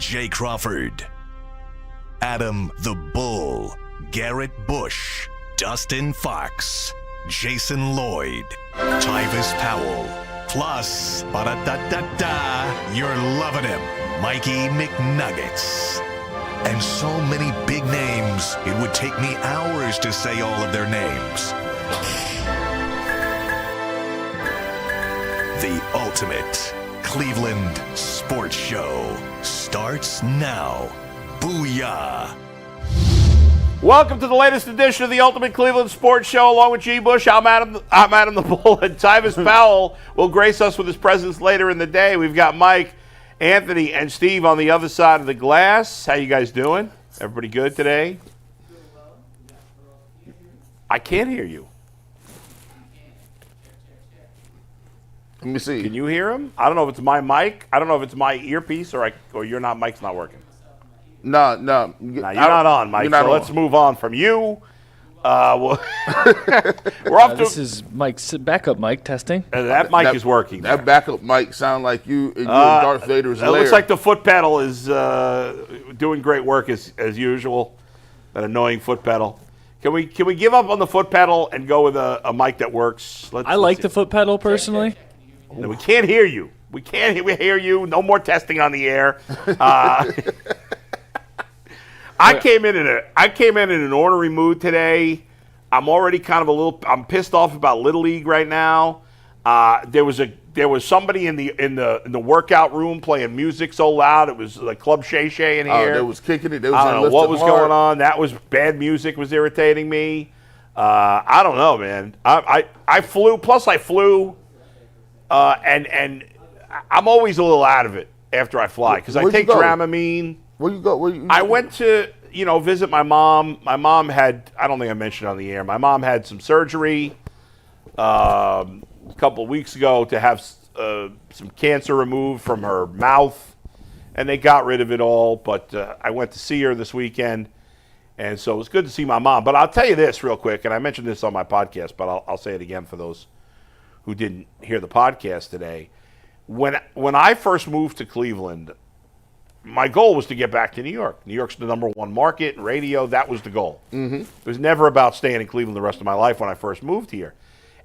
Jay Crawford, Adam the Bull, Garrett Bush, Dustin Fox, Jason Lloyd, Tyvis Powell, plus, ba-da-da-da-da, you're loving him, Mikey McNuggets. And so many big names, it would take me hours to say all of their names. The ultimate Cleveland sports show starts now. Booyah! Welcome to the latest edition of the Ultimate Cleveland Sports Show, along with G. Bush. I'm Adam the Bull, and Tyvis Powell will grace us with his presence later in the day. We've got Mike, Anthony, and Steve on the other side of the glass. How you guys doing? Everybody good today? I can't hear you. Let me see. Can you hear him? I don't know if it's my mic. I don't know if it's my earpiece or your mic's not working. No. No, you're not on, Mike. So let's move on from you. We're off This is Mike's backup mic testing. That mic is working. That backup mic sound like you in Darth Vader's lair. It looks like the foot pedal is doing great work as usual. That annoying foot pedal. Can we give up on the foot pedal and go with a mic that works? I like the foot pedal personally. No, we can't hear you. We can't hear you. No more testing on the air. I came in in an ornery mood today. I'm already I'm pissed off about Little League right now. There was somebody in the workout room playing music so loud it was like Club Shay Shay in here. They was kicking it. They was I don't know what was going on. That was bad music was irritating me. I don't know, man. I flew. Plus I flew. And I'm always a little out of it after I fly because I take Dramamine. Where you go? I went to, visit my mom. My mom had, I don't think I mentioned on the air, my mom had some surgery a couple of weeks ago to have some cancer removed from her mouth, and they got rid of it all. But I went to see her this weekend, and so it was good to see my mom. But I'll tell you this real quick, and I mentioned this on my podcast, but I'll say it again for those who didn't hear the podcast today. When I first moved to Cleveland, my goal was to get back to New York. New York's the number one market in radio. That was the goal. Mm-hmm. It was never about staying in Cleveland the rest of my life when I first moved here.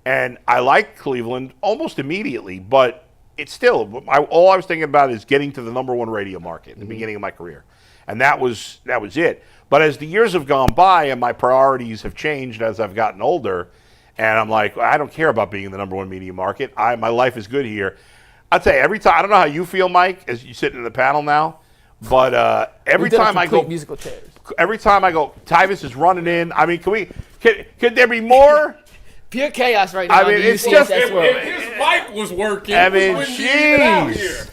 And I liked Cleveland almost immediately, but it's still, all I was thinking about is getting to the number one radio market in the beginning of my career. And that was it. But as the years have gone by and my priorities have changed as I've gotten older, and I'm like, I don't care about being in the number one media market. My life is good here. I'll tell you, every time, I don't know how you feel, Mike, as you sit in the panel now, but every time I go, musical chairs. Every time I go, Tyvis is running in. I mean, could there be more? Pure chaos right now. I mean, it's just if his mic was working. I mean, jeez.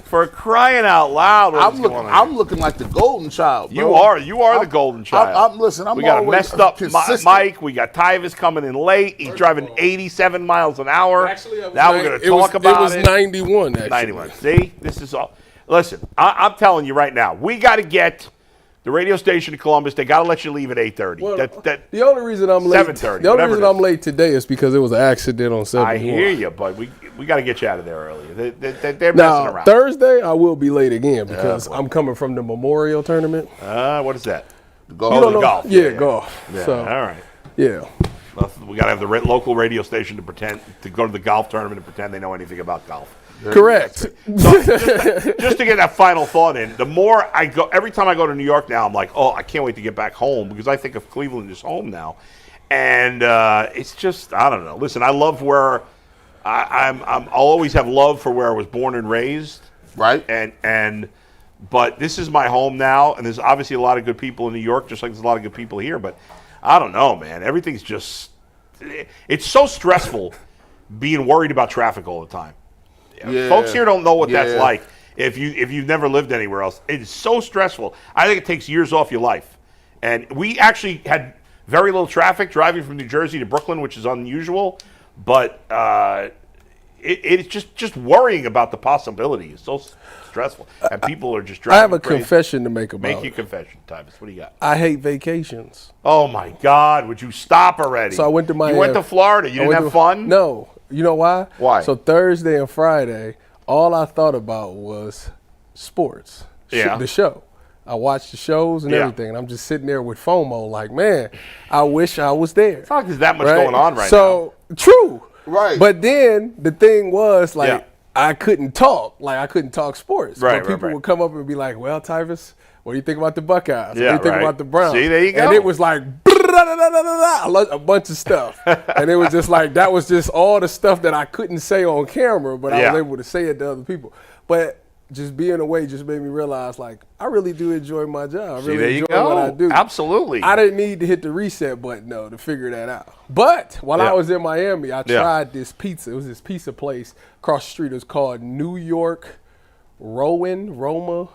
For crying out loud! I'm looking like the golden child. Bro. You are the golden child. I'm we got a messed up Mike. We got Tyvis coming in late. He's driving 87 miles an hour. Actually, now we're going to talk about it. It was 91, actually. 91. See, this is all. Listen, I'm telling you right now, we got to get the radio station in Columbus. They got to let you leave at 8:30. Well, the only reason I'm late. 7:30. The only reason I'm late today is because it was an accident on 71. I hear you, but we got to get you out of there early. They're messing now, around. Thursday I will be late again because I'm coming from the Memorial Tournament. What is that? Golf. You don't know? Golf. Yeah, golf. Yeah, So, all right. yeah. We got to have the local radio station to go to the golf tournament and pretend they know anything about golf. Correct. So just to get that final thought in, the more I go, every time I go to New York now, I'm like, oh, I can't wait to get back home because I think of Cleveland as home now, and it's just, I don't know. Listen, I love where I'll always have love for where I was born and raised, right? But this is my home now, and there's obviously a lot of good people in New York, just like there's a lot of good people here. But I don't know, man. Everything's just, it's so stressful being worried about traffic all the time. Yeah. Folks here don't know what that's like if you've never lived anywhere else. It's so stressful. I think it takes years off your life. And we actually had very little traffic driving from New Jersey to Brooklyn, which is unusual. But it's just worrying about the possibility. It's so stressful. And people are just driving I have a crazy. confession to make about Make your it. confession, Tyvis. What do you got? I hate vacations. Oh, my God. Would you stop already? So I went to Miami. You went to Florida. You didn't have fun? No. You know why? Why? So Thursday and Friday, all I thought about was sports. the show. I watch the shows and everything, and I'm just sitting there with FOMO, like, man, I wish I was there. It's not like there's that much going on right now. So true, Right. But then the thing was, like, I couldn't talk. Like, I couldn't talk sports. Right, but people would come up and be like, well, Tyvis, what do you think about the Buckeyes? What do Yeah, you think right. about the Browns? See, there you go. And it was like a bunch of stuff. And it was just like, that was just all the stuff that I couldn't say on camera, but I was able to say it to other people. But just being away just made me realize, like, I really do enjoy my job. I really enjoy what I do. Absolutely. I didn't need to hit the reset button, though, to figure that out. But while I was in Miami, I tried this pizza. It was this pizza place across the street. It was called New York Roma,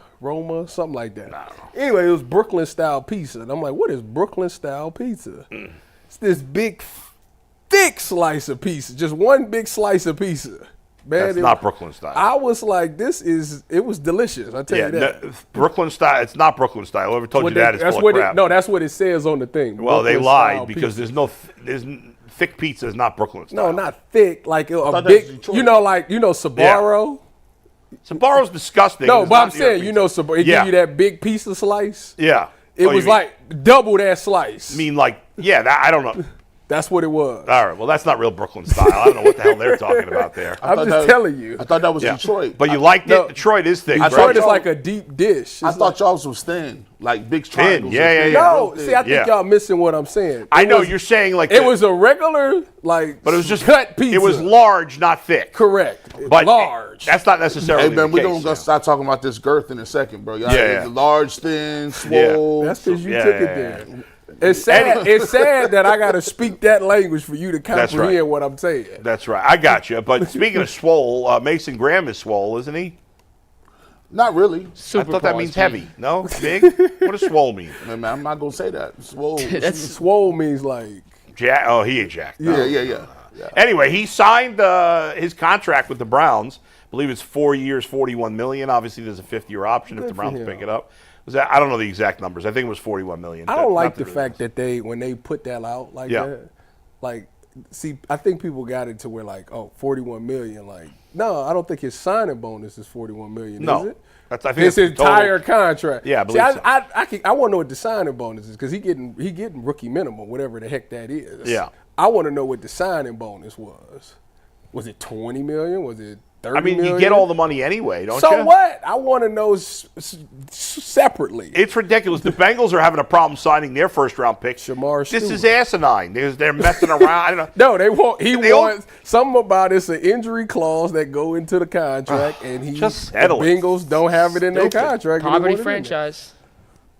something like that. Anyway, it was Brooklyn-style pizza. And I'm like, what is Brooklyn-style pizza? It's this big, thick slice of pizza. Just one big slice of pizza. Man, That's not Brooklyn style. I was like, it was delicious. I tell you that. No, Brooklyn style. It's not Brooklyn style. Whoever told you that is full of crap. No, that's what it says on the thing. Well, they Brooklyn lied style because pizza. there's thick pizza is not Brooklyn style. No, not thick. Like a thought that big, was Detroit. Sbarro. Sabaro's disgusting. No, It's but not I'm New York saying, pizza. Sbarro. It give you that big pizza slice. Yeah. It was like double that slice. I mean, like, I don't know. That's what it was. All right, well, that's not real Brooklyn style. I don't know what the hell they're talking about there. I'm just telling you. I thought that was Detroit. But you liked it? Detroit is thick, Detroit right? is like a deep dish. I thought y'all's was thin, like big triangles. Yeah. No, see, I think y'all missing what I'm saying. I know you're saying like it was a regular, like, but it was just cut pizza. It was large, not thick. Correct. But large. That's not necessarily. Hey, man, the we're case, going to start talking about this girth in a second, bro. Y'all Yeah. the large, thin, swole. That's because you Yeah, took it yeah, there. It's sad. It's sad that I got to speak that language for you to That's comprehend right. what I'm saying. That's right. I got you. But speaking of swole, Mason Graham is swole, isn't he? Not really. I thought that means heavy. No, big. What does swole mean? Man, I'm not going to say that. Swole. Swole means like. Jack. Oh, he ain't Jack. No. Yeah. Anyway, he signed his contract with the Browns. I believe it's 4 years, $41 million. Obviously, there's a fifth-year option if the Browns pick it up. I don't know the exact numbers. I think it was $41 million. I don't like the fact that when they put that out like that, like, see, I think people got it to where like, oh, $41 million. Like, no, I don't think his signing bonus is $41 million. No. Is it? I think his it's entire contract. Yeah, I believe so. I want to know what the signing bonus is because he getting rookie minimum, whatever the heck that is. Yeah. I want to know what the signing bonus was. Was it $20 million? Was it $30 million? you get all the money anyway, don't you? So what? I want to know separately. It's ridiculous. The Bengals are having a problem signing their first-round pick. Shamar This Stewart. is asinine. They're messing around. I don't know. No, they want. He They wants something about it's an injury clause that go into the contract, and the just settle it. Bengals don't have it in their Stupid. contract. and they Poverty want it in there. franchise.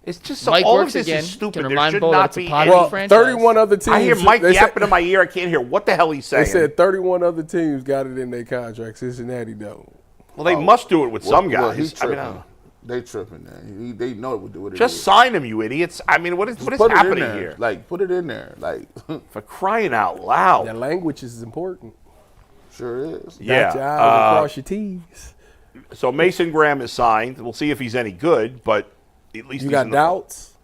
It's just so Mike all works of this again. is stupid. Can There remind should Bo not that's a be poverty any. Well, franchise. 31 other teams. I hear Mike they yapping in my ear. I can't hear what the hell he's saying. They said 31 other teams got it in their contract. Cincinnati don't. Well, they must do it with some Well, guys. he's I mean, tripping. They tripping, man. They know what it just is. sign him, you idiots. I mean, what is Put it in happening there. here? Like, put it in there. Like, For crying out loud. That language is important. sure is. Dot your I's and cross your T's. So Mason Graham is signed. We'll see if he's any good, but at least You he's got in the- doubts?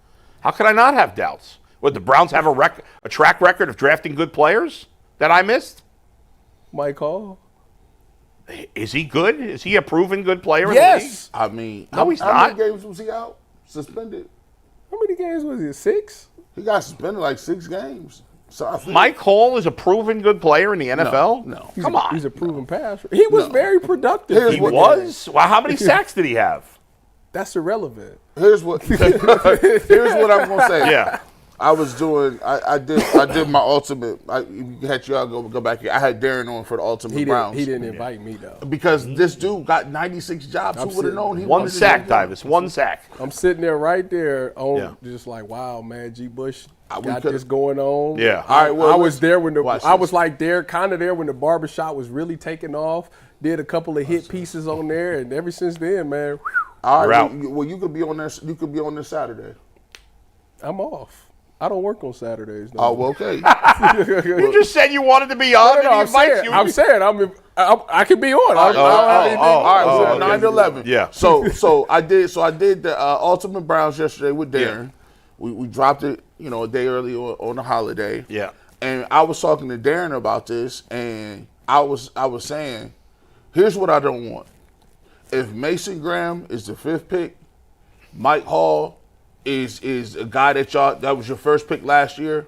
How could I not have doubts? Would the Browns have a track record of drafting good players that I missed? Mike Hall? Is he good? Is he a proven good player Yes. in the league? I mean, No, he's how not. many games was he out? Suspended. How many games was it? 6? He got suspended like 6 games. So I think Mike Hall is a proven good player in the NFL? no. Come on. He's a proven passer. He was very productive. Here's He what- was? Well, how many sacks did he have? That's irrelevant. Here's what here's what I'm gonna say. Yeah. I was doing. I did my ultimate. You had y'all go back here. I had Darren on for the ultimate Browns. He didn't invite me though. because this dude got 96 jobs. I'm Who would have sitting- known he One wanted to sack, do that? Davis. One sack. I'm sitting there right there on Yeah. just like, wow, man, G. Bush We got coulda- this going on. Yeah. All right, well, I let's was there when watch I this. was like there, kind of there when the barbershop was really taking off. Did a couple of hit pieces on there, and ever since then, man, All You're right. out. Well, you could be on there. You could be on this Saturday. I'm off. I don't work on Saturdays. No Oh, more. well, okay. You just said you wanted to be on, and he invites you. I'm saying I can be on. I don't have anything. All right, so okay. 9/11. Yeah. So I did the Ultimate Browns yesterday with Darren. We dropped it, a day early on the holiday. Yeah. And I was talking to Darren about this, and I was saying, here's what I don't want. If Mason Graham is the 5th pick, Mike Hall is a guy that was your first pick last year.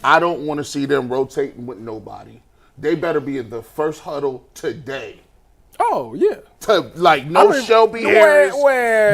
I don't want to see them rotating with nobody. They better be in the first huddle today. Oh, yeah. Shelby Harris.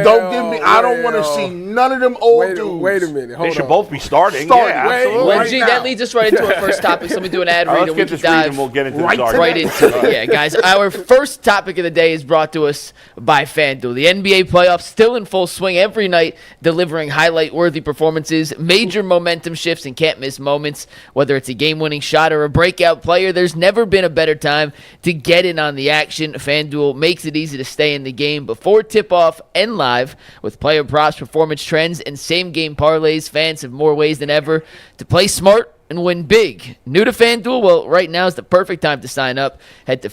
Don't give me. I don't want to see none of them old dudes. Wait a minute. Hold They should on. both be starting. Starting. Yeah, Wait, absolutely. Well, right G, now. that leads us right into our first topic. So let me do an ad read Let's and we get can this read and dive we'll get into this right argument. right into it. Yeah, guys. Our first topic of the day is brought to us by FanDuel. The NBA playoffs still in full swing every night, delivering highlight-worthy performances, major momentum shifts, and can't-miss moments. Whether it's a game-winning shot or a breakout player, there's never been a better time to get in on the action. FanDuel makes it easy to stay in the game before tip-off and live. With player props, performance trends, and same-game parlays, fans have more ways than ever to play smart and win big. New to FanDuel? Well, right now is the perfect time to sign up. Head to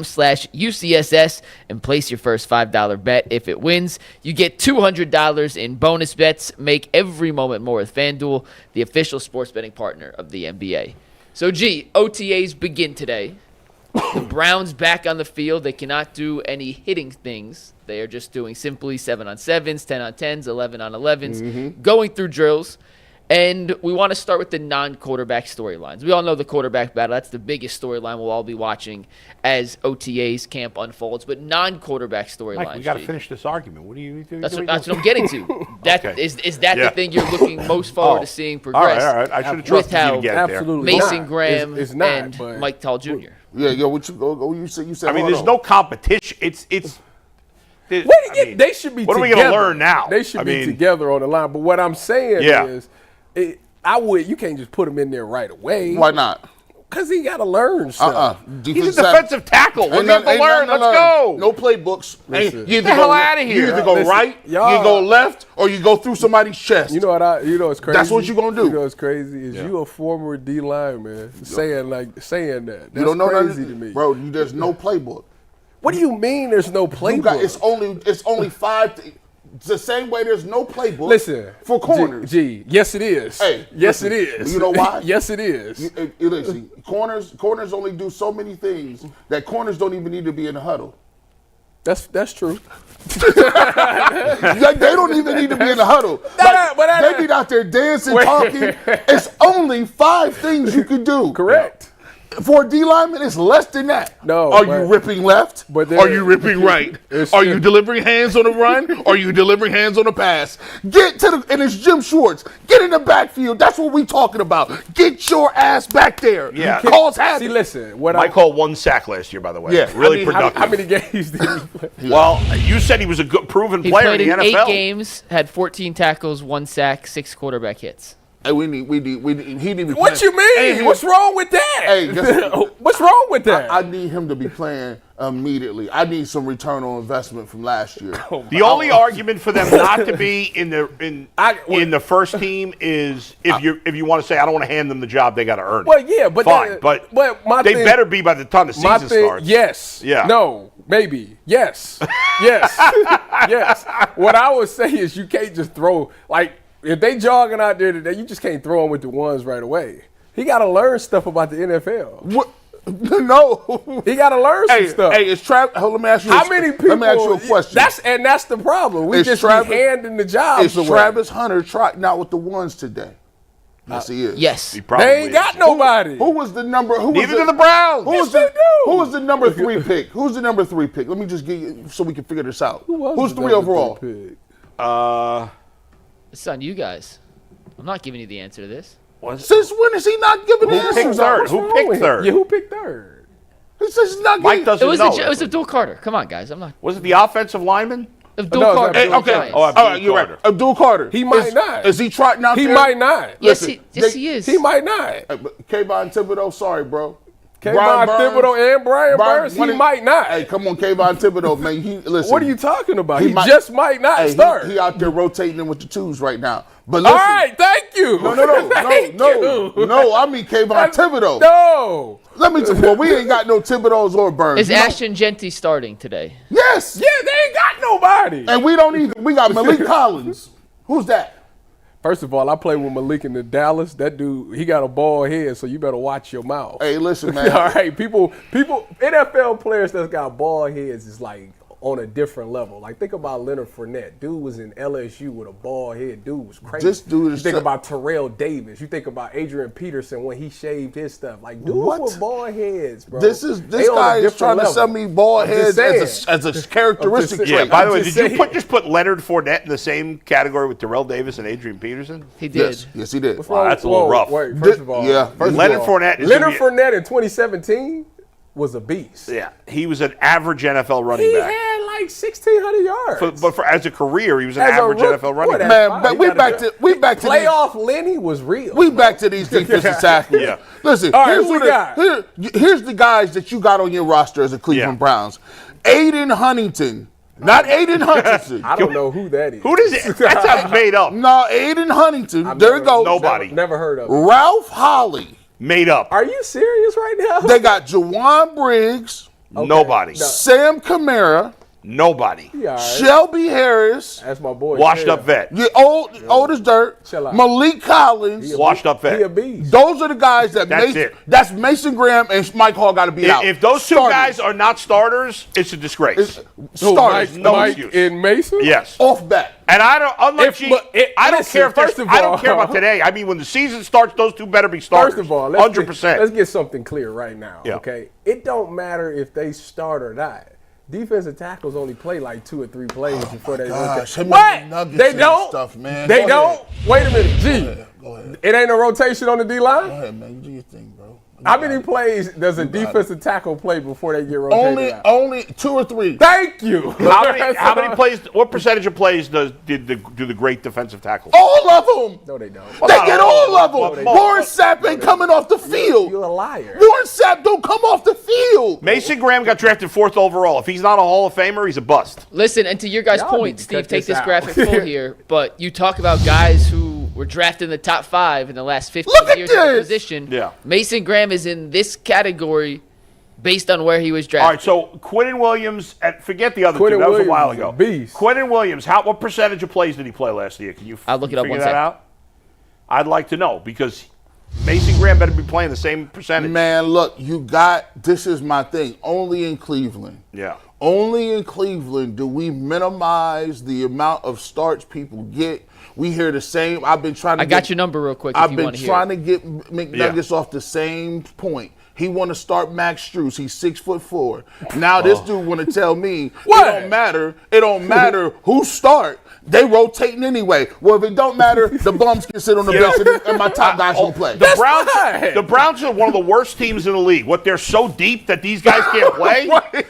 FanDuel.com/UCSS and place your first $5 bet. If it wins, you get $200 in bonus bets. Make every moment more with FanDuel, the official sports betting partner of the NBA. So, G, OTAs begin today. The Browns back on the field. They cannot do any hitting things. They are just doing simply 7-on-7s, 10-on-10s, 11-on-11s, going through drills. And we want to start with the non-quarterback storylines. We all know the quarterback battle. That's the biggest storyline we'll all be watching as OTAs camp unfolds. But non-quarterback storylines. Mike, we got to finish this argument. What are you doing? That's what I'm getting to. That Okay. is that Yeah. the thing you're looking most forward to seeing progress? All right. I should have With trusted you how to get Absolutely. Mason not. Graham It's not, and but- Mike Tall Jr. Yeah, what you go? You said. there. I mean, hold there's on. no competition. They should be What together. are we going to learn now? They should I be mean, together on the line. But what I'm saying Yeah. is, you can't just put him in there right away. Why not? Because he got to learn stuff. He's a defensive tackle. What do you have to learn? Let's go. No playbooks. Listen. You Get the hell outta here. You either go Listen, right, y'all- you go left, or you go through somebody's chest. You know what's crazy? That's what you gonna do. You know what's crazy is you a former D lineman saying that. That's you don't know crazy nothing, to me, bro. There's no playbook. What do you mean? There's no playbook? It's only five. It's the same way. There's no playbook. Listen, for corners. G, yes it is. Hey, yes listen, it is. you know why? Yes it is. Listen, corners only do so many things that corners don't even need to be in the huddle. That's true. They don't even need to be in the huddle. They be out there dancing, talking. It's only 5 things you can do. Correct. For a D lineman, it's less than that. No, Are but- you ripping left? but Are you ripping right? It's Are true. you delivering hands on the run? Are you delivering hands on the pass? Get to and it's Jim Schwartz. Get in the backfield. That's what we talking about. Get your ass back there. Yeah. Calls happen. See, listen. What Mike called 1 sack last year, by the way. Yeah. Really I mean, productive. How many games did he play? Well, you said he was a good, proven He player played in in the 8 NFL. games, had 14 tackles, 1 sack, 6 quarterback hits. Hey, he need to be What playing. you mean? Hey, What's wrong with that? Hey, What's wrong with that? I need him to be playing immediately. I need some return on investment from last year. The only argument for them not to be in the first team is if you want to say I don't want to hand them the job, they got to earn it. Well, yeah, but fine, but my they thing- better be by the time the My season thing, starts. yes. Yeah. No. Maybe. Yes. Yes. Yes. What I would say is you can't just throw if they jogging out there today, you just can't throw them with the ones right away. He got to learn stuff about the NFL. What? No. He got to learn some stuff. Hey, it's Travis. Let me ask you. How many people? Let me ask you a question. That's the problem. We Is just Travis- be handing the jobs Is away. Travis Hunter trotting out with the ones today? Yes, he is. Yes. He probably They ain't got is. nobody. Who was the number? Neither do the Browns. Who was Yes, they do. Who was the number 3 pick? Who's the number 3 pick? Let me just get you so we can figure this out. Who's the 3 number overall? 3 pick? It's on you guys. I'm not giving you the answer to this. Since when is he not giving the Who picked answers out? third? What's Who wrong picked with him? third? Yeah, who picked third? He says he's not Mike giving. doesn't It know. was Abdul Carter. Come on, guys. I'm not. Was it the offensive lineman? Abdul No, it's Carter. Abdul Giants. Carter. Oh, All Abdul right, you're right. Carter. Abdul Carter. He might not. Is he trotting out He there? might not. Yes, Listen, he is. He might not. Kayvon Thibodeau, sorry, bro. Kayvon Brian Burns- Thibodeau and Brian Burns, he one of- might not. Hey, come on, Kayvon Thibodeau, man. Listen. What are you talking about? He might- just might not Hey, start. he out there rotating them with the 2s right now. But All listen, right, thank you. no. Thank you. No, I mean Kayvon Thibodeau. No. Let me tell you, well, we ain't got no Thibodeaus or Burns. Is You know- Ashton Genty starting today? Yes. Yeah, they ain't got nobody. And we don't either. We got Malik Collins. Who's that? First of all, I played with Malik in the Dallas. That dude, he got a bald head, so you better watch your mouth. Hey, listen, man. All right, people, NFL players that's got bald heads is like on a different level. Like, think about Leonard Fournette. Dude was in LSU with a bald head. Dude was crazy. This dude is you think about Terrell Davis. You think about Adrian Peterson when he shaved his stuff. Like, dudes with bald heads, bro. This guy is trying to sell me bald heads as a characteristic trait. Yeah, by the way, did you just put Leonard Fournette in the same category with Terrell Davis and Adrian Peterson? He did. Yes, he did. Wow, that's a little rough. Wait, first of all, Leonard Fournette in 2017 was a beast. Yeah, he was an average NFL running back. He had like 1,600 yards. But as a career, he was an average NFL running back. Man, but we back to playoff Lenny was real. We back to these defensive tackles. Yeah. Listen, all right, here's the guys that you got on your roster as a Cleveland Browns. Aiden Huntington. Not Aiden Hutchinson. I don't know who that is. Who does it? That sounds made up. No, Aiden Huntington. There we go. Nobody. Never heard of him. Ralph Holly. Made up. Are you serious right now? They got Jawan Briggs. Okay. Nobody. No. Sam Kamara. Nobody. Right. Shelby Harris. That's my boy. Washed up vet. Yeah, old as dirt. Chill out. Malik Collins. Washed up vet. He a beast. Those are the guys that That's Mason Graham and Mike Hall got to be out. If those two guys are not starters, it's a disgrace. Starters. Mike and Mason? Yes. Off bat. And I don't, unlike I don't care if I don't care about today. I mean, when the season starts, those two better be starters. First of all, 100%. Let's get something clear right now. Yeah. Okay, it don't matter if they start or not. Defensive tackles only play like 2 or 3 plays before they rotate. What? They don't? Stuff, man. They don't? Wait a minute. G. Go ahead. It ain't a rotation on the D-line? Go ahead, man. You do your thing, bro. How many plays does a defensive tackle play before they get rotated out? Only 2 or 3. Thank you. How many plays? What percentage of plays do the great defensive tackles? All of them. No, they don't. They get all of them. Warren Sapp ain't coming off the field. You're a liar. Warren Sapp don't come off the field. Mason Graham got drafted 4th overall. If he's not a Hall of Famer, he's a bust. Listen, and to your guys' Y'all point, need to Steve, cut take this this out. graphic full here, but you talk about guys who were drafted in the top 5 in the last 15 Look at years at the this. position. Yeah. Mason Graham is in this category based on where he was All right, drafted. so Quinnen Williams, and forget the other two. Quinnen That was a while Williams is ago. a beast. Quinnen Williams, what percentage of plays did he play last year? Can you I'll look it up figure one that second. out? I'd like to know because Mason Graham better be playing the same percentage. Man, look, this is my thing. Only in Cleveland. Yeah. Only in Cleveland do we minimize the amount of starts people get. We hear the same. I've been trying to I got your number real quick. I've if you been want to trying hear it. to get McNuggets off the same point. He want to start Max Strus. He's 6'4". Now this dude want to tell me What? it don't matter who start. They rotating anyway. Well, if it don't matter, the bums can sit on the bench and my top guys will play. The Browns are one of the worst teams in the league. What, they're so deep that these guys can't play? Wait a minute.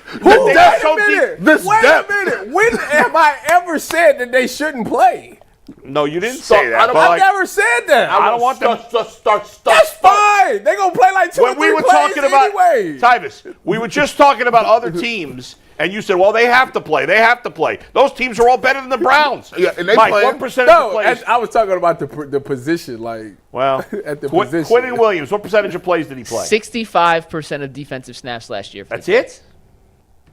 When have I ever said that they shouldn't play? No, you didn't say that. I never said that. I don't want them. That's fine. They're going to play like 2 or 3 we were plays talking about anyway. Tyvis, we were just talking about other teams, and you said, well, they have to play. They have to play. Those teams are all better than the Browns. Yeah, and they Mike, play. what percentage of plays? I was talking about the position, like, Well, at the position. Quinnen Williams, what percentage of plays did he play? 65% of defensive snaps last year. That's it?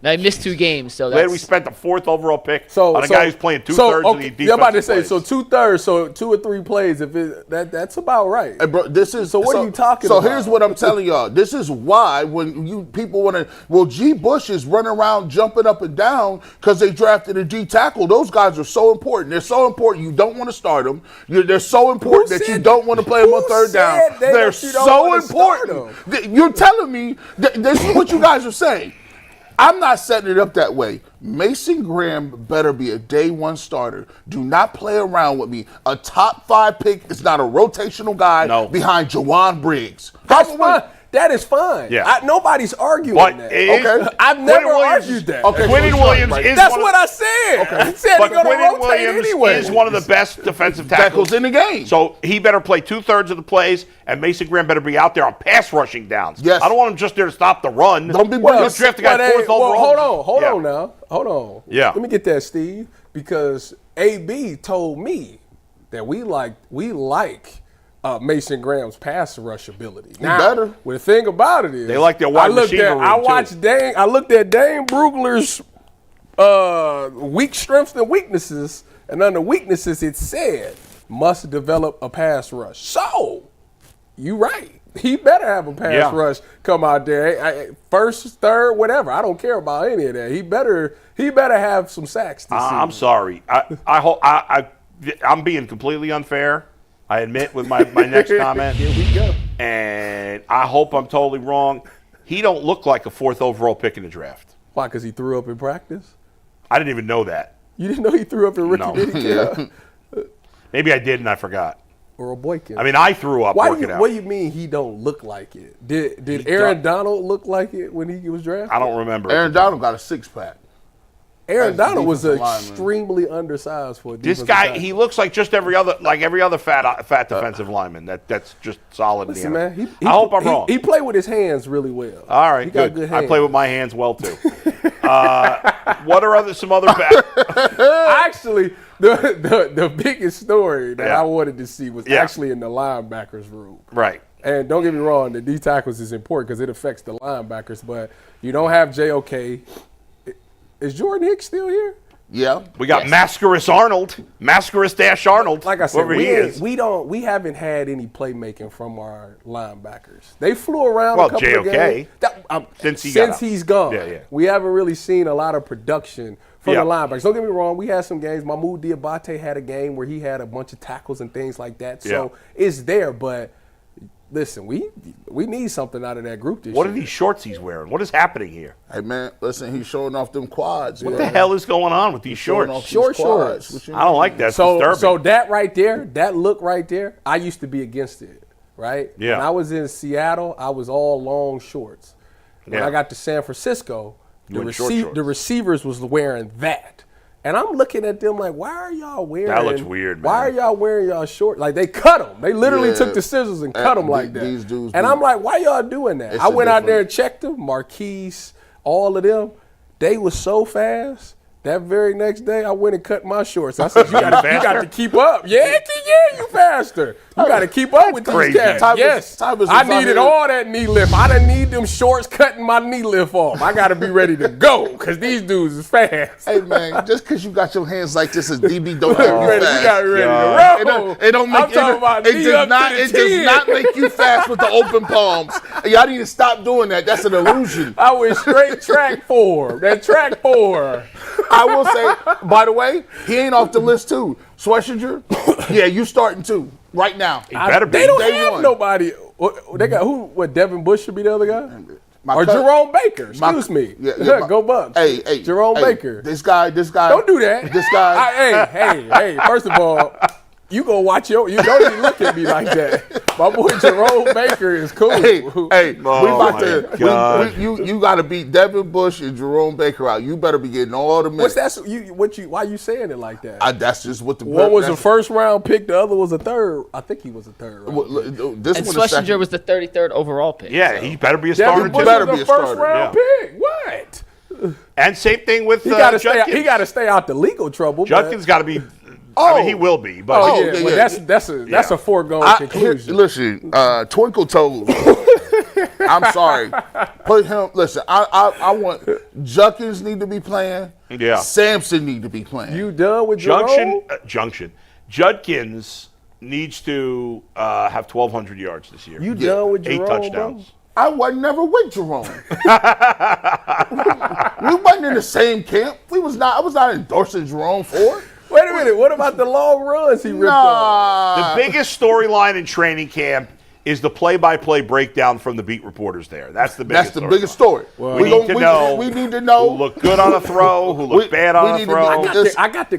Now, he missed 2 games, so Glad that's... we spent the 4th overall pick on a guy who's playing 2/3 of the defensive I'm about to say, plays. so 2/3, so 2 or 3 plays, that's about right. Hey, bro, what are you talking so about? So here's what I'm telling y'all. This is why when you people want to, G. Bush is running around jumping up and down because they drafted a D tackle. Those guys are so important. They're so important. You don't want to start them. They're so important that you don't want to play them on 3rd down. They're so important. You're telling me this is what you guys are saying. I'm not setting it up that way. Mason Graham better be a day 1 starter. Do not play around with me. A top 5 pick is not a rotational guy behind Jawan Briggs. That's fine. That is fine. Yeah. Nobody's arguing But that. Okay. I've never argued that. Okay, Quinnen Williams is That's one what I said. Okay. I said But they're going to Quinnen rotate Williams anyway. is one of the best defensive tackles in the game. So he better play 2/3 of the plays, and Mason Graham better be out there on pass rushing downs. Yes. I don't want him just there to stop the run. Don't be Just draft the guy 4th overall. Hold on now. Hold on. Yeah. Let me get that, Steve, because AB told me that we like Mason Graham's pass rush ability. Now, better. Well, the thing about it is, They like their wide receiver room, I too. watched Dane. I looked at Dane Brugler's weak strengths and weaknesses, and under weaknesses it said must develop a pass rush. So, you right. He better have a pass Yeah. rush come out there. First, third, whatever. I don't care about any of that. He better have some sacks this season. I'm sorry. I'm being completely unfair. I admit with my next comment. Here we go. And I hope I'm totally wrong. He don't look like a 4th overall pick in the draft. Why? Because he threw up in practice? I didn't even know that. You didn't know he threw up in rookie No. minicamp? Maybe I did and I forgot. Earl Boykins. I mean, I threw up working out. What do you mean he don't look like it? Did Aaron Donald look like it when he was drafted? I don't remember. Aaron Donald got a 6-pack. Aaron As a Donald was defensive lineman. extremely undersized for a This defensive guy, tackle. he looks like just every other fat defensive lineman. That's just solid. Listen, in the man, NFL. I hope I'm wrong. He played with his hands really well. All right, he got good. hands. I play with my hands well too. What are some other back? Actually, the biggest story that I wanted to see was actually in the linebackers room. Right. And don't get me wrong, the D tackles is important because it affects the linebackers. But you don't have JOK. Is Jordan Hicks still here? Yeah. We got Mascaris Arnold, Mascaris-Arnold. Like I said, whoever he is. we haven't had any playmaking from our linebackers. They flew around a couple of JOK, games. since He's gone. Yeah. We haven't really seen a lot of production from Yeah. the linebackers. Don't get me wrong, we had some games. Mahmoud Diabate had a game where he had a bunch of tackles and things like that. So it's there, but listen, we need something out of that group this What year. are these shorts he's wearing? What is happening here? Hey, man, listen, he's showing off them quads. What the hell is going on with these Showing shorts? off these Short quads. shorts. What you I don't mean? like that. It's So disturbing. that right there, that look right there, I used to be against it, right? Yeah. When I was in Seattle, I was all long shorts. When Yeah. I got to San Francisco, You went short shorts. the receivers was wearing that. And I'm looking at them like, why are y'all wearing? That looks weird, man. Why are y'all wearing y'all shorts? Like they cut them. They literally Yeah. took the scissors and cut them like that. These dudes and be- I'm like, why y'all doing that? It's I a went out there different- and checked them. Marquise, all of them. They was so fast. That very next day, I went and cut my shorts. I said, you got to keep up. Yeah, you faster. You got to keep up with crazy. these cats. Tyvus- Yes. Tyvus was I out needed here- all that knee lift. I done need them shorts cutting my knee lift off. I got to be ready to go because these dudes is fast. Hey, man, just because you got your hands like this as DB don't make you We fast. got ready God. to roll. It don't make I'm talking about it knee does up not to the it does 10. not make you fast with the open palms. Y'all need to stop doing that. That's an illusion. I went straight track 4. That track 4. I will say, by the way, he ain't off the list too. Schlesinger, yeah, you starting too right now. better be. They don't Day have one. nobody. They got who? What? Devin Bush should be the other guy, My or cut- Jerome Baker? Excuse my- me. yeah, Go Bucks. Hey, Jerome hey, Baker. This guy. Don't do that. This guy. Hey. First of all, you go watch you don't even look at me like that. My boy Jerome Baker is cool. Hey, we Oh, about to. my God. You got to beat Devin Bush and Jerome Baker out. You better be getting all the minutes. What's that? Why you saying it like that? That's just what the. One was a that's- first round pick. The other was a third. I think he was a third round. Well, pick. This And one is Schlesinger second. was the 33rd overall pick. Yeah, so. he better be a starter Devin Bush too. better was be a a first starter, round yeah. pick. What? And same thing with He got to stay. Judkins. He got to stay out the legal trouble. but- Judkins got to be. I mean, he will be. But Oh, yeah, yeah, well, yeah. that's a foregone Here, conclusion. listen, Twinkle Toes. I'm sorry. Put him. Listen, I want Judkins need to be playing. Yeah. Samson need to be playing. You done with Jerome? Judkins needs to have 1,200 yards this year. You done with Jerome? 8 touchdowns. I was never with Jerome. We wasn't in the same camp. I was not endorsing Jerome Ford. Wait a minute. What about the long runs he ripped off? The biggest storyline in training camp is the play-by-play breakdown from the beat reporters there. That's the biggest. That's the biggest story. We need to know. We need to know Who looked good on a throw? Who looked bad on a need to throw? be- I got to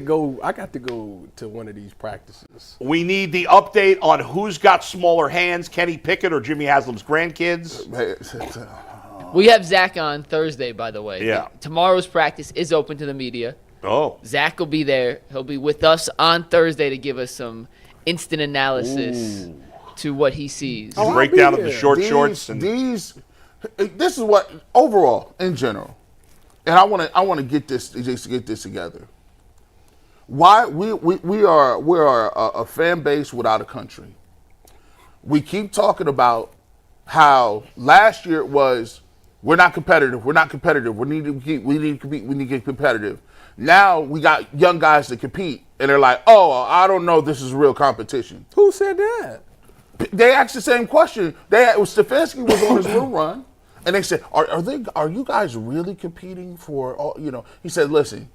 go to one of these practices. We need the update on who's got smaller hands, Kenny Pickett or Jimmy Haslam's grandkids. We have Zach on Thursday, by the way. Yeah. Tomorrow's practice is open to the media. Oh. Zach will be there. He'll be with us on Thursday to give us some instant analysis to what he sees. Oh, I'll Breakdown be of the there. short shorts. And This is what overall in general, and I want to get this together. Why we are a fan base without a country. We keep talking about how last year it was we're not competitive. We need to get competitive. Now we got young guys that compete, and they're like, oh, I don't know, this is real competition. Who said that? They asked the same question. Stefanski was on his little run, and they said, "Are you guys really competing for all?" He said, "Listen,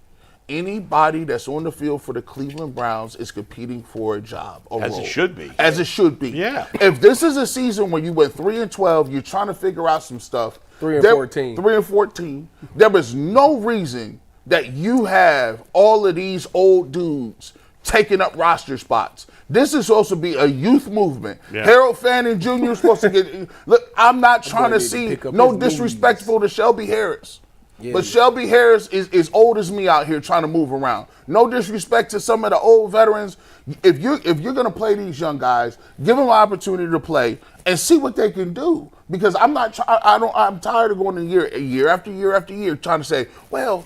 anybody that's on the field for the Cleveland Browns is competing for a job, a As role. it should be. As it should be. Yeah. If this is a season where you went 3-12, you're trying to figure out some stuff. 3-14. 3-14. There is no reason that you have all of these old dudes taking up roster spots. This is supposed to be a youth movement. Yeah. Harold Fanning Jr. is supposed to get. Look, I'm not trying to need to see pick up no his disrespectful to Shelby Harris. Yeah. But Shelby Harris is old as me out here trying to move around. No disrespect to some of the old veterans. If you're gonna play these young guys, give them an opportunity to play and see what they can do. Because I'm tired of going year after year after year trying to say, well,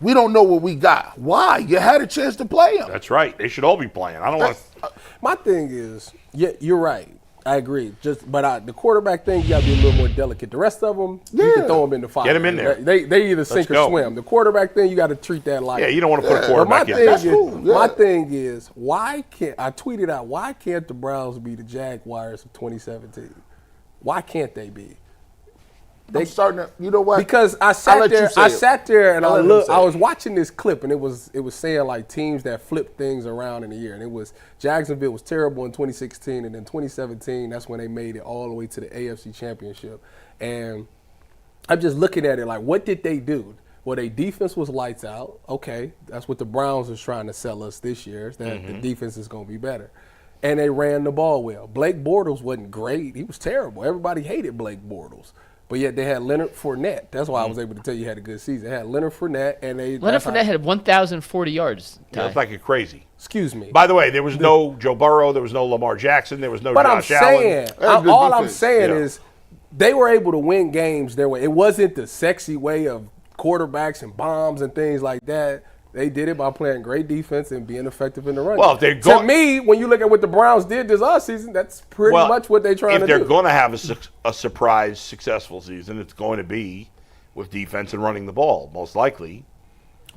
we don't know what we got. Why? You had a chance to play them. That's right. They should all be playing. I don't want to. My thing is, yeah, you're right. I agree. But the quarterback thing, you got to be a little more delicate. The rest of them, you can throw them in the fire. Get them in there. They either sink or go. swim. The quarterback thing, you got to treat that like. Yeah, you don't want to put a But quarterback in. my thing is, why tweeted out, why can't the Browns be the Jaguars of 2017? Why can't they be? I'm starting to, you know what? Because I I'll sat let you there, say I it. sat there and I'll I let him looked. say I it. was watching this clip and it was saying like teams that flip things around in a year, and it was Jacksonville was terrible in 2016, and then 2017 that's when they made it all the way to the AFC Championship. And I'm just looking at it like, what did they do? Well, their defense was lights out. Okay, that's what the Browns is trying to sell us this year. Is that the defense is going to be better. And they ran the ball well. Blake Bortles wasn't great. He was terrible. Everybody hated Blake Bortles. But yet they had Leonard Fournette. That's why I was able to tell you he had a good season. They had Leonard Fournette, and Leonard Fournette had 1,040 yards. That's like a crazy. Excuse me. By the way, there was no Joe Burrow. There was no Lamar Jackson. There was no But Josh I'm saying, Allen. all I'm saying Yeah. is they were able to win games their way. It wasn't the sexy way of quarterbacks and bombs and things like that. They did it by playing great defense and being effective in the run. Well, if they're to me, when you look at what the Browns did this offseason, that's pretty much what they're trying to do. If they're going to have a surprise successful season, it's going to be with defense and running the ball, most likely.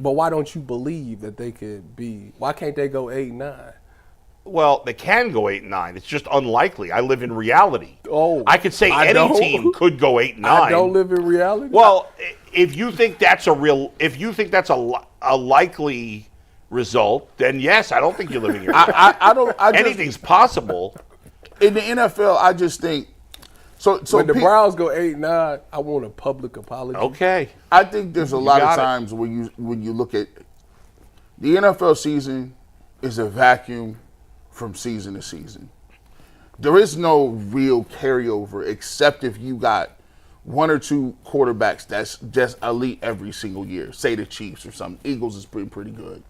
But why don't you believe that they could be? Why can't they go 8-9? Well, they can go 8-9. It's just unlikely. I live in reality. Oh, I could say I any don't. team could go 8-9. I don't live in reality. Well, if you think that's a likely result, then yes, I don't think you're living in reality. Anything's possible. In the NFL, I just think so. When the Browns go 8-9, I want a public apology. Okay. I think there's a lot of got it. times when you look at the NFL season is a vacuum from season to season. There is no real carryover except if you got one or two quarterbacks that's just elite every single year. Say the Chiefs or something. Eagles is pretty good.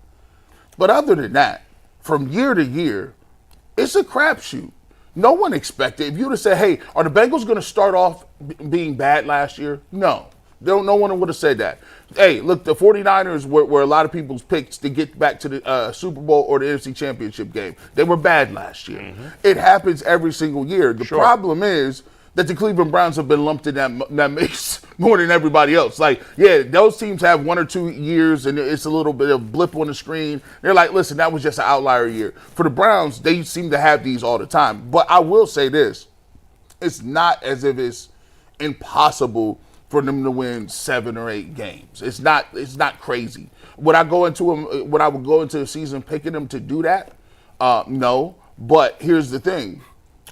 But other than that, from year to year, it's a crapshoot. No one expected. If you would have said, hey, are the Bengals going to start off being bad last year? No. No one would have said that. Hey, look, the 49ers were a lot of people's picks to get back to the Super Bowl or the NFC Championship game. They were bad last year. It happens every single year. The problem is that the Cleveland Browns have been lumped in that mix more than everybody else. Like, yeah, those teams have 1 or 2 years, and it's a little bit of blip on the screen. They're like, listen, that was just an outlier year. For the Browns, they seem to have these all the time. But I will say this. It's not as if it's impossible for them to win 7 or 8 games. It's not crazy. Would I go into the season picking them to do that? No. But here's the thing.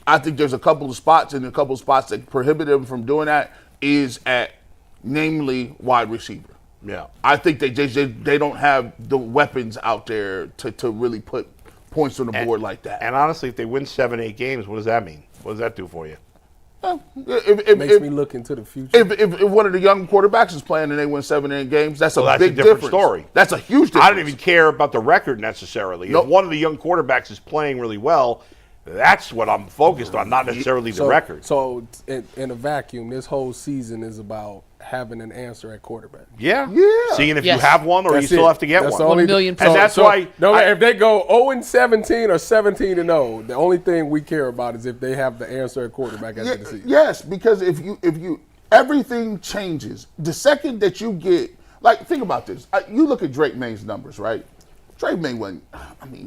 I think there's a couple of spots that prohibit them from doing that is at namely wide receiver. Yeah. I think they don't have the weapons out there to really put points on the board like that. And honestly, if they win 7, 8 games, what does that mean? What does that do for you? It makes me look into the future. If one of the young quarterbacks is playing and they win 7 or 8 games, that's a big different difference. Story. That's a huge difference. I don't even care about the record necessarily. Nope. If one of the young quarterbacks is playing really well, that's what I'm focused on, not necessarily the record. So in a vacuum, this whole season is about having an answer at quarterback. Yeah. Seeing if Yes. you have one or That's you still it. have to get That's one. the only- 1 million And that's why No, if they go 0-17 or 17-0, the only thing we care about is if they have the answer at quarterback after the season. Yes, because if you everything changes. The second that you get, like, think about this. You look at Drake May's numbers, right? Drake May wasn't,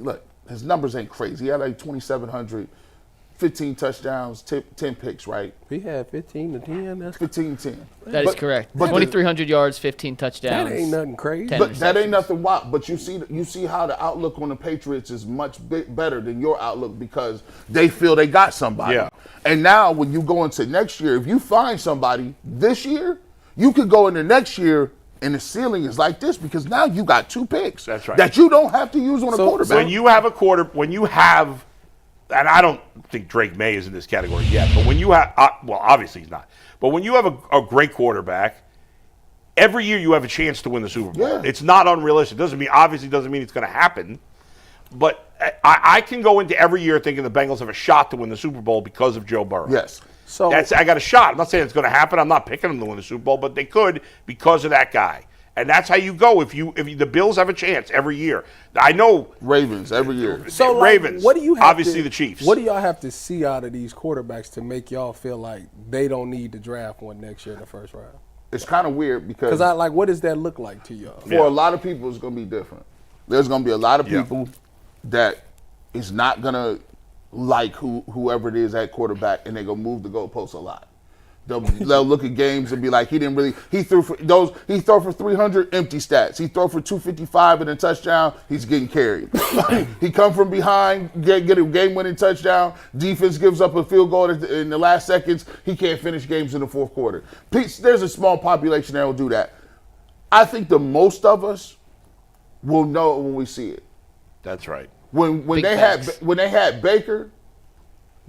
look, his numbers ain't crazy. He had like 2,700 15 touchdowns, 10 picks, right? He had 15 to 10. That's 15-10. That is correct. but 2,300 yards, 15 touchdowns. That ain't nothing crazy. 10 But that ain't interceptions. nothing wild. But you see how the outlook on the Patriots is much better than your outlook because they feel they got somebody. Yeah. And now when you go into next year, if you find somebody this year, you could go into next year and the ceiling is like this because now you got 2 picks. That's right. That you don't have to use on a quarterback. When you have, and I don't think Drake May is in this category yet, but when you have, well, obviously he's not, but when you have a great quarterback, every year you have a chance to win the Super Bowl. Yeah. It's not unrealistic. Doesn't mean it's going to happen, but I can go into every year thinking the Bengals have a shot to win the Super Bowl because of Joe Burrow. Yes. So I got a shot. I'm not saying it's going to happen. I'm not picking them to win the Super Bowl, but they could because of that guy. And that's how you go if the Bills have a chance every year. I know Ravens every year. So, like, Ravens. what do you have obviously to, the Chiefs. What do y'all have to see out of these quarterbacks to make y'all feel like they don't need to draft one next year in the first round? It's kind of weird because Because what does that look like to y'all? for a lot of people, it's going to be different. There's going to be a lot of people that is not going to like whoever it is at quarterback, and they're going to move the goalposts a lot. They'll look at games and be like, he threw for 300 empty stats. He threw for 255 and a touchdown. He's getting carried. He come from behind, get a game-winning touchdown. Defense gives up a field goal in the last seconds. He can't finish games in the fourth quarter. There's a small population that will do that. I think the most of us will know it when we see it. That's right. When they had Baker,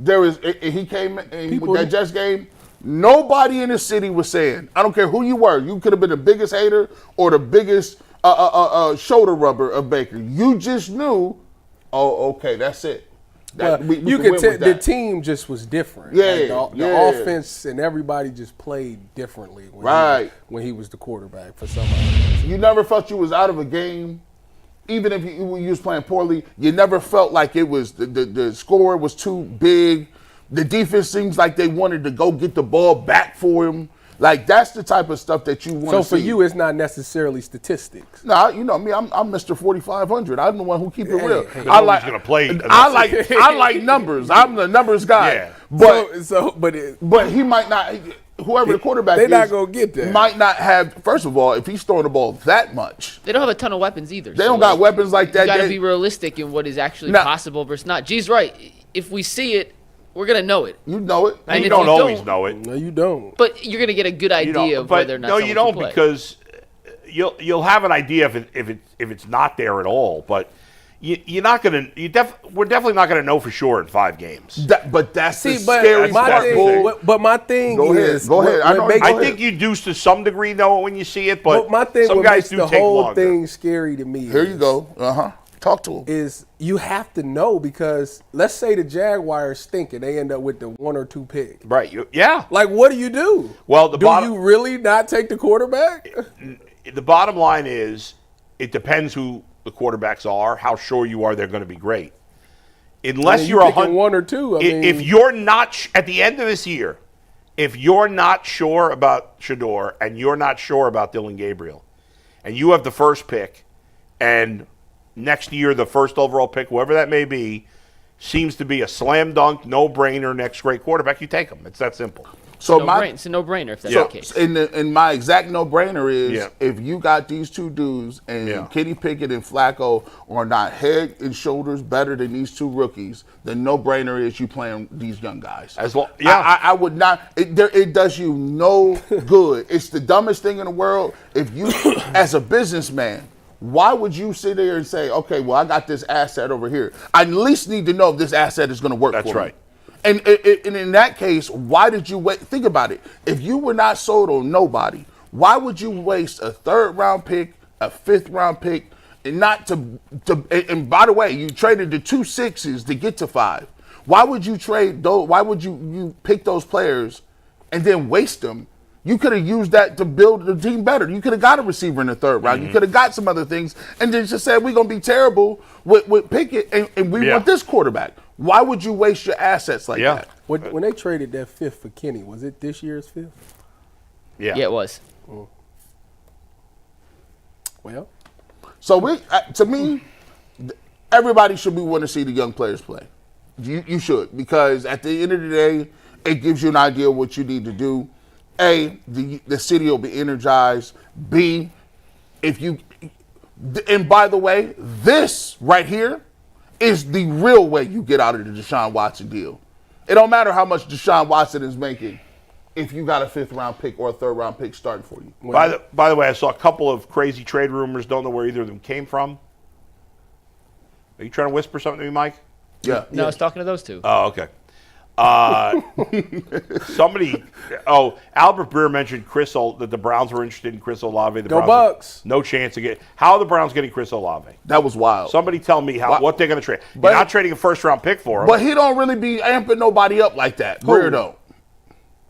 he came in with that Jets game. Nobody in the city was saying, I don't care who you were, you could have been the biggest hater or the biggest shoulder rubber of Baker. You just knew, oh, okay, that's it. You could tell the team just was different. Yeah, Like the offense and everybody just played differently when he was the quarterback for some reason. You never felt you was out of a game. Even if you was playing poorly, you never felt like it was the score was too big. The defense seems like they wanted to go get the ball back for him. Like, that's the type of stuff that you want to see. So for you, it's not necessarily statistics. No, you know me. I'm Mr. 4,500. I'm the one who keep it real. I like going to play. I like numbers. I'm the numbers guy. Yeah. But he might not. Whoever the quarterback they're is, not gonna get that. Might not have. First of all, if he's throwing the ball that much, They don't have a ton of weapons either. they don't got weapons like that. You got to be realistic in what is actually possible versus not. G's right. If we see it, we're going to know it. You know it. And you if don't you always don't- know it. No, you don't. But you're going to get a good idea of whether or not no, someone you don't can play. because you'll have an idea if it's not there at all. But you're not going to. We're definitely not going to know for sure in 5 games. But that's the scary part. But my thing is, Go ahead. I think you do to some degree know it when you see it, but my thing, some what guys makes do the take whole longer. thing scary to me. Here you go. Talk to him. Is you have to know because let's say the Jaguars stink and they end up with the 1 or 2 pick. Right. Yeah. Like, what do you do? Well, do you really not take the quarterback? The bottom line is it depends who the quarterbacks are, how sure you are they're going to be great. Unless you're picking 1 or 2. If you're not at the end of this year, if you're not sure about Shador and you're not sure about Dylan Gabriel, and you have the first pick, and next year the first overall pick, whoever that may be, seems to be a slam dunk, no-brainer, next great quarterback, you take him. It's that simple. So it's a no-brainer if that's the case. And my exact no-brainer is if you got these 2 dudes and Kenny Pickett and Flacco are not head and shoulders better than these 2 rookies, the no-brainer is you playing these young guys. As well, I would not. It does you no good. It's the dumbest thing in the world. If you, as a businessman, why would you sit there and say, okay, well, I got this asset over here. I at least need to know if this asset is going to work for me. That's right. And in that case, why did you wait? Think about it. If you were not sold on nobody, why would you waste a 3rd-round pick, a 5th-round pick, and not to and by the way, you traded the 2 6s to get to 5. Why would you trade those? Why would you pick those players and then waste them? You could have used that to build the team better. You could have got a receiver in the 3rd round. You could have got some other things and then just said, we're going to be terrible with Pickett and we want this quarterback. Why would you waste your assets like that? When they traded that 5th for Kenny, was it this year's 5th? Yeah, it was. Well. So to me, everybody should be wanting to see the young players play. You should, because at the end of the day, it gives you an idea of what you need to do. A, the city will be energized. B, and by the way, this right here is the real way you get out of the Deshaun Watson deal. It don't matter how much Deshaun Watson is making if you got a 5th-round pick or a 3rd-round pick starting for you. By the way, I saw a couple of crazy trade rumors. Don't know where either of them came from. Are you trying to whisper something to me, Mike? Yeah. No, I was talking to those two. Oh, okay. Albert Breer mentioned that the Browns were interested in Chris Olave. Go Bucks. No chance to get. How are the Browns getting Chris Olave? That was wild. Somebody tell me what they're going to trade. You're not trading a 1st-round pick for him. But he don't really be amping nobody up like that. Breer don't.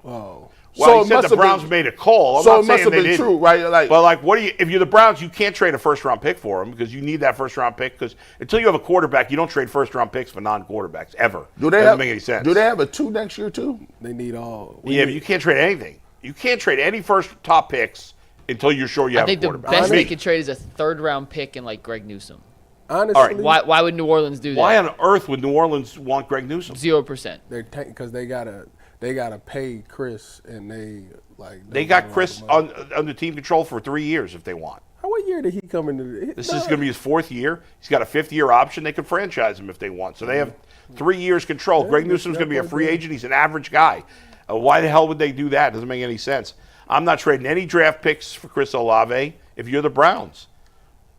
Oh. Well, he said the Browns made a call. I'm so not it must saying have they been didn't. true, right? But if you're the Browns, you can't trade a 1st-round pick for him because you need that 1st-round pick. Because until you have a quarterback, you don't trade 1st-round picks for non-quarterbacks ever. Doesn't make any sense. Do they have a 2 next year too? They need all. But you can't trade anything. You can't trade any first top picks until you're sure you have a quarterback. I think the best they could trade is a 3rd-round pick and like Greg Newsom. Honestly, Why would New Orleans do that? Why on earth would New Orleans want Greg Newsom? 0%. Because they gotta pay Chris, and they got Chris under team control for 3 years if they want. What year did he come into? This is going to be his 4th year. He's got a 5th-year option. They could franchise him if they want. So they have 3 years control. Greg Newsom's going to be a free agent. He's an average guy. Why the hell would they do that? Doesn't make any sense. I'm not trading any draft picks for Chris Olave if you're the Browns.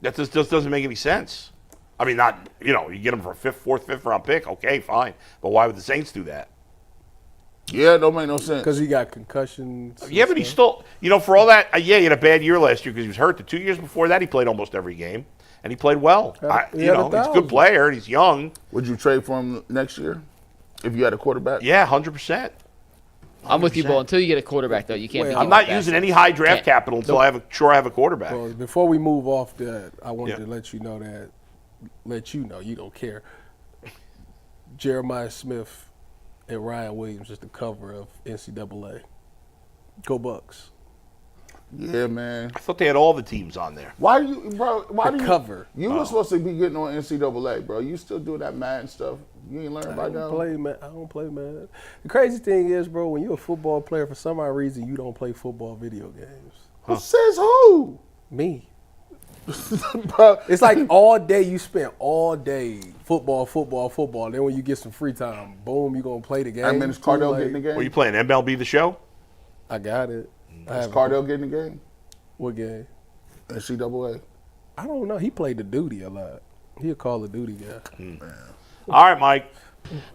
That just doesn't make any sense. I mean, you get him for a 4th, 5th-round pick. Okay, fine. But why would the Saints do that? Yeah, it don't make no sense. Because he got concussions. Yeah, but he still, for all that, he had a bad year last year because he was hurt. The 2 years before that, he played almost every game, and he played well. He's a good player. He's young. Would you trade for him next year if you had a quarterback? Yeah, 100%. I'm with you, Bo. Until you get a quarterback, though, you can't. I'm not using any high draft capital until I have a quarterback. Well, before we move off that, I wanted to let you know you don't care. Jeremiah Smith and Ryan Williams is the cover of NCAA. Go Bucks. Yeah, man. I thought they had all the teams on there. Why do you, bro? Cover? You were supposed to be getting on NCAA, bro. You still doing that Madden stuff? You ain't learning about that? I don't play Madden. The crazy thing is, bro, when you're a football player, for some odd reason, you don't play football video games. Who says who? Me. Bro. It's like all day you spend all day football. Then when you get some free time, boom, you gonna play the game. I mean, is Cardell getting the game? Were you playing MLB The Show? I got it. Is Cardell getting the game? What game? NCAA. I don't know. He played the duty a lot. He a Call of Duty guy. All right, Mike.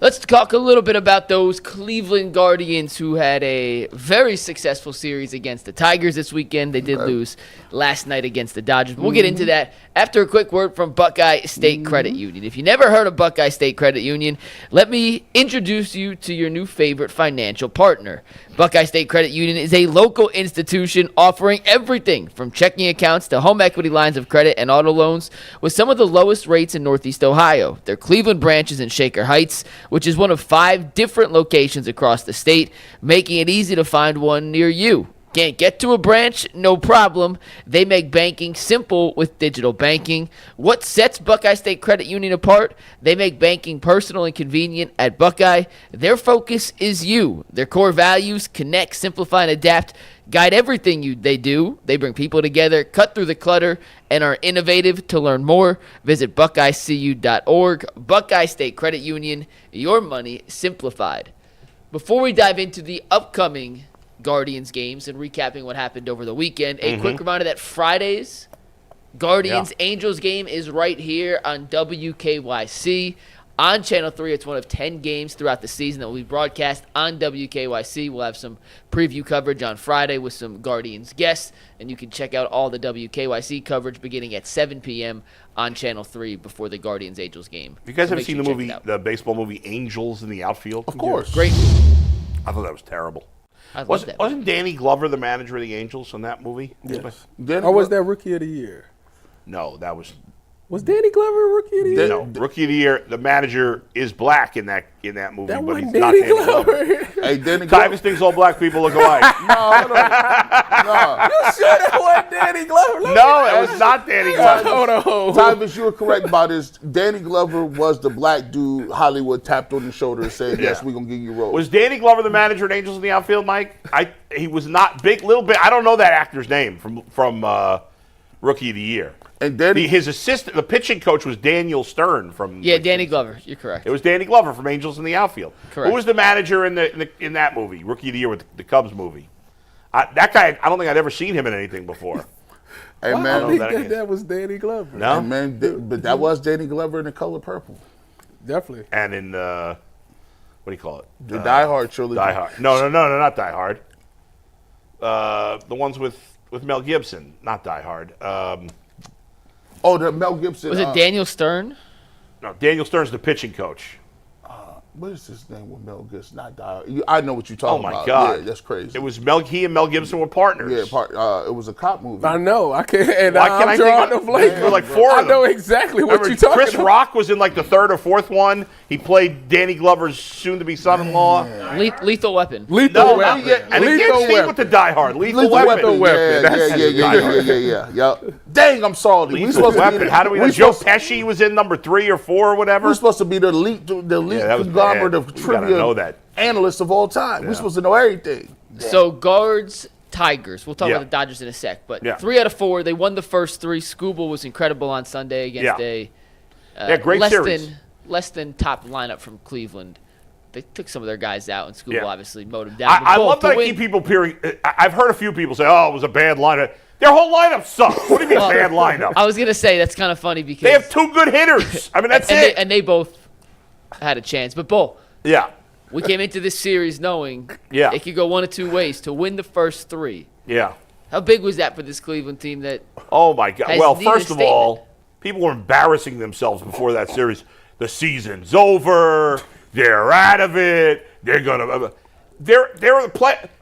Let's talk a little bit about those Cleveland Guardians who had a very successful series against the Tigers this weekend. They did lose last night against the Dodgers. But we'll get into that after a quick word from Buckeye State Credit Union. If you never heard of Buckeye State Credit Union, let me introduce you to your new favorite financial partner. Buckeye State Credit Union is a local institution offering everything from checking accounts to home equity lines of credit and auto loans with some of the lowest rates in Northeast Ohio. Their Cleveland branch is in Shaker Heights, which is one of 5 different locations across the state, making it easy to find one near you. Can't get to a branch? No problem. They make banking simple with digital banking. What sets Buckeye State Credit Union apart? They make banking personal and convenient at Buckeye. Their focus is you. Their core values: connect, simplify, and adapt guide everything they do. They bring people together, cut through the clutter, and are innovative. To learn more, visit buckeyecu.org. Buckeye State Credit Union, your money simplified. Before we dive into the upcoming Guardians games and recapping what happened over the weekend, a quick reminder that Friday's Guardians-Angels game is right here on WKYC. On Channel 3, it's one of 10 games throughout the season that will be broadcast on WKYC. We'll have some preview coverage on Friday with some Guardians guests, and you can check out all the WKYC coverage beginning at 7 p.m. on Channel 3 before the Guardians-Angels game. Have you guys ever seen the baseball movie Angels in the Outfield? Of course. Great. I thought that was terrible. Wasn't Danny Glover the manager of the Angels in that movie? Yes. Or was that Rookie of the Year? No, that was Was Danny Glover Rookie of the Year? No, Rookie of the Year. The manager is black in that movie, That but he's wasn't not Danny Danny Glover. Glover. Hey, Danny Glover. Tyvus thinks all black people look alike. No. You sure that wasn't Danny Glover? No, it was not Danny Glover. Hold on. Tyvus, you were correct about this. Danny Glover was the black dude Hollywood tapped on the shoulder and said, yes, we're going to give you roles. Was Danny Glover the manager at Angels in the Outfield, Mike? He was not big, little bit. I don't know that actor's name from Rookie of the Year. And then His assistant, the pitching coach, was Daniel Stern from. Yeah, Danny Glover. You're correct. It was Danny Glover from Angels in the Outfield. Correct. Who was the manager in that movie, Rookie of the Year with the Cubs movie? That guy, I don't think I'd ever seen him in anything before. Hey, I man. think that was Danny Glover. No, Hey, man, but that was Danny Glover in The Color Purple. Definitely. and in what do you call it? The Die Hard trilogy. Die Hard. No, not Die Hard. The ones with Mel Gibson, not Die Hard. Oh, the Mel Gibson. Was it Daniel Stern? No, Daniel Stern's the pitching coach. What is his name with Mel Gibson? Not Die Hard. I know what you're talking about. Oh my God, Yeah, that's crazy. It was he and Mel Gibson were partners. Yeah, it was a cop movie. I know. I can't. And Why can't I I'm think drawing of- a blank. there were like four I of know them. exactly what Remember, you're talking Chris about. Rock was in like the third or fourth one. He played Danny Glover's soon-to-be son-in-law. Lethal Weapon. Lethal No, Weapon. and he Lethal did stay with the Die Hard. Lethal Weapon. Yeah. Dang, I'm salty. We Lethal supposed to be Weapon. How do we know? we Joe supposed- Pesci was in number 3 or 4 or whatever. We're supposed to be the elite that was conglomerate bad. of We gotta trivia know that. analysts of all time. We're supposed to know everything. So guards, Tigers. We'll talk Yeah. about the Dodgers in a sec. But Yeah. 3 out of 4, they won the first 3. Scooble was incredible on Sunday against a Great series. less than top lineup from Cleveland. They took some of their guys out, and Scooble obviously mowed them down. But I both love to that I win- keep people peering. I've heard a few people say, "Oh, it was a bad lineup." Their whole lineup sucks. What do you mean bad lineup? I was gonna say that's kind of funny because They have 2 good hitters. I mean, that's and it. they both had a chance. But Bull, Yeah. we came into this series knowing Yeah. it could go one of 2 ways to win the first 3. Yeah. How big was that for this Cleveland team that Oh my God. Has Well, needed first of statement. all, people were embarrassing themselves before that series. The season's over. They're out of it. They're gonna.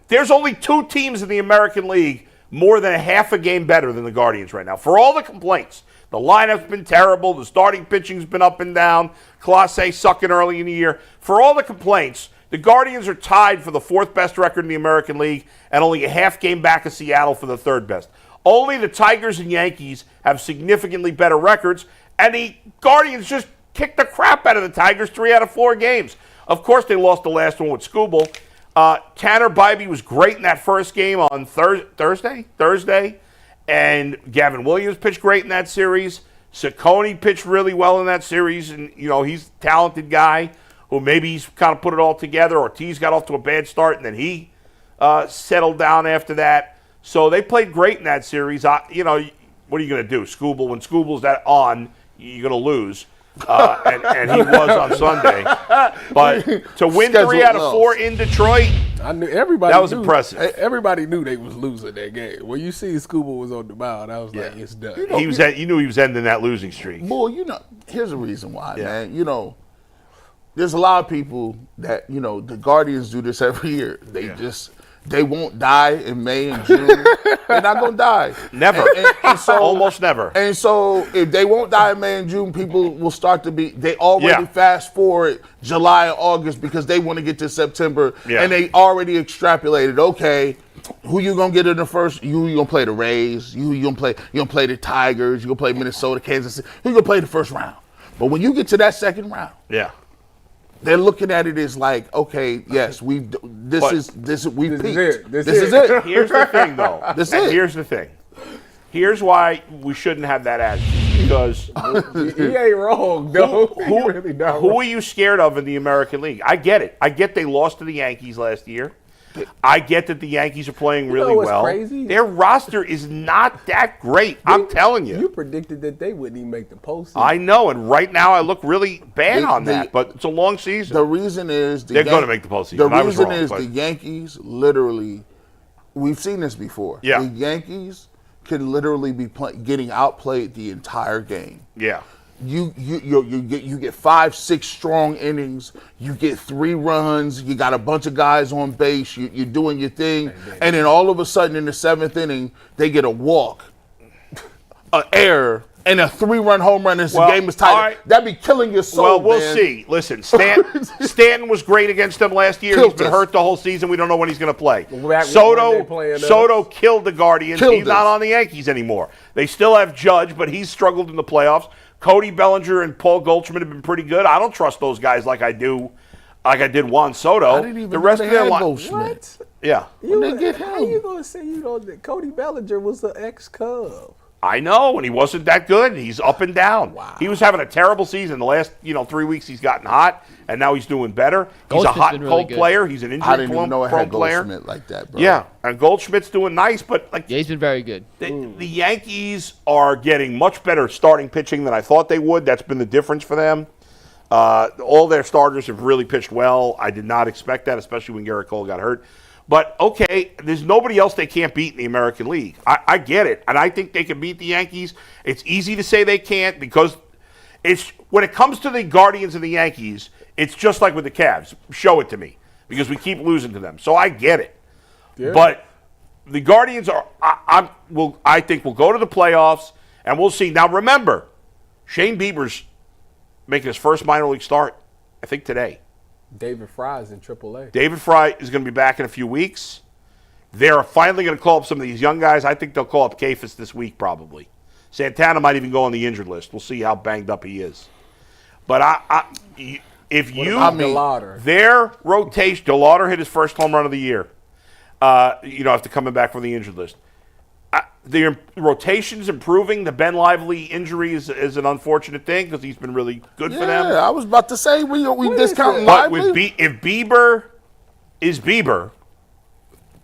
There's only 2 teams in the American League more than a half a game better than the Guardians right now. For all the complaints, the lineup's been terrible. The starting pitching's been up and down. Clase sucking early in the year. For all the complaints, the Guardians are tied for the 4th best record in the American League and only a half game back of Seattle for the 3rd best. Only the Tigers and Yankees have significantly better records, and the Guardians just kicked the crap out of the Tigers 3 out of 4 games. Of course, they lost the last one with Scooble. Tanner Bybee was great in that first game on Thursday, and Gavin Williams pitched great in that series. Cecconi pitched really well in that series, and he's a talented guy who maybe he's kind of put it all together. Ortiz got off to a bad start, and then he settled down after that. So they played great in that series. What are you going to do? When Scooble's that on, you're going to lose. And he was on Sunday. But to win 3 out of 4 in Detroit, I knew everybody. That was knew- impressive. Everybody knew they was losing that game. When you see Scooble was on the mound, I was like, it's done. you knew he was ending that losing streak. Boy, here's the reason why, man. There's a lot of people that, the Guardians do this every year. They won't die in May and June. They're not going to die. Never. And so, Almost never. And so if they won't die in May and June, people will start to they already fast forward July and August because they want to get to September. Yeah. And they already extrapolated, okay, who you going to get in the first? You going to play the Rays. You going to play the Tigers. You going to play Minnesota, Kansas City. Who you going to play the first round? But when you get to that second round, they're looking at it as like, okay, yes, this is peaked. This is it. Here's the thing, though. Here's the thing. Here's why we shouldn't have that attitude. Because He ain't wrong, though. who are you scared of in the American League? I get it. I get they lost to the Yankees last year. I get that the Yankees are playing really what's well. crazy? Their roster is not that great. I'm telling you. You predicted that they wouldn't even make the postseason. I know, and right now I look really bad on that, but it's a long season. The reason is They're going to make the postseason. The I was reason wrong, is but- the Yankees literally. We've seen this before. Yeah. The Yankees can literally be getting outplayed the entire game. Yeah. You get 5-6 strong innings. You get 3 runs. You got a bunch of guys on base. You're doing your thing, and then all of a sudden in the 7th inning they get a walk, an error, and and a 3-run home run and the Well, game is tight. all right. That'd be killing your soul. Well, we'll man. see. Listen, Stanton was great against them last year. Killed He's been us. hurt the whole season. We don't know when he's going to play. When they playing us. Soto killed the Guardians. Killed He's not us. on the Yankees anymore. They still have Judge, but he's struggled in the playoffs. Cody Bellinger and Paul Goldschmidt have been pretty good. I don't trust those guys like I did Juan Soto. I didn't even the rest know of they their had line, Goldschmidt. yeah. When they get How him? you gonna say you know that Cody Bellinger was the ex-Cub? I know, and he wasn't that good. He's up and down. Wow. He was having a terrible season. The last 3 weeks he's gotten hot, and now he's doing better. He's a Goldschmidt's hot been and really cold good. player. He's an I injury didn't even know I prone had player. Goldschmidt like that, bro. Yeah, and Goldschmidt's doing nice, but Yeah, he's been very good. the Yankees are getting much better starting pitching than I thought they would. That's been the difference for them. All their starters have really pitched well. I did not expect that, especially when Garrett Cole got hurt. But, okay, there's nobody else they can't beat in the American League. I get it, and I think they can beat the Yankees. It's easy to say they can't because when it comes to the Guardians and the Yankees, it's just like with the Cavs. Show it to me because we keep losing to them. So I get it. Yeah. But the Guardians I think will go to the playoffs, and we'll see. Now, remember, Shane Bieber's making his first minor league start, I think, today. David Fry's in AAA. David Fry is going to be back in a few weeks. They're finally going to call up some of these young guys. I think they'll call up Kafis this week probably. Santana might even go on the injured list. We'll see how banged up he is. But DeLauder? Their rotation, DeLauder hit his first home run of the year, after coming back from the injured list. The rotation's improving. The Ben Lively injury is an unfortunate thing because he's been really good for them. Yeah, I was about to say we discount But Lively. if Bieber is Bieber,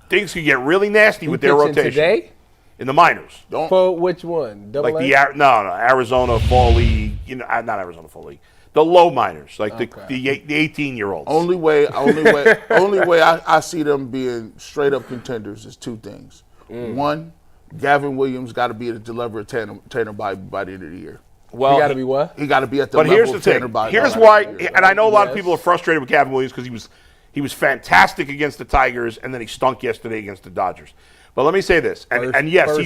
things could get really nasty with their pitching rotation. today? In the minors. For which one? Like Double A? Arizona Fall League, not Arizona Fall League. The low minors, like the 18-year-olds. Only way I see them being straight up contenders is two things. One, Gavin Williams got to be at the level of Tanner by the end of the year. Well, You got to be what? He got to be at the But level here's the of Tanner thing. by Here's the why, end of the year. and I know a lot of Yes. people are frustrated with Gavin Williams because he was fantastic against the Tigers, and then he stunk yesterday against the Dodgers. But let me say this, and yes,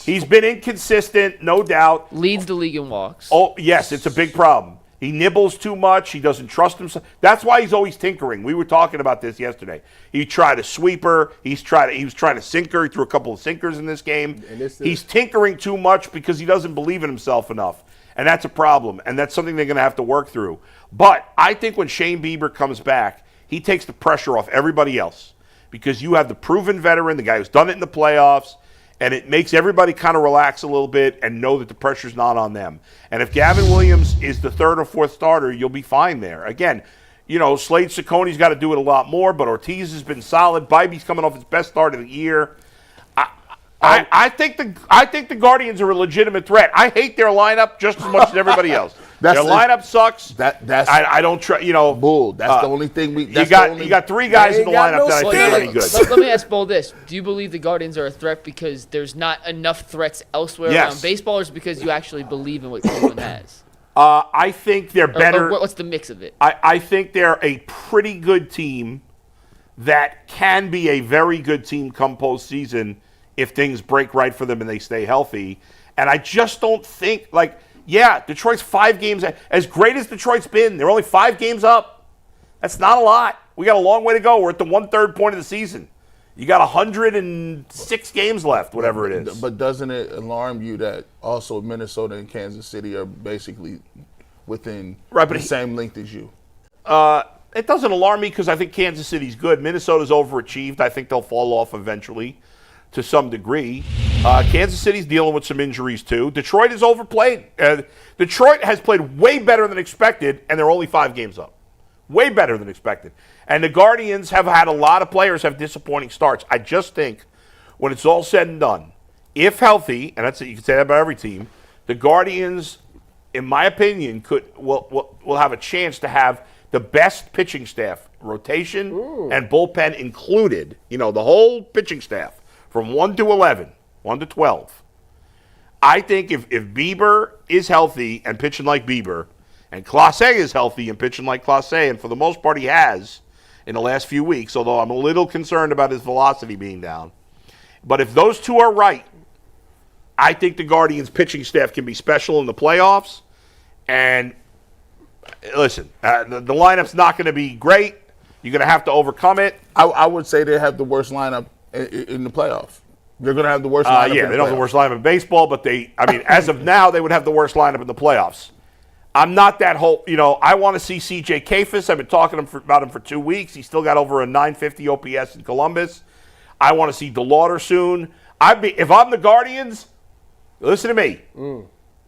he's been inconsistent, no doubt. Leads the league in walks. Oh, yes, it's a big problem. He nibbles too much. He doesn't trust himself. That's why he's always tinkering. We were talking about this yesterday. He tried a sweeper. He was trying to sinker. He threw a couple of sinkers in this game. He's tinkering too much because he doesn't believe in himself enough. And that's a problem. And that's something they're going to have to work through. But I think when Shane Bieber comes back, he takes the pressure off everybody else because you have the proven veteran, the guy who's done it in the playoffs, and it makes everybody kind of relax a little bit and know that the pressure's not on them. And if Gavin Williams is the third or fourth starter, you'll be fine there. Again, Slade Cecconi's got to do it a lot more, but Ortiz has been solid. Bibby's coming off his best start of the year. I think the Guardians are a legitimate threat. I hate their lineup just as much as everybody else. Their lineup sucks. I don't try. Bull. That's the only thing we. You got three guys in the lineup that I think are pretty good. Let me ask Bull this: do you believe the Guardians are a threat because there's not enough threats elsewhere around baseball, or is it because you actually believe in what Cleveland has? I think they're better. What's the mix of it? I think they're a pretty good team that can be a very good team come postseason if things break right for them and they stay healthy. And I just don't think, Detroit's 5 games. As great as Detroit's been, they're only 5 games up. That's not a lot. We got a long way to go. We're at the 1/3 point of the season. You got 106 games left, whatever it is. But doesn't it alarm you that also Minnesota and Kansas City are basically within the same length as you? It doesn't alarm me because I think Kansas City's good. Minnesota's overachieved. I think they'll fall off eventually to some degree. Kansas City's dealing with some injuries too. Detroit is overplayed. Detroit has played way better than expected, and they're only 5 games up. Way better than expected. And the Guardians have had a lot of players have disappointing starts. I just think when it's all said and done, if healthy, and that's it, you can say that about every team, the Guardians, in my opinion, will have a chance to have the best pitching staff, rotation and bullpen included, the whole pitching staff from 1 to 11, 1 to 12. I think if Bieber is healthy and pitching like Bieber, and Clase is healthy and pitching like Clase, and for the most part he has in the last few weeks, although I'm a little concerned about his velocity being down. But if those two are right, I think the Guardians pitching staff can be special in the playoffs. And listen, the lineup's not going to be great. You're going to have to overcome it. I would say they have the worst lineup in the playoffs. They're going to have the worst lineup. Yeah, they don't have the worst lineup in baseball, but as of now, they would have the worst lineup in the playoffs. I'm not that whole, I want to see C.J. Kafis. I've been talking about him for 2 weeks. He's still got over a 950 OPS in Columbus. I want to see DeLauder soon. If I'm the Guardians, listen to me.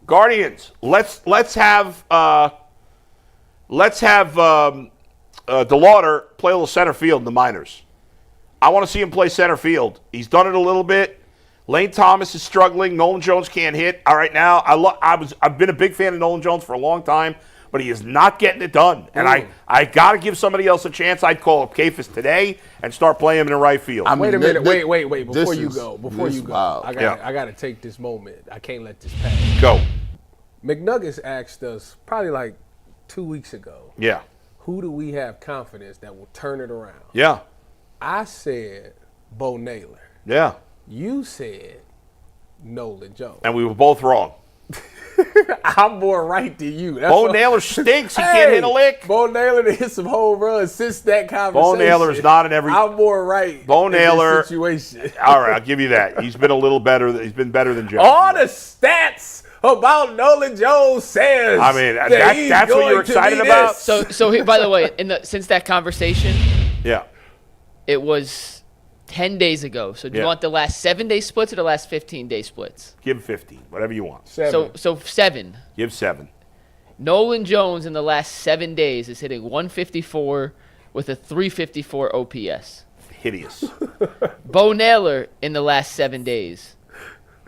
Guardians, let's have DeLauder play a little center field in the minors. I want to see him play center field. He's done it a little bit. Lane Thomas is struggling. Nolan Jones can't hit. All right, now I've been a big fan of Nolan Jones for a long time, but he is not getting it done. And I got to give somebody else a chance. I'd call up Kafis today and start playing him in the right field. Wait a minute. Wait. Before you go, wow. I got to take this moment. I can't let this pass. Go. McNuggets asked us probably like 2 weeks ago. Yeah. Who do we have confidence that will turn it around? Yeah. I said Bo Naylor. Yeah. You said Nolan Jones. And we were both wrong. I'm more right than you. Bo Naylor stinks. He can't hit a lick. Bo Naylor to hit some home runs since that conversation. Bo Naylor is not in every. I'm more right. Bo Naylor situation. All right, I'll give you that. He's been a little better. He's been better than Jones. All the stats about Nolan Jones says. I mean, that's what you're excited about. So here, by the way, since that conversation, Yeah. it was 10 days ago. So do you want the last 7-day splits or the last 15-day splits? Give 15, whatever you want. Seven. So 7. Give 7. Nolan Jones in the last 7 days is hitting 154 with a 354 OPS. Hideous. Bo Naylor in the last 7 days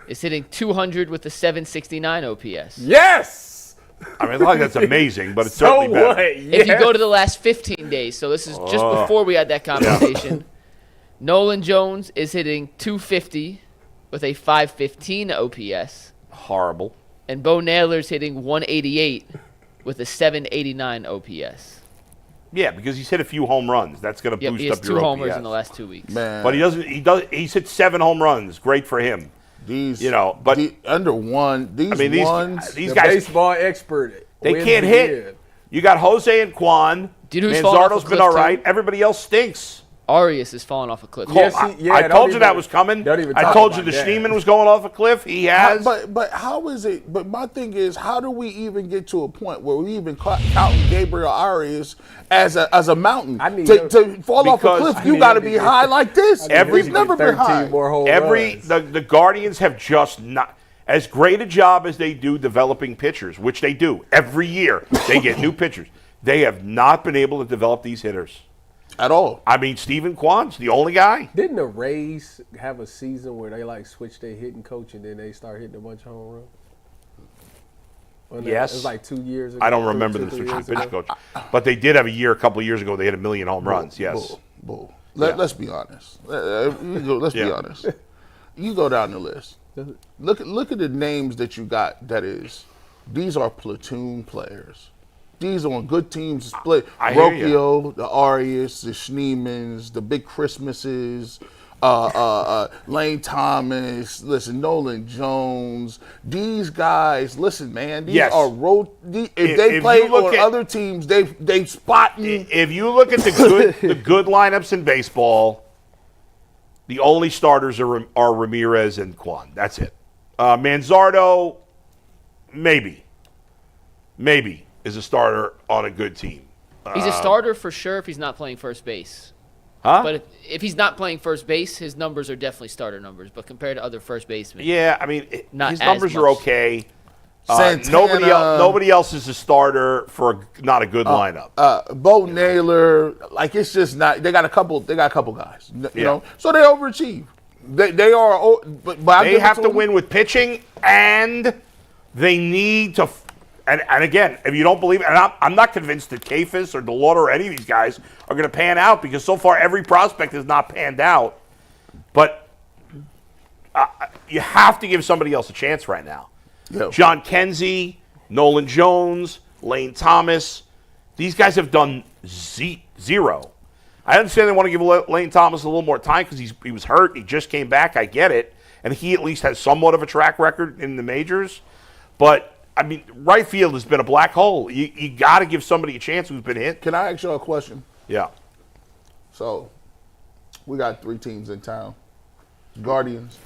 is hitting 200 with a 769 OPS. Yes. I mean, like that's amazing, but it's certainly better. What? If you go to the last 15 days, so this is just before we had that conversation, Nolan Jones is hitting 250 with a 515 OPS. Horrible. And Bo Naylor's hitting 188 with a 789 OPS. Yeah, because he's hit a few home runs. That's going to boost he has up your 2 OPS. homers in the last 2 weeks. Man. But he's hit 7 home runs. Great for him. Under one. These guys, the baseball expert. They can't hit. You got Jose and Quan. Do you know who's fallen off a Manzardo's been cliff, all right. too? Everybody else stinks. Arias is falling off a cliff. Yes, I told you that was coming. I told you the that. Schneemann was going off a cliff. He has. But how is it? But my thing is, how do we even get to a point where we even counting Gabriel Arias as a mountain? To fall off a cliff, you got to be high like this. He's never been high. The Guardians have just not. As great a job as they do developing pitchers, which they do every year, they get new pitchers. They have not been able to develop these hitters at all. I mean, Stephen Kwan's the only guy. Didn't the Rays have a season where they switched their hitting coach and then they start hitting a bunch of home runs? Yes. It was like 2 years ago. I don't remember the switching pitch coach, but they did have a couple of years ago. They hit 1 million home runs. Yes. Bull. Let's be honest. Let's be honest. You go down the list. Look at the names that you got. These are platoon players. These are on good teams. Split Rocchio, the Arias, the Schneemans, the Big Christmases, Lane Thomas. Listen, Nolan Jones. These guys. Listen, man. These are if they play on other teams, they spotting. If you look at the good lineups in baseball. The only starters are Ramirez and Kwan. That's it. Manzardo, maybe is a starter on a good team. He's a starter for sure if he's not playing first base. Huh? But if he's not playing first base, his numbers are definitely starter numbers. But compared to other first basemen, yeah, I mean, his numbers are okay. Santana, nobody else is a starter for not a good lineup. Bo Naylor, it's just not. They got a couple guys, you know. So they overachieve. They are, but they have to win with pitching, and they need to. And again, if you don't believe it, and I'm not convinced that Kafis or DeLauder or any of these guys are going to pan out because so far every prospect has not panned out. But you have to give somebody else a chance right now. Yo. John Kenzie, Nolan Jones, Lane Thomas. These guys have done zero. I understand they want to give Lane Thomas a little more time because he was hurt. He just came back. I get it. and he at least has somewhat of a track record in the majors. But, I mean, right field has been a black hole. You got to give somebody a chance who's been hit. Can I ask you a question? Yeah. So, we got 3 teams in town. Guardians,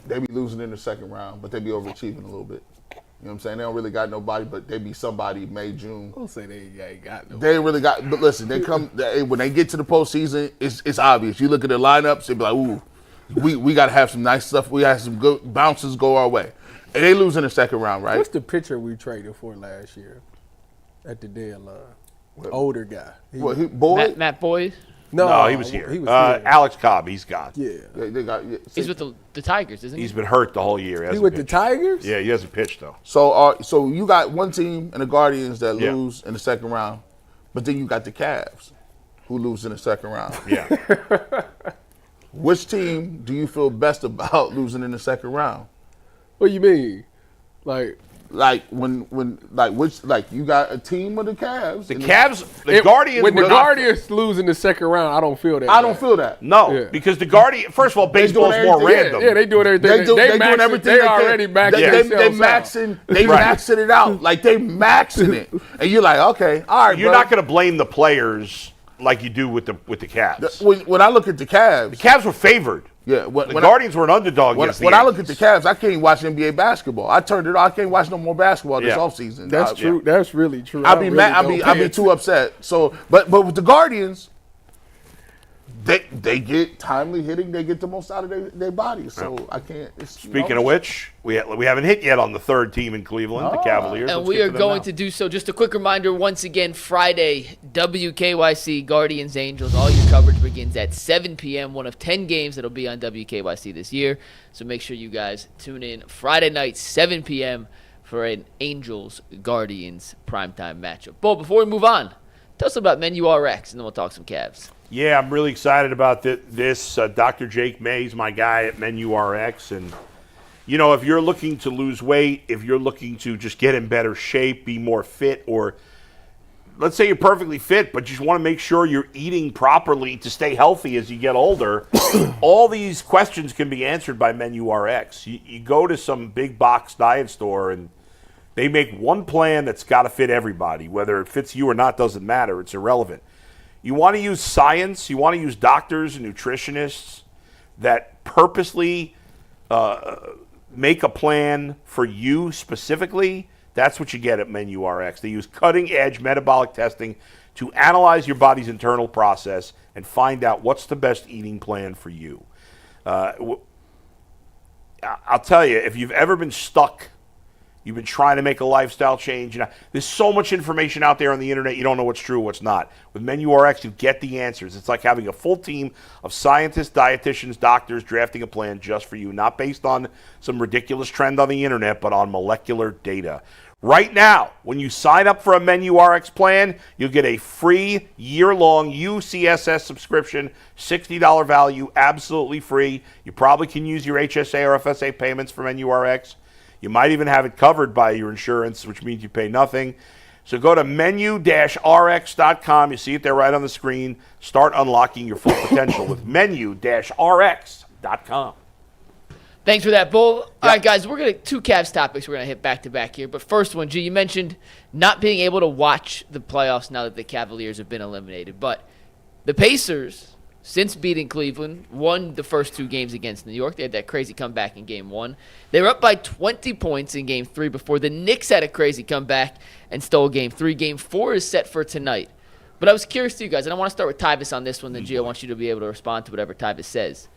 they be losing in the second round, but they be overachieving a little bit. You know what I'm saying? They don't really got nobody, but they be somebody May, June. Don't say they ain't got nobody. They ain't really got, but listen, when they get to the postseason, it's obvious. You look at the lineups, they be like, ooh, we got to have some nice stuff. We have some good bounces go our way. And they lose in the second round, right? What's the pitcher we traded for last year at the deadline? Older guy. Boyd? Matt Boyd. No, he was here. He was here. Alex Cobb, he's gone. Yeah. He's with the Tigers, isn't he? He's been hurt the whole year. He with the Tigers? Yeah, he hasn't pitched, though. So you got one team in the Guardians that Yeah. lose in the second round, but then you got the Cavs who lose in the second round. Yeah. Which team do you feel best about losing in the second round? What do you mean? Like when you got a team with the Cavs. The Cavs, the Guardians. When the were not- Guardians lose in the second round, I don't feel that. I don't feel that. No, Yeah. because the Guardian. First of all, baseball's doing more everything. random. Yeah, they doing everything. They doing maxing- everything. They already maxed themselves They Right. maxing it out. Like they maxing it, and you're like, okay, all right. You're bro. not going to blame the players like you do with the Cavs. When I look at the Cavs, The Cavs were favored. yeah. The When Guardians were an underdog when against the I look at Yankees. the Cavs, I can't watch NBA basketball. I turned it off. I can't watch no more basketball this Yeah. offseason. That's true. That's really true. I'll be mad. I'll be too upset. So, but with the Guardians, they get timely hitting. They get the most out of their bodies. So I can't. Speaking of which, we haven't hit yet on the third team in Cleveland, the Cavaliers. And Let's we get are to them going now. to do so. Just a quick reminder, once again, Friday, WKYC, Guardians, Angels. All your coverage begins at 7 p.m., one of 10 games that will be on WKYC this year. So make sure you guys tune in Friday night, 7 p.m., for an Angels-Guardians primetime matchup. Bo, before we move on, tell us about Menu RX, and then we'll talk some Cavs. Yeah, I'm really excited about this. Dr. Jake May's my guy at Menu RX. And, you know, if you're looking to lose weight, if you're looking to just get in better shape, be more fit, or let's say you're perfectly fit, but you just want to make sure you're eating properly to stay healthy as you get older, all these questions can be answered by Menu RX. You go to some big box diet store and they make one plan that's got to fit everybody. Whether it fits you or not doesn't matter. It's irrelevant. You want to use science. You want to use doctors and nutritionists that purposely make a plan for you specifically. That's what you get at Menu RX. They use cutting-edge metabolic testing to analyze your body's internal process and find out what's the best eating plan for you. I'll tell you, if you've ever been stuck, you've been trying to make a lifestyle change, there's so much information out there on the internet, you don't know what's true, what's not. With Menu RX, you get the answers. It's like having a full team of scientists, dietitians, doctors drafting a plan just for you, not based on some ridiculous trend on the internet, but on molecular data. Right now, when you sign up for a Menu RX plan, you'll get a free year-long UCSS subscription, $60 value, absolutely free. You probably can use your HSA or FSA payments for Menu RX. You might even have it covered by your insurance, which means you pay nothing. So go to menu-rx.com. You see it there right on the screen. Start unlocking your full potential with menu-rx.com. Thanks for that, Bull. All right, guys, we're going to two Cavs topics we're going to hit back-to-back here. But first one, G, you mentioned not being able to watch the playoffs now that the Cavaliers have been eliminated. But the Pacers, since beating Cleveland, won the first 2 games against New York. They had that crazy comeback in Game 1. They were up by 20 points in Game 3 before the Knicks had a crazy comeback and stole Game 3. Game 4 is set for tonight. But I was curious to you guys, and I want to start with Tyvis on this one. Then, G, I want you to be able to respond to whatever Tyvis says.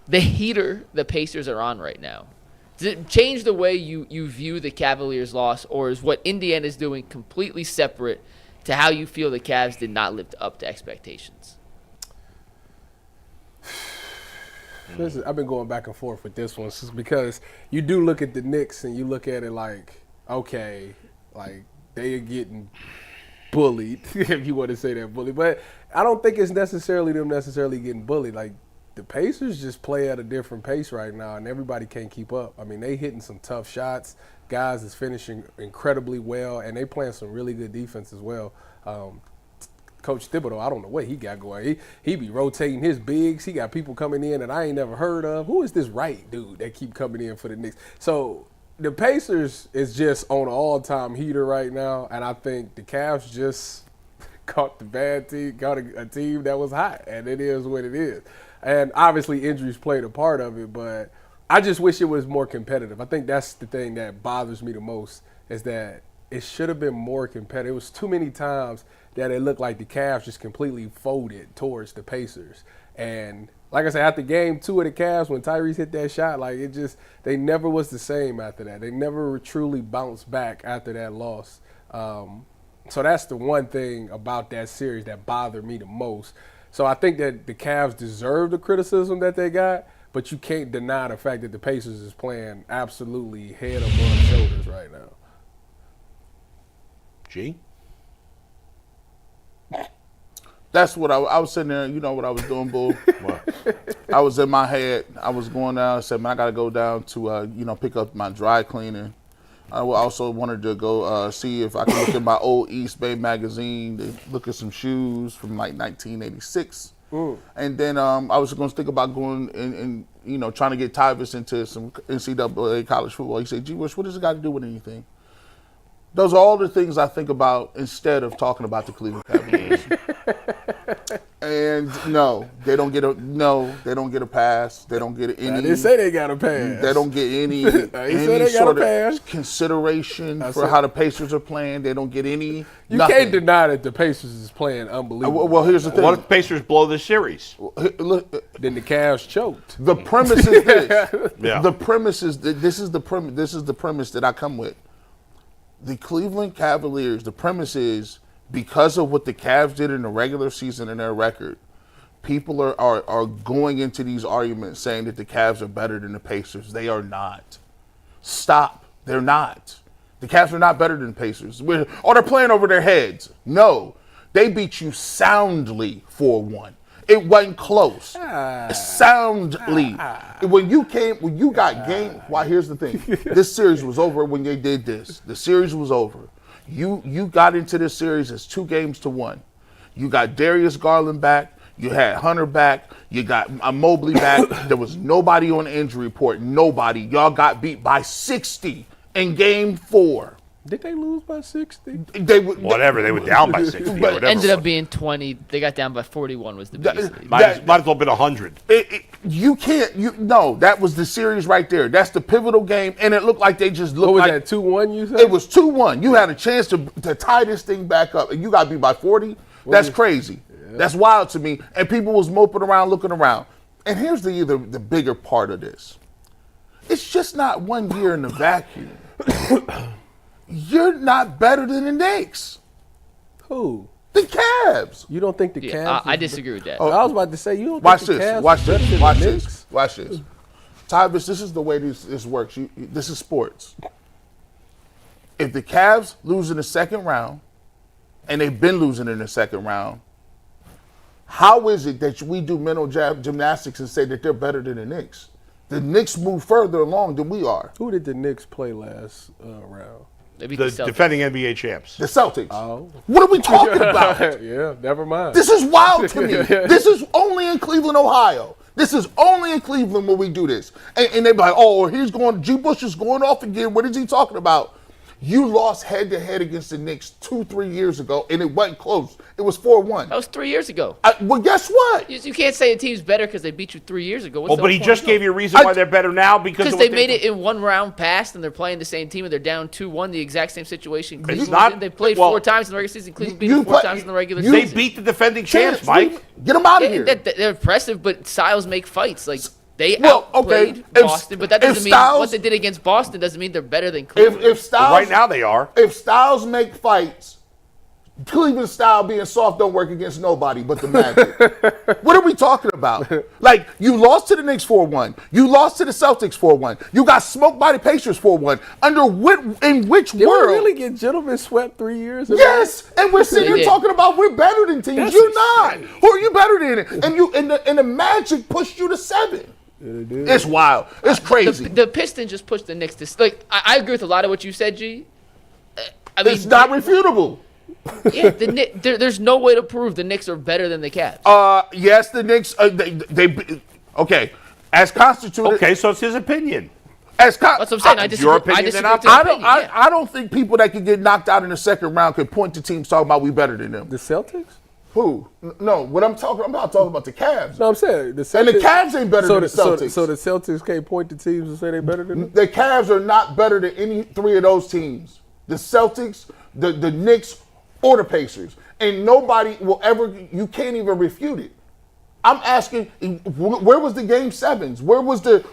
The heater the Pacers are on right now, does it change the way you view the Cavaliers' loss, or is what Indiana's doing completely separate to how you feel the Cavs did not live up to expectations? Listen, I've been going back and forth with this one because you do look at the Knicks and you look at it like, okay, like they are getting bullied, if you want to say that, bullied. But I don't think it's necessarily them getting bullied. Like, the Pacers just play at a different pace right now, and everybody can't keep up. I mean, they hitting some tough shots. Guys is finishing incredibly well, and they playing some really good defense as well. Coach Thibodeau, I don't know what he got going. He be rotating his bigs. He got people coming in that I ain't never heard of. Who is this Wright dude that keep coming in for the Knicks? So the Pacers is just on an all-time heater right now, and I think the Cavs just caught the bad team, got a team that was hot, and it is what it is. And obviously injuries played a part of it, but I just wish it was more competitive. I think that's the thing that bothers me the most is that it should have been more competitive. It was too many times that it looked like the Cavs just completely folded towards the Pacers. And like I said, after game 2 of the Cavs, when Tyrese hit that shot, like they never was the same after that. They never truly bounced back after that loss. So that's the one thing about that series that bothered me the most. So I think that the Cavs deserve the criticism that they got, but you can't deny the fact that the Pacers is playing absolutely head above shoulders right now. G? That's what I was sitting there. You know what I was doing, Bull? What? I was in my head. I was going down. I said, man, I got to go down to, pick up my dry cleaner. I also wanted to go see if I could look at my old East Bay magazine, to look at some shoes from like 1986. And then I was going to think about going and trying to get Tyvus into some NCAA college football. He said, gee, what does it got to do with anything? Those are all the things I think about instead of talking about the Cleveland Cavaliers. And they don't get a pass. They don't get any. I didn't say they got a pass. They don't get any sort of consideration for how the Pacers are playing. They don't get any. You can't deny that the Pacers is playing unbelievable. Well, here's the thing. What if the Pacers blow the series? Then the Cavs choked. The premise is this. Yeah. The premise is this is the premise that I come with. The Cleveland Cavaliers, the premise is because of what the Cavs did in the regular season in their record, people are going into these arguments saying that the Cavs are better than the Pacers. They are not. Stop. They're not. The Cavs are not better than the Pacers. They're playing over their heads. No. They beat you soundly 4-1. It wasn't close. Soundly. When you got game. Why? Here's the thing. This series was over when they did this. The series was over. You got into this series as 2-1. You got Darius Garland back. You had Hunter back. You got Mobley back. There was nobody on the injury report. Nobody. Y'all got beat by 60 in game 4. Did they lose by 60? They were down by 60. But it ended up being 20. They got down by 41 was the biggest lead. Might as well have been 100. That was the series right there. That's the pivotal game, and it looked like they just looked What was like that, 2-1 you said? It was 2-1. You had a chance to tie this thing back up, and you got beat by 40. That's crazy. Yeah. That's wild to me. And people was moping around, looking around. And here's the bigger part of this. It's just not 1 year in the vacuum. You're not better than the Knicks. Who? The Cavs. You don't think the Cavs? I disagree with that. I was about to say, you don't think the Cavs Watch is better than the Knicks? Watch this. Tyvus, this is the way this works. This is sports. If the Cavs lose in the second round, and they've been losing in the second round, how is it that we do mental gymnastics and say that they're better than the Knicks? The Knicks move further along than we are. Who did the Knicks play last round? They beat The Celtics. defending NBA champs. The Celtics. Oh. What are we talking about? Yeah, never mind. This is wild to me. This is only in Cleveland, Ohio. This is only in Cleveland when we do this. And they be like, oh, G. Bush is going off again. What is he talking about? You lost head-to-head against the Knicks 2-3 years ago, and it wasn't close. It was 4-1. That was 3 years ago. Well, guess what? You can't say a team's better because they beat you 3 years ago. But he just gave you a reason why they're better now because they made it in one round past and they're playing the same team and they're down 2-1, the exact same situation. They played 4 times in the regular season. Cleveland beat them 4 times in the regular season. They beat the defending champs, Mike. Get them out of here. They're impressive, but styles make fights. Like they outplayed Boston, but that doesn't mean what they did against Boston doesn't mean they're better than Cleveland. If Styles, right now they are. If Styles make fights, Cleveland style being soft don't work against nobody but the Magic. What are we talking about? Like, you lost to the Knicks 4-1. You lost to the Celtics 4-1. You got smoked by the Pacers 4-1. In which Did world? we really get gentlemen swept 3 years ago? Yes, and we're sitting here talking about we're better than teams. That's You're not. insane. Who are you better than? And the Magic pushed you to 7. It's wild. It's crazy. The Pistons just pushed the Knicks to I agree with a lot of what you said, G. I mean, It's not refutable. Yeah, there's no way to prove the Knicks are better than the Cavs. Yes, the Knicks. They okay. As constituted. Okay, so it's his opinion. That's what I'm saying. I disagree. your opinion, I disagree then with his opinion, yeah. I don't think people that could get knocked out in the second round could point to teams talking about we better than them. The Celtics? Who? No, what I'm talking about the Cavs. No, I'm saying the Celtics. And the Cavs ain't better than the Celtics. So the Celtics can't point to teams and say they're better than them? The Cavs are not better than any three of those teams. The Celtics, the Knicks, or the Pacers. And nobody will ever, you can't even refute it. I'm asking, where was the game sevens? Where was them?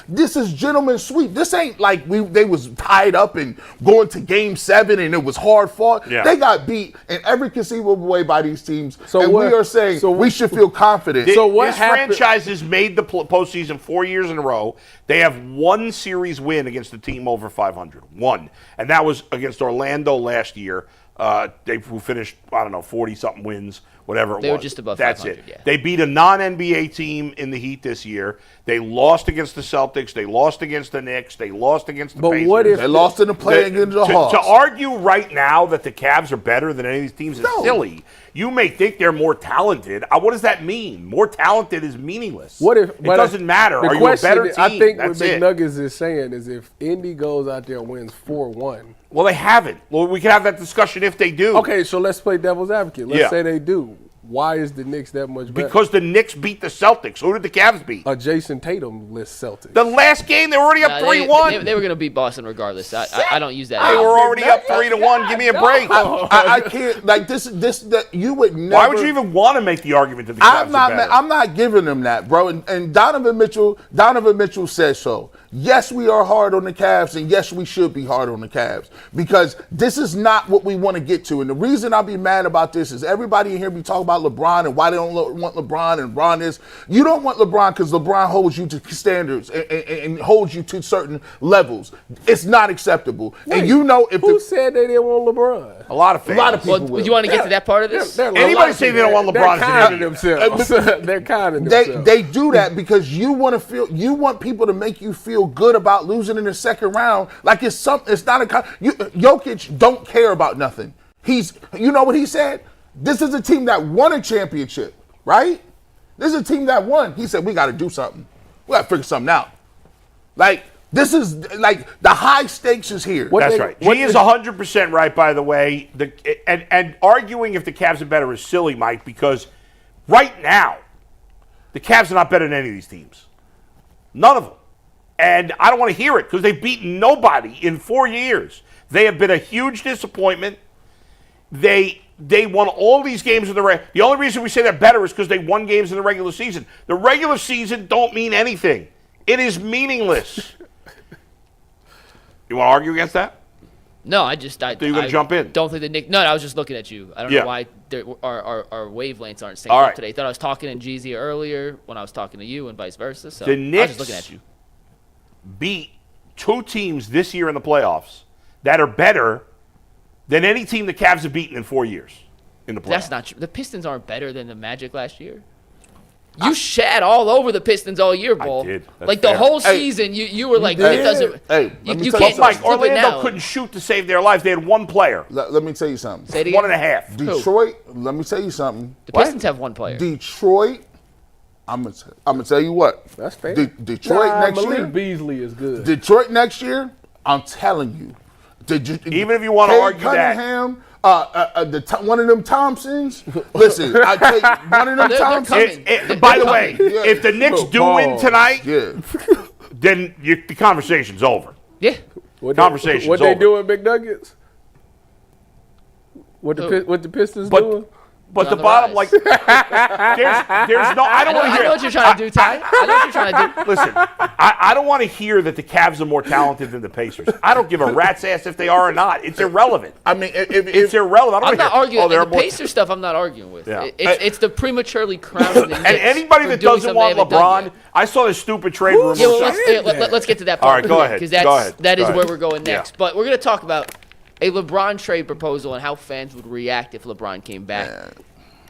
This is gentleman's sweep. This ain't like they was tied up and going to game 7 and it was hard fought. Yeah. They got beat in every conceivable way by these teams. So and what- we are saying so we should feel confident. So what this happened- franchise has made the postseason 4 years in a row. They have one series win against a team over 500. One. And that was against Orlando last year. Who finished, 40-something wins, whatever it was. They were just above That's 500, it. yeah. They beat a non-NBA team in the Heat this year. They lost against the Celtics. They lost against the Knicks. They lost against the But Pacers. what if- They lost in the play against the Hawks. To argue right now that the Cavs are better than any of these teams is No. silly. You may think they're more talented. What does that mean? More talented is meaningless. What if it doesn't matter? The Are you a question better is- team? I think That's what it. McNuggets is saying is if Indy goes out there and wins 4-1. Well, they haven't. Well, we can have that discussion if they do. Okay, so let's play devil's advocate. Let's Yeah. say they do. Why is the Knicks that much better? Because the Knicks beat the Celtics. Who did the Cavs beat? Jason Tatum lists Celtics. The last game, they were already up Nah, 3-1. They were going to beat Boston regardless. I don't use that. They were already up 3-1. Give me a break. I can't like this. You would never. Why would you even want to make the argument that the Cavs are better? I'm not giving them that, bro. And Donovan Mitchell says so. Yes, we are hard on the Cavs, and yes, we should be hard on the Cavs because this is not what we want to get to. And the reason I'll be mad about this is everybody in here be talking about LeBron and why they don't want LeBron and LeBron is. You don't want LeBron because LeBron holds you to standards and holds you to certain levels. It's not acceptable. Wait, and you know if who said they didn't want LeBron? A lot of fans. a lot of people Well, will. you want to get to that part of this? Anybody say they don't want LeBron They're kind of to themselves. They're kind of themselves. They do that because you want people to make you feel good about losing in the second round. Like it's not Jokic don't care about nothing. You know what he said? This is a team that won a championship, right? This is a team that won. He said we got to do something. We got to figure something out. Like this is like the high stakes is here. That's right. G is 100% right, by the way. And arguing if the Cavs are better is silly, Mike, because right now, the Cavs are not better than any of these teams. None of them. And I don't want to hear it because they've beaten nobody in 4 years. They have been a huge disappointment. They won all these games in the only reason we say they're better is because they won games in the regular season. The regular season don't mean anything. It is meaningless. You want to argue against that? No, So you're going to jump in? Don't think the Knicks. No, I was just looking at you. I don't Yeah. know why our wavelengths aren't synced All up right. today. Thought I was talking in Jeezy earlier when I was talking to you and vice versa. So The I was Knicks just looking at you. beat two teams this year in the playoffs that are better than any team the Cavs have beaten in 4 years in the playoffs. That's not true. The Pistons aren't better than the Magic last year. You shat all over the Pistons all year, Ball. did. That's Like the fair. whole Hey, season, you were like, did. it doesn't. Hey, let me you tell you can't something. Mike, flip it Orlando now. couldn't shoot to save their lives. They had one player. Let me tell you something. Say it again. 1.5. Detroit, let me tell you something. The Pistons have one player. Detroit, I'm gonna tell you what. That's fair. Detroit next Malik year. Beasley is good. Detroit next year. I'm telling you. Even if you wanna Cade argue that. Cunningham, one of them Thompsons. Listen, I take one of them They're Thompsons. coming. By the way, if the Knicks do win Balls. tonight, Yeah. then the conversation's over. Yeah. Conversation's What they over. doing, McNuggets? What Who? the Pistons But- doing? But On the the bottom, rise. there's no. I don't want to I hear. know what you're trying to do, Ty. I know what you're trying to do. Listen, I don't want to hear that the Cavs are more talented than the Pacers. I don't give a rat's ass if they are or not. It's irrelevant. I mean, It's irrelevant. I I'm don't not hear, arguing. Oh, they're the more. Pacer stuff, I'm not arguing with. Yeah. It's the prematurely crowning the And Knicks anybody for that doing doesn't something want they haven't done LeBron, yet. I saw this stupid trade rumor. Yeah, well, let's get to that part. All right, go ahead. Because Go ahead. that is Go where ahead. we're going next. Yeah. But we're going to talk about a LeBron trade proposal and how fans would react if LeBron came back.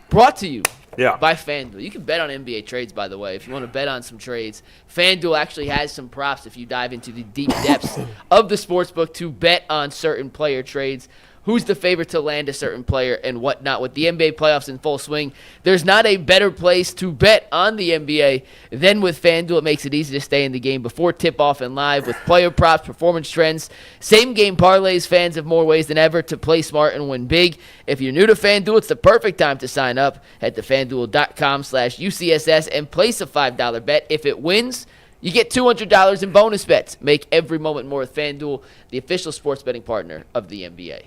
Brought to you by FanDuel. You can bet on NBA trades, by the way. If you want to bet on some trades, FanDuel actually has some props if you dive into the deep depths of the sportsbook to bet on certain player trades. who's the favorite to land a certain player and whatnot. With the NBA playoffs in full swing, there's not a better place to bet on the NBA than with FanDuel. It makes it easy to stay in the game before tip-off and live with player props, performance trends, same-game parlays. Fans have more ways than ever to play smart and win big. If you're new to FanDuel, it's the perfect time to sign up. Head to FanDuel.com/UCSS and place a $5 bet. If it wins, you get $200 in bonus bets. Make every moment more with FanDuel, the official sports betting partner of the NBA.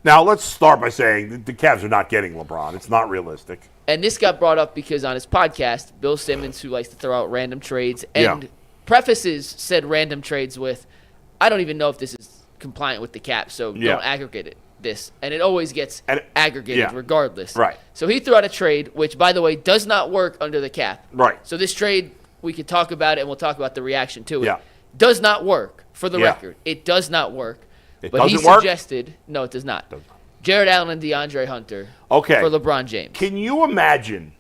Now, let's start by saying the Cavs are not getting LeBron. It's not realistic. And this got brought up because on his podcast, Bill Simmons, who likes to throw out random trades, and prefaces said random trades with, I don't even know if this is compliant with the cap, so don't aggregate this. And it always gets aggregated regardless. Right. So he threw out a trade, which, by the way, does not work under the cap. Right. So this trade, we could talk about it, and we'll talk about the reaction to it. Yeah. Does not work, for the record. It does not work. But he suggested, no, it does not. Jared Allen and DeAndre Hunter for LeBron James. Can you imagine,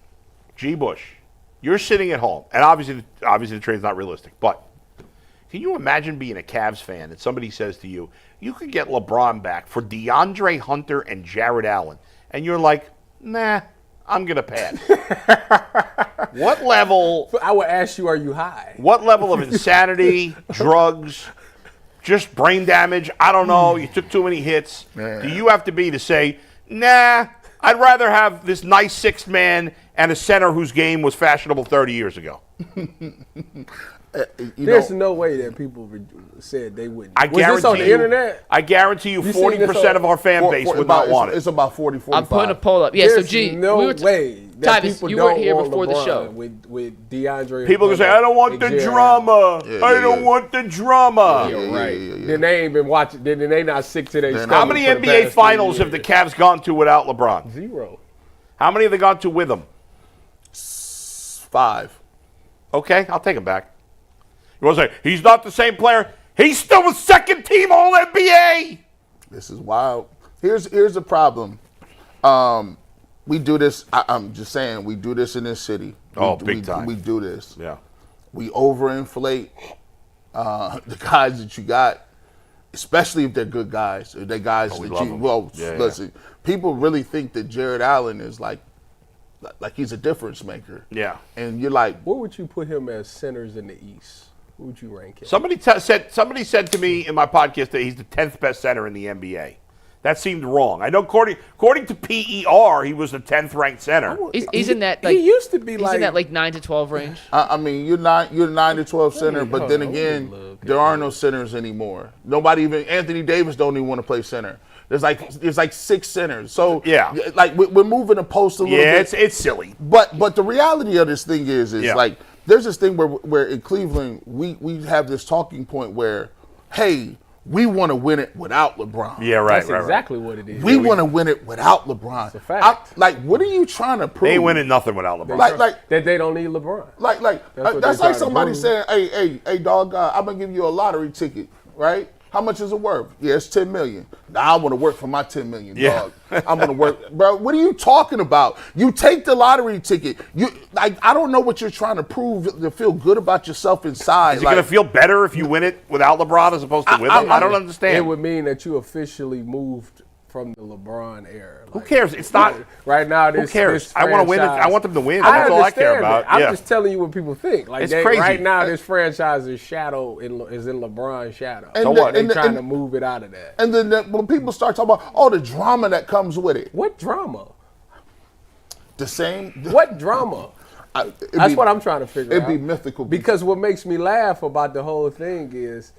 G. Bush, you're sitting at home, and obviously the trade's not realistic, but can you imagine being a Cavs fan and somebody says to you, you could get LeBron back for DeAndre Hunter and Jared Allen, and you're like, nah, I'm going to pass. What level? I would ask you, are you high? What level of insanity, drugs, just brain damage? I don't know. You took too many hits. Do you have to be to say, nah, I'd rather have this nice sixth man and a center whose game was fashionable 30 years ago? There's no way that people said they wouldn't. Was this on the internet? I guarantee you 40% of our fan base would not want it. It's about 40, 45. I'm putting a poll up. Yeah, There's so G, no way that Tyvis, people you don't weren't here want before the LeBron show. With DeAndre. People can say, I don't want the drama. I don't want the drama. Then they ain't been watching. Then they not sick to their stomach. How many for the NBA past finals 3 have the years. Cavs gone to without LeBron? 0. How many have they gone to with him? 5. Okay, I'll take him back. You want to say, he's not the same player? He's still a second-team All-NBA! This is wild. Here's the problem. We do this. I'm just saying, we do this in this city. Big time. We do this. Yeah. We overinflate the guys that you got, especially if they're good guys. If they're guys we that love you. them. Well, Yeah, listen. People really think that Jared Allen is like he's a difference maker. Yeah. And you're like, Where would you put him as centers in the East? Who would you rank him? Somebody said to me in my podcast that he's the 10th best center in the NBA. That seemed wrong. I know according to PER, he was the 10th ranked center. He's in that like he used to be he's like in that like 9 to 12 range. I mean, you're 9 to 12 center, but then again, there are no centers anymore. Nobody even Anthony Davis don't even want to play center. There's like 6 centers. So like we're moving the post a little bit. Yeah, it's silly. But the reality of this thing is like there's this thing where in Cleveland we have this talking point where, hey, we want to win it without LeBron. Yeah, right. That's exactly what it is. We want to win it without LeBron. It's a fact. What are you trying to prove? They ain't winning nothing without LeBron. Like that they don't need LeBron. That's like somebody saying, hey, dog, I'm gonna give you a lottery ticket, right? How much is it worth? Yeah, it's $10 million. Now I want to work for my $10 million, dog. I'm gonna work, bro. What are you talking about? You take the lottery ticket. I don't know what you're trying to prove to feel good about yourself inside. Is it gonna feel better if you win it without LeBron as opposed to with him? I don't understand. It would mean that you officially moved from the LeBron era. Who cares? It's not right now. Who cares? I want to win it. I want them to win. I That's all I care about. I'm just telling you what people think. Like it's crazy. Right now, this franchise's shadow is in LeBron's shadow. And So what? They're trying to move it out of that. And then when people start talking about all the drama that comes with it, What drama? the same. What drama? That's what I'm trying to figure out. It'd be mythical. Because what makes me laugh about the whole thing is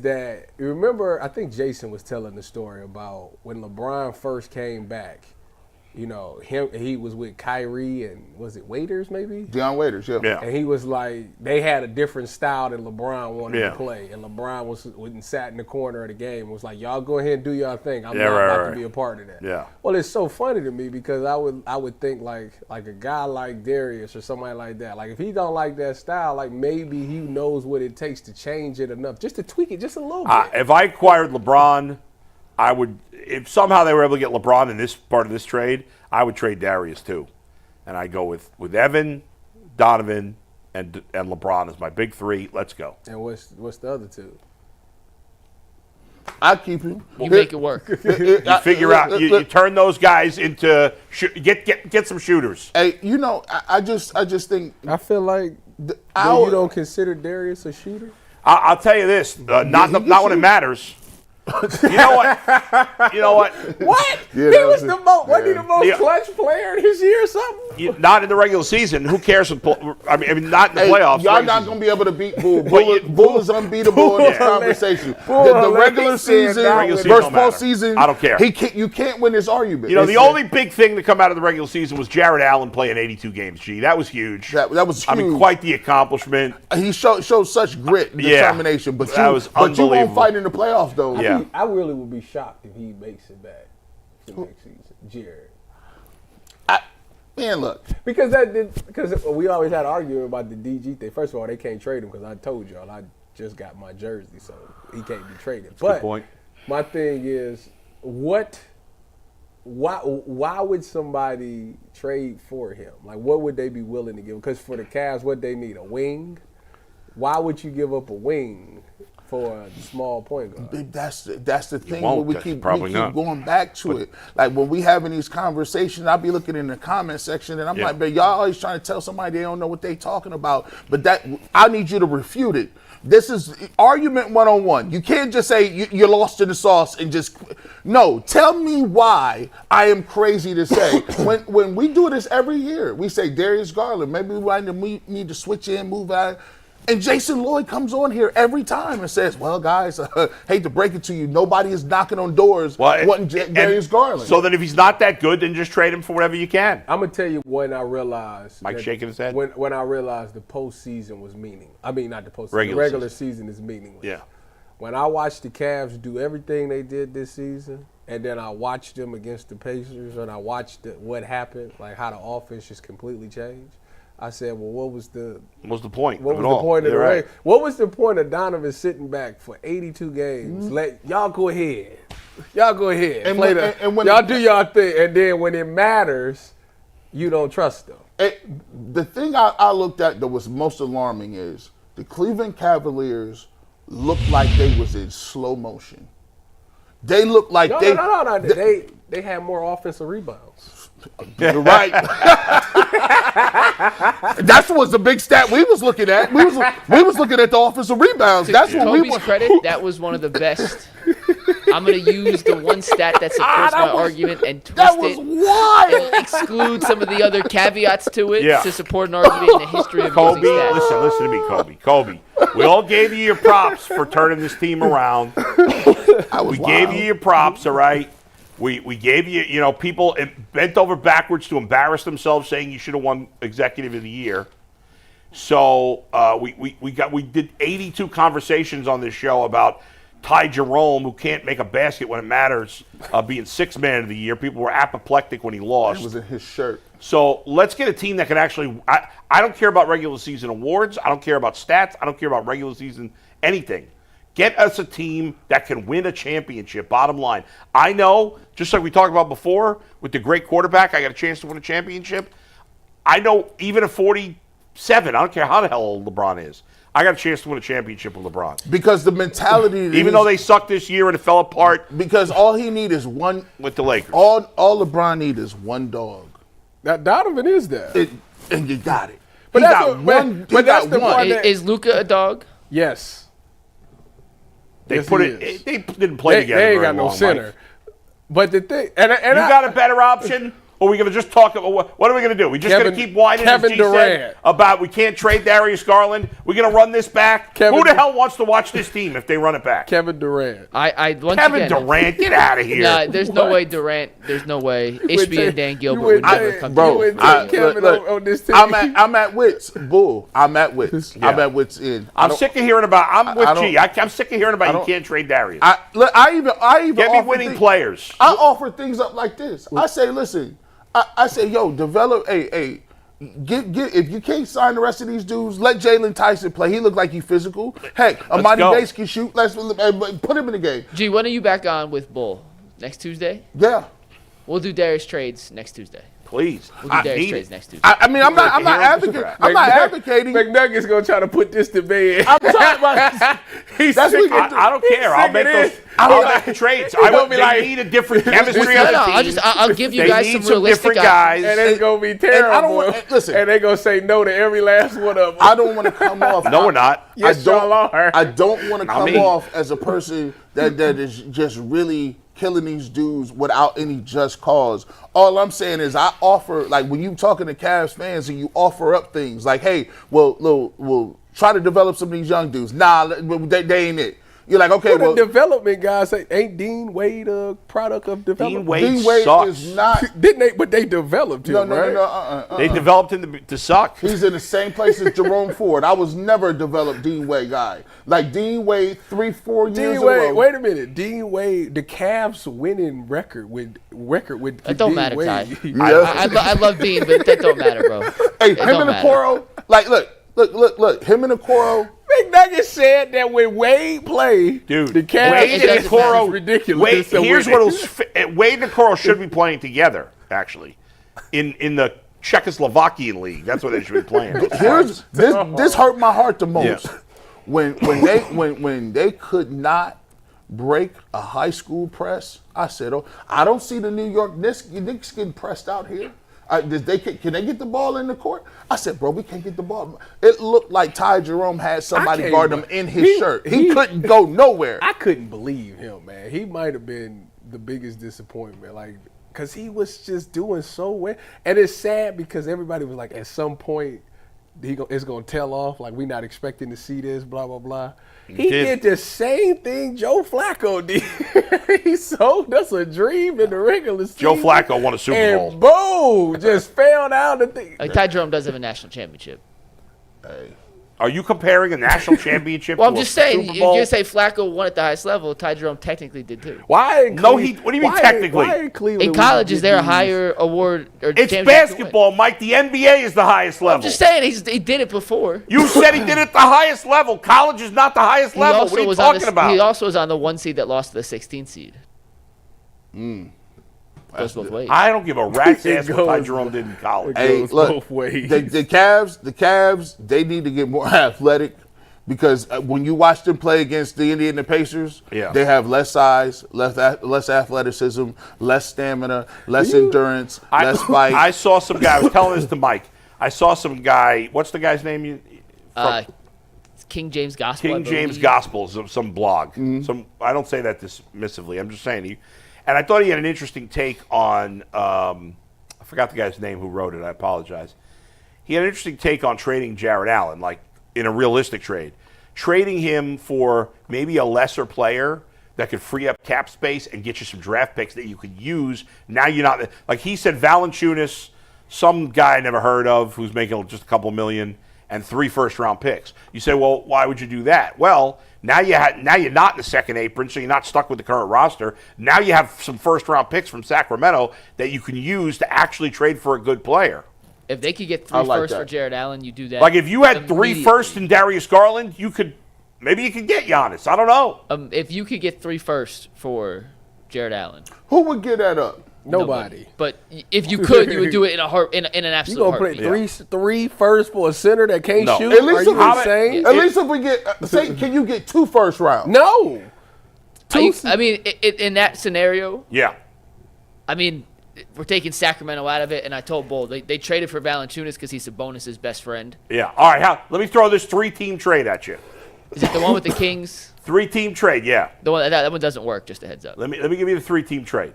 that you remember, I think Jason was telling the story about when LeBron first came back. You know, he was with Kyrie and was it Waiters maybe? Deion Waiters, yeah. And he was like, they had a different style than LeBron wanted to play. And LeBron went and sat in the corner of the game and was like, y'all go ahead and do y'all thing. I'm not about to be a part of that. Yeah. Well, it's so funny to me because I would think like a guy like Darius or somebody like that. Like if he don't like that style, like maybe he knows what it takes to change it enough, just to tweak it just a little bit. If I acquired LeBron, I would, if somehow they were able to get LeBron in this part of this trade, I would trade Darius too. And I go with Evan, Donovan, and LeBron as my big 3. Let's go. And what's the other 2? I keep him. You make it work. You figure out. You turn those guys into get some shooters. Hey, I just think I feel like you don't consider Darius a shooter. I'll tell you this: not when it matters. You know what? What? Yeah, He was the most. Wasn't he the most clutch player this year or something? Not in the regular season. Who cares? I mean, not in the playoffs. Y'all not going to be able to beat Bull. Bull is unbeatable in this conversation. The regular season versus postseason. I don't care. You can't win this argument. The only big thing to come out of the regular season was Jared Allen playing 82 games. Gee, that was huge. That was huge. I mean, quite the accomplishment. He showed such grit and determination. But that was you unbelievable. won't fight in the playoffs, though. Yeah. I really would be shocked if he makes it back to next season, Jared. Man, look. Because we always had an argument about the DG thing. First of all, they can't trade him because I told y'all I just got my jersey, so he can't be traded. Good point. My thing is, why would somebody trade for him? Like, what would they be willing to give? Because for the Cavs, what they need, a wing? Why would you give up a wing for a small point guard? That's the thing. Won't, We keep not. going back to it. Like when we having these conversations, I'll be looking in the comment section and I'm like, but y'all always trying to tell somebody they don't know what they talking about. But I need you to refute it. This is argument 101. You can't just say you're lost in the sauce and just no. Tell me why I am crazy to say when we do this every year. We say Darius Garland. Maybe we need to switch in, move out. And Jason Lloyd comes on here every time and says, well, guys, hate to break it to you, nobody is knocking on doors wanting Darius Garland. So that if he's not that good, then just trade him for whatever you can. I'm going to tell you when I realized. Mike shaking his head? When I realized the postseason was meaningless. I mean, not the postseason. The regular season is meaningless. Yeah. When I watched the Cavs do everything they did this season, and then I watched them against the Pacers, and I watched what happened, like how the offense just completely changed. I said, well, what was the point? What was the point of the race? What was the point of Donovan sitting back for 82 games? Let y'all go ahead. Y'all go ahead. And y'all do y'all thing. And then when it matters, you don't trust them. The thing I looked at that was most alarming is the Cleveland Cavaliers looked like they was in slow motion. They looked like No. They had more offensive rebounds. You're right. That was the big stat we was looking at. We was looking at the offensive rebounds. That's what we Kobe's credit, that was one of the best. I'm going to use the one stat that supports my argument and twist that was wild. and exclude some of the other caveats to it to support an argument in the history of Kobe, using stats. listen to me, Kobe. We all gave you your props for turning this team around. We gave you your props, all right? We gave you, people bent over backwards to embarrass themselves saying you should have won Executive of the Year. So we did 82 conversations on this show about Ty Jerome, who can't make a basket when it matters, being Sixth Man of the Year. People were apoplectic when he lost. It was in his shirt. So let's get a team that can actually I don't care about regular season awards. I don't care about stats. I don't care about regular season anything. Get us a team that can win a championship, bottom line. I know, just like we talked about before, with the great quarterback, I got a chance to win a championship. I know even at 47, I don't care how the hell old LeBron is, I got a chance to win a championship with LeBron. Because the mentality even though they sucked this year and it fell apart. Because all he need is one. With the Lakers. All LeBron need is one dog. That Donovan is there. And you got it. But he that's got one. He got one. Is Luka a dog? Yes. They They didn't play together. They ain't very got no long, center. Mike. But the thing, and you got a better option, or are we going to just talk about what are we going to do? We just going to keep whining, as G said, about we can't trade Darius Garland. We're going to run this back. Who the hell wants to watch this team if they run it back? Kevin Durant. Kevin Durant, get out of here. Nah, there's no way Durant. There's no way. Ishbia and Dan Gilbert would never come together. On this team. I'm at Wits. Bull. I'm at Wits. Yeah. I'm at Wits in. I'm sick of hearing about. I'm with G. I'm sick of hearing about you can't trade Darius. I even get me winning players. I offer things up like this. I say, listen. I say, yo, develop get if you can't sign the rest of these dudes, let Jalen Tyson play. He look like he's physical. Heck, Amani Bates can shoot. Let's put him in the game. G, when are you back on with Bull? Next Tuesday? Yeah. We'll do Darius trades next Tuesday. Please. We'll do Darius trades next Tuesday. I mean, I'm not advocating. McNuggets gonna try to put this to bed. I'm talking about. He's That's sick. what- I don't care. I'll make those. I'll make the trades. I gonna won't be they like- need a different chemistry on the team. I'll give you They guys need some some realistic different guys. guys. And it's gonna be I don't terrible. want- listen. And they gonna say no to every last one of them. I don't want to come off. No, we're not. Yes, y'all are. I don't want to come me. off as a person that is just really killing these dudes without any just cause. All I'm saying is I offer, like when you talking to Cavs fans and you offer up things like, hey, we'll try to develop some of these young dudes. Nah, they ain't it. You're like, okay, Well, well, the development guys say, ain't Dean Wade a product of development? Wade D Wade sucks. is not. Didn't they? But they developed him, right? No. They developed him to suck. He's in the same place as Jerome Ford. I was never a developed Dean Wade guy. Like Dean Wade, 3-4 years Dean in a Wade, row. wait a minute. Dean Wade, the Cavs winning record with That don't Dean matter, Wade. Ty. Yeah. I love Dean, but that don't matter, bro. Hey, It him don't and matter. Okoro, like, look, him and Okoro. McNuggets said that when Wade played, Dude, the Cavs Wade it and doesn't Okoro, is ridiculous. Wade, So here's when- what Wade and Okoro should be playing together, actually, in the Czechoslovakian league. That's what they should be playing. Here's this hurt my heart the most. Yeah. When they could not break a high school press, I said, "Oh, I don't see the New York Knicks getting pressed out here. Can they get the ball in the court?" I said, "Bro, we can't get the ball." It looked like Ty Jerome had somebody can't guard him believe- in his shirt. He couldn't go nowhere. I couldn't believe him, man. He might have been the biggest disappointment, like, because he was just doing so well. And it's sad because everybody was like, at some point, it's going to tell off, like, we're not expecting to see this, blah, blah, blah. He did the same thing Joe Flacco did. He sold us a dream in the regular season. Joe Flacco won a Super Bowl. And boom, just fell down the thing. Like Ty Jerome does have a national championship. Are you comparing a national championship Well, to I'm just a saying, Super you Bowl? just say Flacco won at the highest level. Ty Jerome technically did too. Why? No, he- what do you mean technically? Why in Cleveland In would college, you is there a get higher award or It's championship to win? basketball, Mike. The NBA is the highest level. I'm just saying, he did it before. You said he did it at the highest level. College is not the highest level. What are you talking about? He also was on the 1 seed that lost to the 16th seed. Goes both ways. I don't give a rat's ass what Ty goes- Jerome did in college. It Hey, goes look, both ways. the Cavs, they need to get more athletic because when you watch them play against the Indiana Pacers, Yeah. they have less size, less athleticism, less stamina, less endurance, less fight. I saw some guy. I was telling this to Mike. I saw some guy. What's the guy's name? It's King James Gospel. I King James believe. Gospel, some blog. Mm-hmm. Some I don't say that dismissively. I'm just saying he, and I thought he had an interesting take on. I forgot the guy's name who wrote it. I apologize. He had an interesting take on trading Jared Allen, like in a realistic trade, trading him for maybe a lesser player that could free up cap space and get you some draft picks that you could use. Now you're not like he said. Valanciunas, some guy I never heard of who's making just a couple million. And 3 first-round picks. You say, well, why would you do that? Well, now you're not in the second apron, so you're not stuck with the current roster. Now you have some first-round picks from Sacramento that you can use to actually trade for a good player. If they could get 3 I like firsts that. for Jared Allen, you do that. Like if you had 3 immediately. firsts in Darius Garland, maybe you could get Giannis. I don't know. If you could get 3 firsts for Jared Allen, Who would get that up? Nobody. But if you could, you would do it in an You absolute gonna play heartbeat. three first for a center that can't No. shoot? At least Are you if- insane? At least if we get, say, can you get 2 first rounds? No. I mean, in that scenario, Yeah. I mean, we're taking Sacramento out of it, and I told Bull they traded for Valanciunas because he's Sabonis' best friend. Yeah. All right. Let me throw this 3-team trade at you. Is it the one with the Kings? 3-team trade, yeah. The one that one doesn't work. Just a heads up. Let me give you the 3-team trade.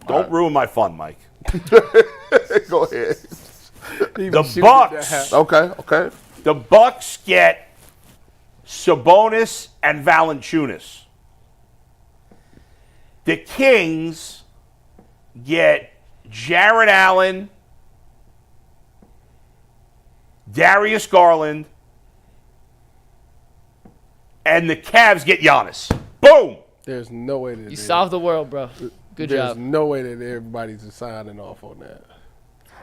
Don't ruin my fun, Mike. Go ahead. The Bucks. Okay. The Bucks get Sabonis and Valanciunas. The Kings get Jared Allen, Darius Garland, and the Cavs get Giannis. Boom! There's no way that You solved the world, bro. Good there's job. no way that everybody's signing off on that.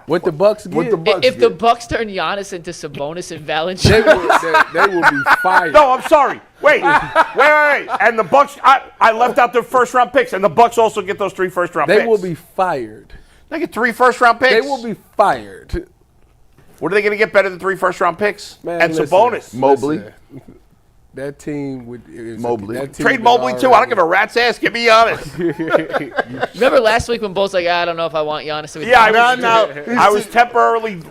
What the Bucks get, What the Bucks If the get? Bucks turn Giannis into Sabonis and they, Valanciunas, they will be fired. No, I'm sorry. Wait. And the Bucks, I left out their first-round picks, and the Bucks also get those 3 first-round picks. They will be fired. They get 3 first-round picks. They will be fired. What are they going to get better than 3 first-round picks? Man, and some listen, bonus. Mobley. That team would Mobley. that team Trade is Mobley, too. I don't give a rat's ass. Give me Giannis. Remember last week when Bulls like, I don't know if I want Giannis to be Yeah, I was temporarily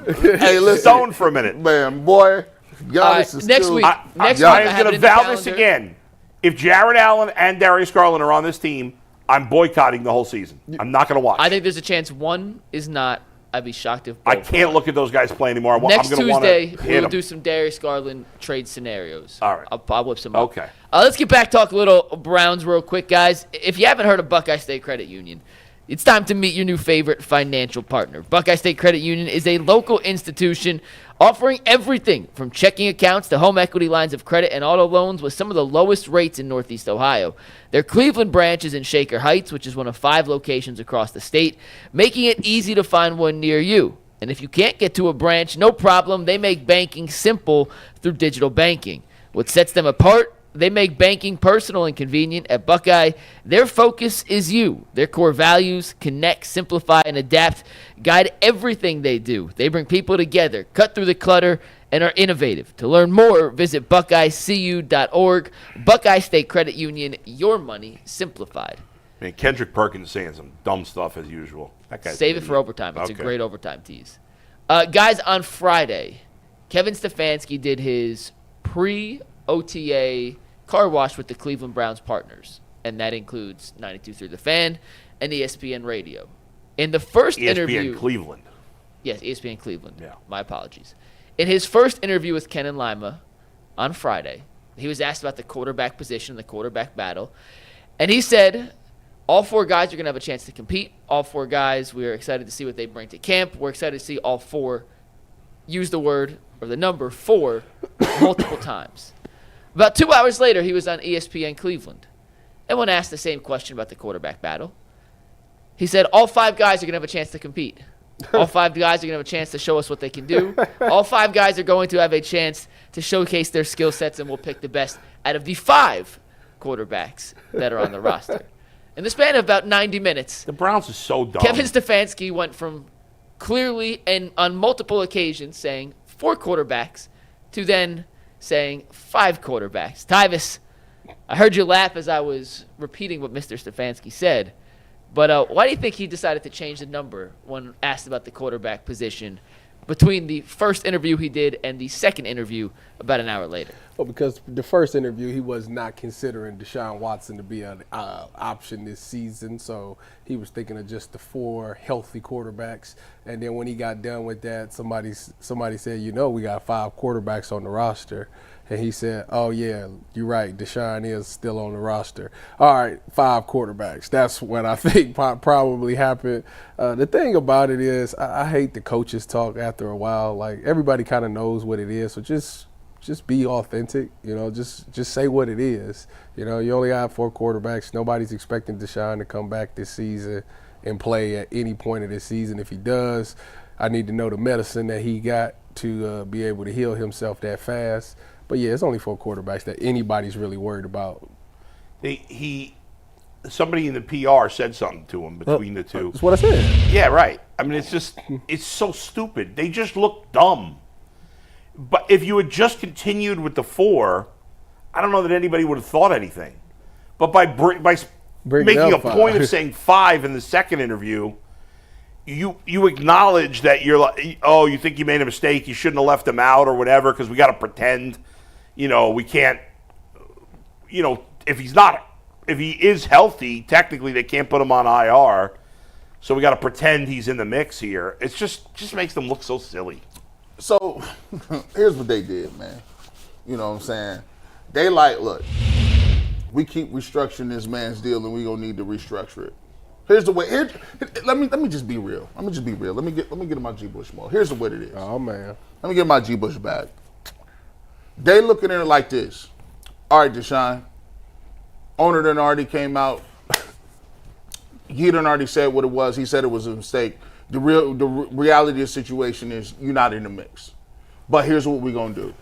stoned for a minute. Man, boy, Giannis is next still, week. Next I week, am have going it to in the vow this calendar. again. If Jared Allen and Darius Garland are on this team, I'm boycotting the whole season. I'm not going to watch. I think there's a chance one is not. I'd be shocked if both I can't look at those guys play anymore. Next I'm going to want to Tuesday, hit we'll them. do some Darius Garland trade scenarios. All right. I'll whip some up. Okay. Let's get back, talk a little Browns real quick, guys. If you haven't heard of Buckeye State Credit Union, it's time to meet your new favorite financial partner. Buckeye State Credit Union is a local institution offering everything from checking accounts to home equity lines of credit and auto loans with some of the lowest rates in Northeast Ohio. Their Cleveland branch is in Shaker Heights, which is one of 5 locations across the state, making it easy to find one near you. And if you can't get to a branch, no problem. They make banking simple through digital banking. What sets them apart? They make banking personal and convenient. At Buckeye, their focus is you. Their core values: connect, simplify, and adapt guide everything they do. They bring people together, cut through the clutter, and are innovative. To learn more, visit buckeyecu.org. Buckeye State Credit Union, your money simplified. Man, Kendrick Perkins saying some dumb stuff as usual. That guy's Save an it for idiot. overtime. It's Okay. a great overtime tease. Guys, on Friday, Kevin Stefanski did his pre-OTA car wash with the Cleveland Browns partners, and that includes 92.3 The Fan and ESPN Radio. In the first interview, Cleveland. yes, ESPN Cleveland. Yeah. My apologies. In his first interview with Ken and Lima on Friday, he was asked about the quarterback position, the quarterback battle, and he said, all 4 guys are going to have a chance to compete. All 4 guys, we're excited to see what they bring to camp. We're excited to see all 4 use the word or the number 4 multiple times. About 2 hours later, he was on ESPN Cleveland. And when asked the same question about the quarterback battle, he said, all 5 guys are going to have a chance to compete. All 5 guys are going to have a chance to show us what they can do. All 5 guys are going to have a chance to showcase their skill sets, and we'll pick the best out of the 5 quarterbacks that are on the roster. In the span of about 90 minutes, The Browns are so dumb. Kevin Stefanski went from clearly and on multiple occasions saying 4 quarterbacks to then saying 5 quarterbacks. Tyvis, I heard you laugh as I was repeating what Mr. Stefanski said, but why do you think he decided to change the number when asked about the quarterback position between the first interview he did and the second interview about an hour later? Well, because the first interview, he was not considering Deshaun Watson to be an option this season. So he was thinking of just the 4 healthy quarterbacks. And then when he got done with that, somebody said, we got 5 quarterbacks on the roster. And he said, oh, yeah, you're right. Deshaun is still on the roster. All right, 5 quarterbacks. That's what I think probably happened. The thing about it is I hate the coaches talk after a while. Like, everybody kind of knows what it is. So just be authentic, just say what it is. You only have 4 quarterbacks. Nobody's expecting Deshaun to come back this season and play at any point of this season. If he does, I need to know the medicine that he got to be able to heal himself that fast. But yeah, it's only 4 quarterbacks that anybody's really worried about. Somebody in the PR said something to him between the 2. That's what I said. Yeah, right. I mean, it's so stupid. They just look dumb. But if you had just continued with the 4, I don't know that anybody would have thought anything. But by making a point of saying 5 in the second interview, you acknowledge that you're like, oh, you think you made a mistake, you shouldn't have left him out or whatever, because we got to pretend, we can't, if he is healthy, technically they can't put him on IR, so we got to pretend he's in the mix here. It's just makes them look so silly. So, here's what they did, man. You know what I'm saying? They look, we keep restructuring this man's deal, and we gonna need to restructure it. Here's the way. Let me just be real. Let me just be real. Let me get in my G. Bush mode. Here's what it is. Oh, man. Let me get my G. Bush back. They looking at it like this. All right, Deshaun. Owner done already came out. He done already said what it was. He said it was a mistake. The reality of the situation is you're not in the mix. But here's what we're going to do.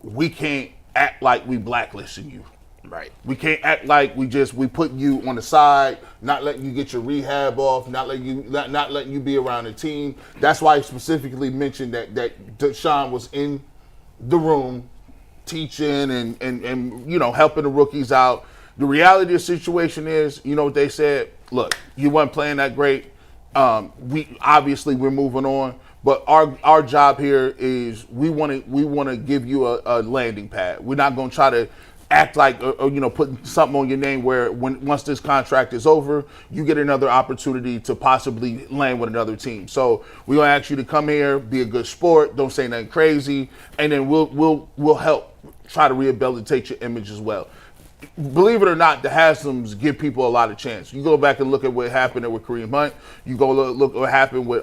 We can't act like we blacklisting you. Right. We can't act like we put you on the side. not letting you get your rehab off, not letting you be around the team. That's why he specifically mentioned that Deshaun was in the room teaching and helping the rookies out. The reality of the situation is, you know what they said? Look, you weren't playing that great. We're moving on. But our job here is we want to give you a landing pad. We're not going to try to act like put something on your name where once this contract is over, you get another opportunity to possibly land with another team. So we're gonna ask you to come here, be a good sport, don't say nothing crazy, and then we'll help try to rehabilitate your image as well. Believe it or not, the Haslams give people a lot of chance. You go back and look at what happened with Kareem Hunt. You go look what happened with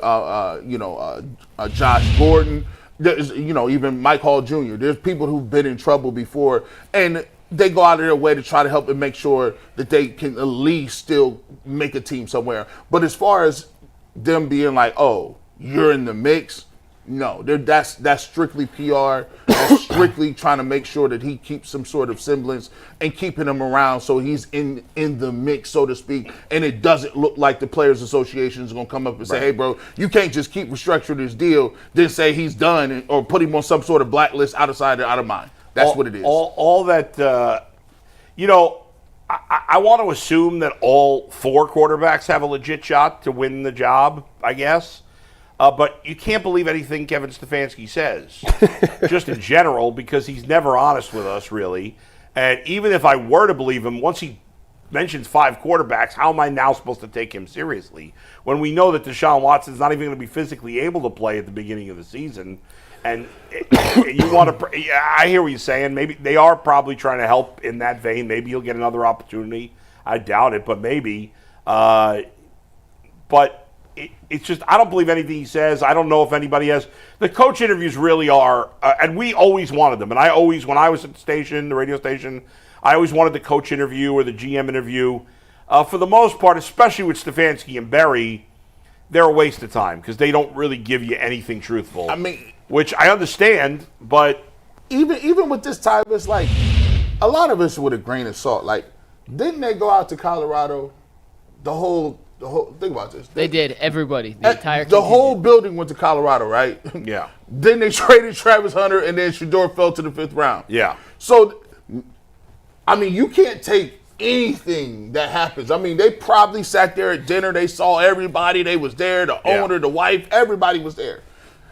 Josh Gordon. There's, even Mike Hall Jr. There's people who've been in trouble before, and they go out of their way to try to help and make sure that they can at least still make a team somewhere. But as far as them being like, oh, you're in the mix, no, that's strictly PR. That's strictly trying to make sure that he keeps some sort of semblance and keeping him around so he's in the mix, so to speak. And it doesn't look like the Players Association is going to come up and say, hey, bro, you can't just keep restructuring this deal, then say he's done or put him on some sort of blacklist out of sight or out of mind. That's what it is. All that, I want to assume that all 4 quarterbacks have a legit shot to win the job, I guess. But you can't believe anything Kevin Stefanski says, just in general, because he's never honest with us, really. And even if I were to believe him, once he mentions 5 quarterbacks, how am I now supposed to take him seriously? When we know that Deshaun Watson's not even going to be physically able to play at the beginning of the season. And you want to, I hear what you're saying. Maybe they are probably trying to help in that vein. Maybe he'll get another opportunity. I doubt it, but maybe. But it's just, I don't believe anything he says. I don't know if anybody has. The coach interviews really are, and we always wanted them. And I always, when I was at the station, the radio station, I always wanted the coach interview or the GM interview. For the most part, especially with Stefanski and Berry, they're a waste of time because they don't really give you anything truthful. I mean, which I understand, but even with this type, it's like a lot of us with a grain of salt. Like, didn't they go out to Colorado? The whole think about this. They did. Everybody, the entire the whole building went to Colorado, right? Yeah. Then they traded Travis Hunter, and then Shedeur fell to the 5th round. Yeah. So, I mean, you can't take anything that happens. I mean, they probably sat there at dinner. They saw everybody. They was there. The owner, the wife, everybody was there.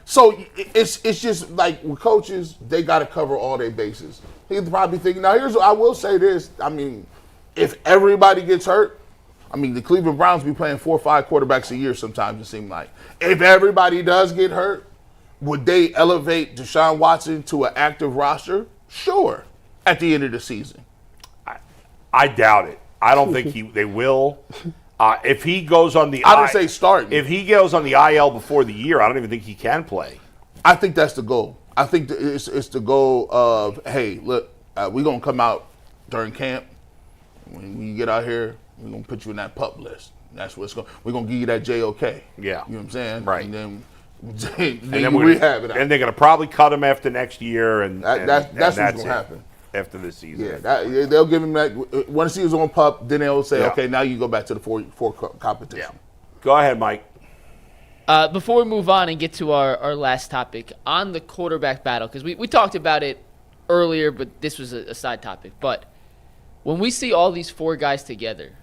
So it's just like with coaches, they got to cover all their bases. He's probably thinking, now here's what I will say this. I mean, if everybody gets hurt, I mean, the Cleveland Browns be playing 4 or 5 quarterbacks a year sometimes, it seems like. If everybody does get hurt, would they elevate Deshaun Watson to an active roster? Sure, at the end of the season. I doubt it. I don't think they will. If he goes on the I would say starting. If he goes on the IL before the year, I don't even think he can play. I think that's the goal. I think it's the goal of, hey, look, we're going to come out during camp. When you get out here, we're going to put you in that PUP list. That's what's going. We're going to give you that JOK. Yeah. You know what I'm saying? Right. And then we rehab it out. And they're going to probably cut him after next year. And that's what's going to happen. After this season. Yeah, they'll give him that. Once he was on PUP, then they'll say, Yeah. okay, now you go back to the four competition. Yeah. Go ahead, Mike. Before we move on and get to our last topic, on the quarterback battle, because we talked about it earlier, but this was a side topic. But when we see all these 4 guys together,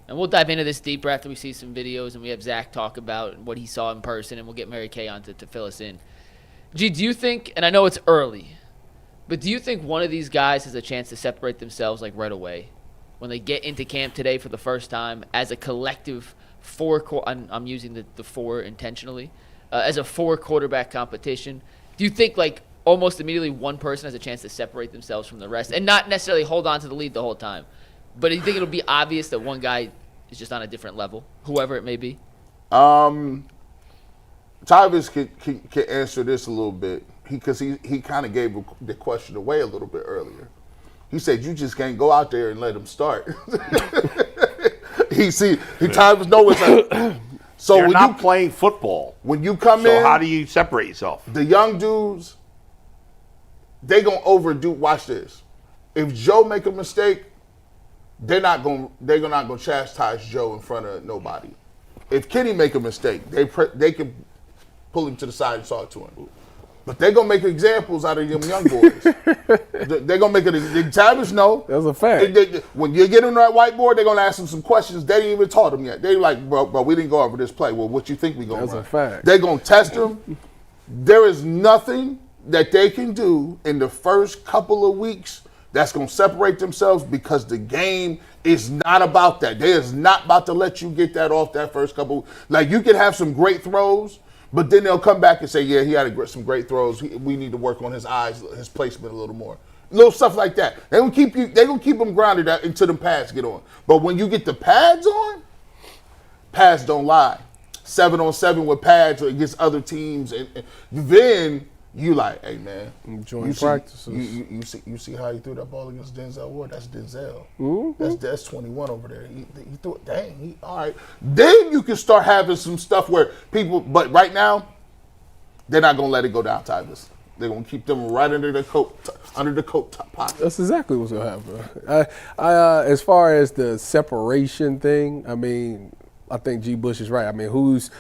and we'll dive into this deeper after we see some videos and we have Zach talk about what he saw in person, and we'll get Mary Kay on to fill us in. G, do you think, and I know it's early, but do you think one of these guys has a chance to separate themselves like right away when they get into camp today for the first time as a collective 4? I'm using the 4 intentionally as a 4 quarterback competition. Do you think like almost immediately one person has a chance to separate themselves from the rest and not necessarily hold on to the lead the whole time? But do you think it'll be obvious that one guy is just on a different level, whoever it may be? Tyvis can answer this a little bit. Because he kind of gave the question away a little bit earlier. He said, you just can't go out there and let him start. Tyvis knows it's like, so You're when not you playing football. When you come in, so how do you separate yourself? The young dudes, they gonna overdo. Watch this. If Joe make a mistake, they're not gonna chastise Joe in front of nobody. If Kenny make a mistake, they can pull him to the side and talk to him. But they're gonna make examples out of them young boys. They're gonna make it. Tavish know. That's a fact. When you get on that whiteboard, they're gonna ask him some questions they didn't even taught him yet. They like, bro, we didn't go over this play. Well, what you think we gonna run? That's a fact. They're gonna test him. There is nothing that they can do in the first couple of weeks that's gonna separate themselves, because the game is not about that. They is not about to let you get that off that first couple. Like, you can have some great throws, but then they'll come back and say, yeah, he had some great throws. We need to work on his eyes, his placement a little more. Little stuff like that. They gonna keep them grounded until the pads get on. But when you get the pads on, pads don't lie. 7-on-7 with pads against other teams, and then you like, hey man, joint practices. You see how he threw that ball against Denzel Ward? That's Denzel. Mm-hmm. That's 21 over there. He threw it. Dang. All right. Then you can start having some stuff where people. But right now, they're not gonna let it go down, Tyvus. They're gonna keep them right under the coat pocket. That's exactly what's gonna happen. As far as the separation thing, I mean, I think G. Bush is right. I mean, who's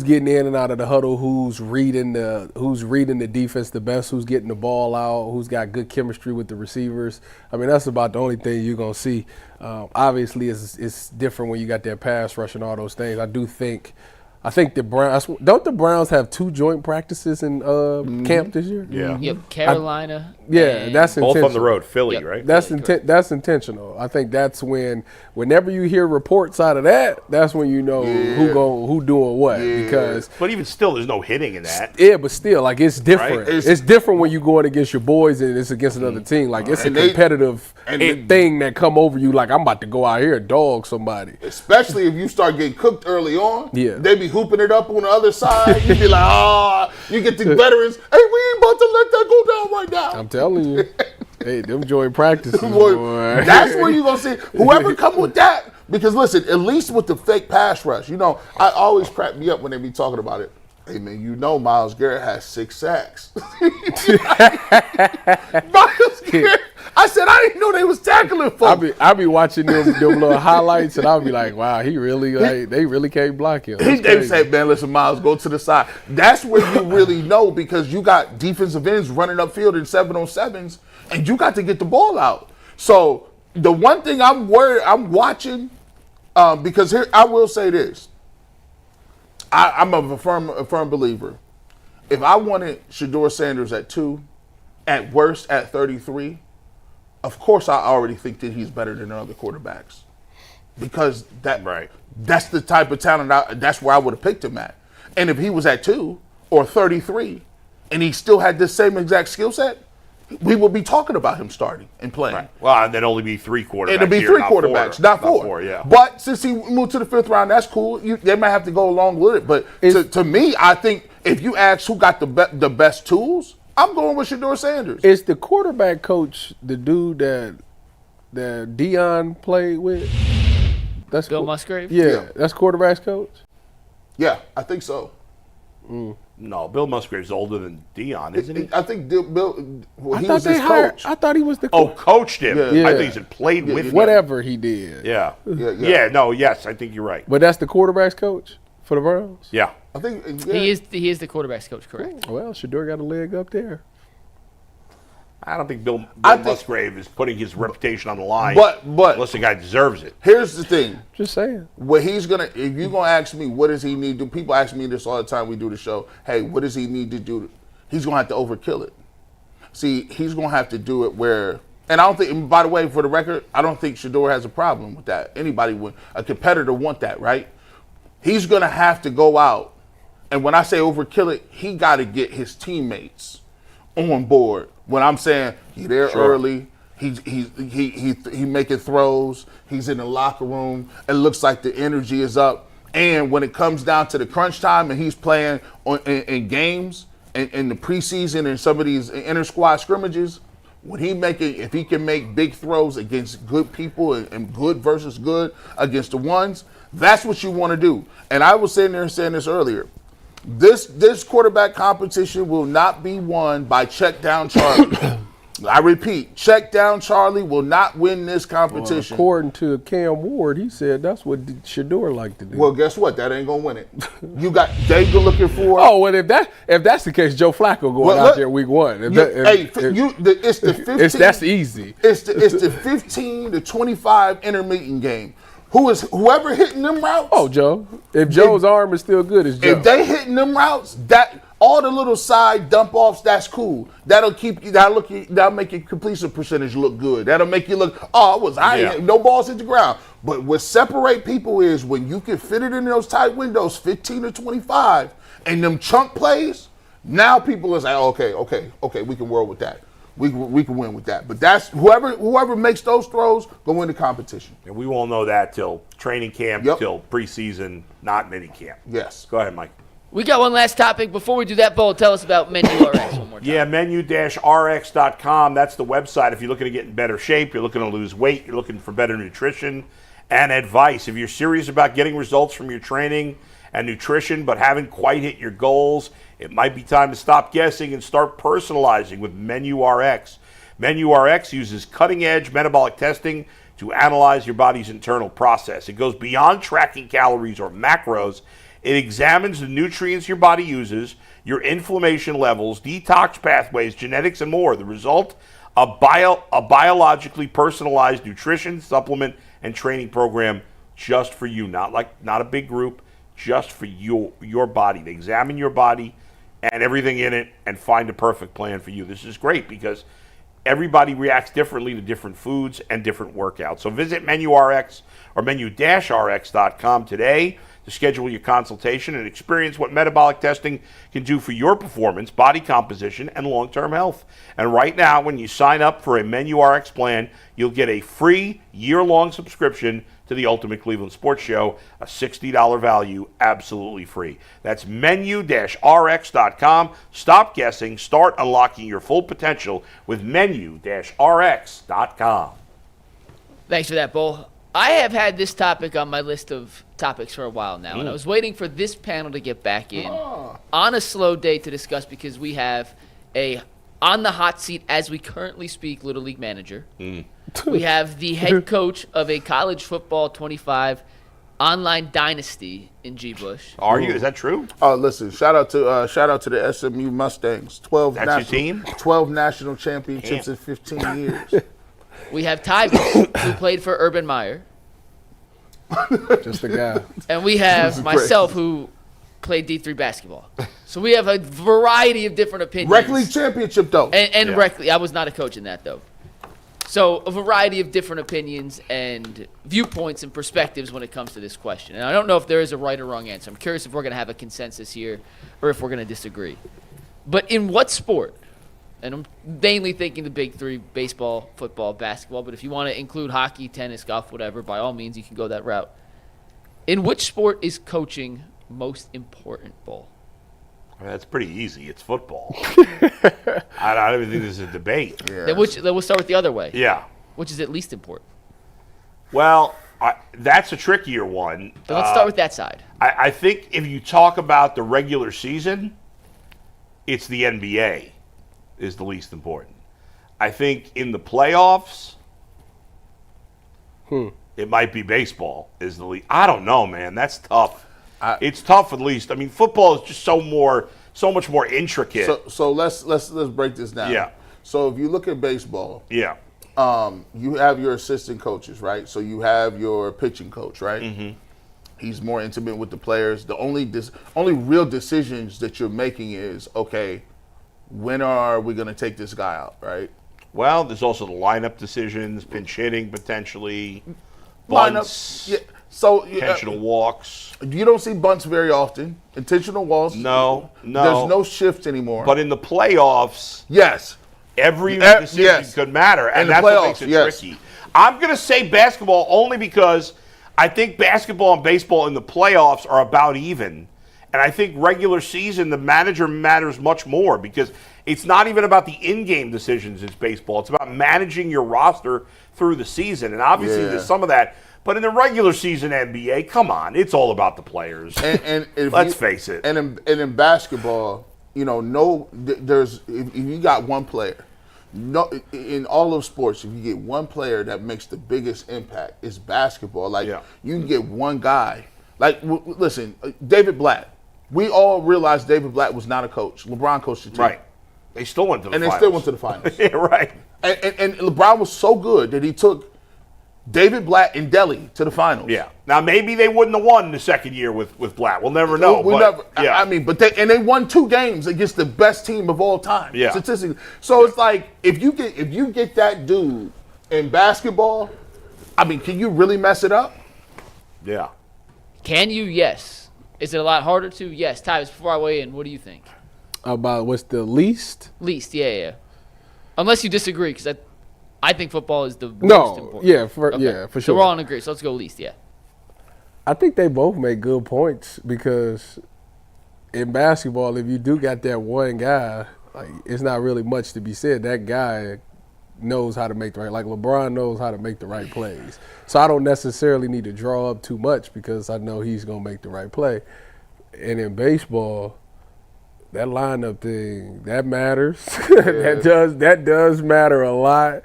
getting in and out of the huddle? Who's reading the defense the best? Who's getting the ball out? Who's got good chemistry with the receivers? I mean, that's about the only thing you're gonna see. Obviously, it's different when you got that pass rush and all those things. I think the Browns don't the Browns have 2 joint practices in camp this year? Yeah. Yep, Carolina. That's intentional. Both on the road, Philly, Yep. right? That's intentional. I think that's whenever you hear reports out of that, that's when you know who doing what. Because But even still, there's no hitting in that. but still, like, it's different. Right? It's different when you going against your boys and it's against another team. Like, it's a competitive thing that come over you. Like, I'm about to go out here and dog somebody. Especially if you start getting cooked early on. Yeah. They be hooping it up on the other side. You be like, you get the veterans. Hey, we ain't about to let that go down right now. I'm telling you. Hey, them joint practices, Boy, boy. that's where you're going to see whoever come with that. Because, listen, at least with the fake pass rush, I always crack me up when they be talking about it. Hey, man, Myles Garrett has 6 sacks. Myles Garrett. I said, I didn't know they was tackling folks. I be watching them little highlights, and I'll be like, wow, they really can't block him. They said, man, listen, Myles, go to the side. That's where you really know, because you got defensive ends running upfield in 7-on-7s, and you got to get the ball out. So the one thing I'm watching, because here, I will say this. I'm a firm believer. If I wanted Shedeur Sanders at 2, at worst at 33, of course I already think that he's better than the other quarterbacks. Because that's the type of talent, that's where I would have picked him at. And if he was at 2 or 33 and he still had this same exact skill set, we would be talking about him starting and playing. Right. Well, and then only be 3 quarterbacks. It'll be 3 quarterbacks, not 4. Yeah. But since he moved to the 5th round, that's cool. They might have to go along with it. But to me, I think if you ask who got the best tools, I'm going with Shedeur Sanders. Is the quarterback coach the dude that Dion played with? That's Bill Musgrave? Yeah, that's quarterback's coach? Yeah, I think so. No, Bill Musgrave's older than Dion, isn't he? I think Bill, he thought was his coach. I thought he was the Oh, coach. coached him. Yeah. I think he said played with him. Whatever he did. Yeah. Yes, I think you're right. But that's the quarterback's coach for the Browns? Yeah. I think He is the quarterback's coach, correct? Well, Shedeur got a leg up there. I don't think Bill think- Musgrave is putting his reputation on the line But unless the guy deserves it. here's the thing. Just saying. What if you're gonna ask me what does he need to do, people ask me this all the time we do the show. Hey, what does he need to do? He's gonna have to overkill it. See, he's gonna have to do it where, and I don't think, by the way, for the record, I don't think Shedeur has a problem with that. Anybody would, a competitor want that, right? He's gonna have to go out, and when I say overkill it, he gotta get his teammates on board. When I'm saying he there early, he making throws, he's in the locker room, it looks like the energy is up. And when it comes down to the crunch time and he's playing in games in the preseason and some of these inter squad scrimmages, if he can make big throws against good people and good versus good against the ones, that's what you want to do. And I was sitting there saying this earlier. This quarterback competition will not be won by check down Charlie. I repeat, check down Charlie will not win this competition. According to Cam Ward, he said that's what Shador liked to do. Well, guess what? That ain't gonna win it. You got David looking for. Oh, well, if that's the case, Joe Flacco going out there week 1. It's the 15. That's easy. It's the 15 to 25 intermittent game. Whoever hitting them routes? Oh, Joe. If Joe's arm is still good, it's Joe. If they hitting them routes, that all the little side dump offs, that's cool. That'll make your completion percentage look good. That'll make you look, no balls hit the ground. But what separate people is when you can fit it in those tight windows, 15 to 25, and them chunk plays. Now people are saying, okay, we can work with that. We can win with that. But that's whoever makes those throws go win the competition. And we won't know that till training camp, till preseason, not mini camp. Yes. Go ahead, Mike. We got one last topic. Before we do that, Bo, tell us about MenuRx one more time. Yeah, menu-rx.com. That's the website. If you're looking to get in better shape, you're looking to lose weight, you're looking for better nutrition and advice. If you're serious about getting results from your training and nutrition but haven't quite hit your goals, it might be time to stop guessing and start personalizing with MenuRx. MenuRx uses cutting-edge metabolic testing to analyze your body's internal process. It goes beyond tracking calories or macros. It examines the nutrients your body uses, your inflammation levels, detox pathways, genetics, and more. The result, a biologically personalized nutrition, supplement, and training program just for you. Not a big group, just for your body. They examine your body and everything in it and find a perfect plan for you. This is great because everybody reacts differently to different foods and different workouts. So visit MenuRx or menu-rx.com today to schedule your consultation and experience what metabolic testing can do for your performance, body composition, and long-term health. And right now, when you sign up for a MenuRx plan, you'll get a free year-long subscription to the Ultimate Cleveland Sports Show, a $60 value, absolutely free. That's menu-rx.com. Stop guessing. Start unlocking your full potential with menu-rx.com. Thanks for that, Bo. I have had this topic on my list of topics for a while now, and I was waiting for this panel to get back in on a slow day to discuss because we have a on the hot seat as we currently speak Little League manager. We have the head coach of a college football 25 online dynasty in G. Bush. Are you? Is that true? Oh, listen! Shout out to the SMU Mustangs. 12 That's national, your team? 12 national championships in 15 years. We have Tyvus, who played for Urban Meyer. Just a guy. And we have myself, who played D3 basketball. So we have a variety of different opinions. Rec League championship, though. And Rec League. I was not a coach in that, though. So a variety of different opinions and viewpoints and perspectives when it comes to this question. And I don't know if there is a right or wrong answer. I'm curious if we're going to have a consensus here or if we're going to disagree. But in what sport? And I'm mainly thinking the big three, baseball, football, basketball. But if you want to include hockey, tennis, golf, whatever, by all means, you can go that route. In which sport is coaching most important, Bull? I mean, that's pretty easy. It's football. I don't even think this is a debate. Yeah. Then we'll start with the other way. Yeah. Which is at least important? Well, that's a trickier one. But let's start with that side. I think if you talk about the regular season, it's the NBA is the least important. I think in the playoffs, it might be baseball is the least. I don't know, man. That's tough. It's tough at least. I mean, football is just so much more intricate. So let's break this down. Yeah. So if you look at baseball, Yeah. You have your assistant coaches, right? So you have your pitching coach, right? Mm-hmm. He's more intimate with the players. The only real decisions that you're making is, okay, when are we going to take this guy out, right? Well, there's also the lineup decisions, pinch hitting potentially, Lineup, bunts, yeah. So intentional walks. You don't see bunts very often. Intentional walks. No. There's no shift anymore. But in the playoffs, yes, every decision could matter, and that's what makes it tricky. I'm going to say basketball only because I think basketball and baseball in the playoffs are about even. And I think regular season, the manager matters much more because it's not even about the in-game decisions in baseball. It's about managing your roster through the season. And obviously there's some of that. But in the regular season NBA, come on, it's all about the players. And let's face it. And in basketball, if you got one player, No, in all of sports, if you get one player that makes the biggest impact, it's basketball. Like you can get one guy. Like listen, David Blatt. We all realized David Blatt was not a coach. LeBron coached the team. Right. They still went to the finals. And they still went to the finals. Yeah, right. And LeBron was so good that he took David Blatt and Delhi to the finals. Yeah. Now maybe they wouldn't have won the second year with Blatt. We'll never know. I mean, but they won 2 games against the best team of all time. Yeah. Statistically. So it's like if you get that dude in basketball, I mean, can you really mess it up? Yeah. Can you? Yes. Is it a lot harder to? Yes. Tyvus, before I weigh in, what do you think? About what's the least? Least, yeah. Unless you disagree, because I think football is the most important. Yeah, for So sure. we're all in agree. So let's go least, yeah. I think they both make good points because in basketball, if you do got that one guy, like it's not really much to be said. That guy knows how to make the right, like LeBron knows how to make the right plays. So I don't necessarily need to draw up too much because I know he's gonna make the right play. And in baseball, that lineup thing, that matters. that does matter a lot.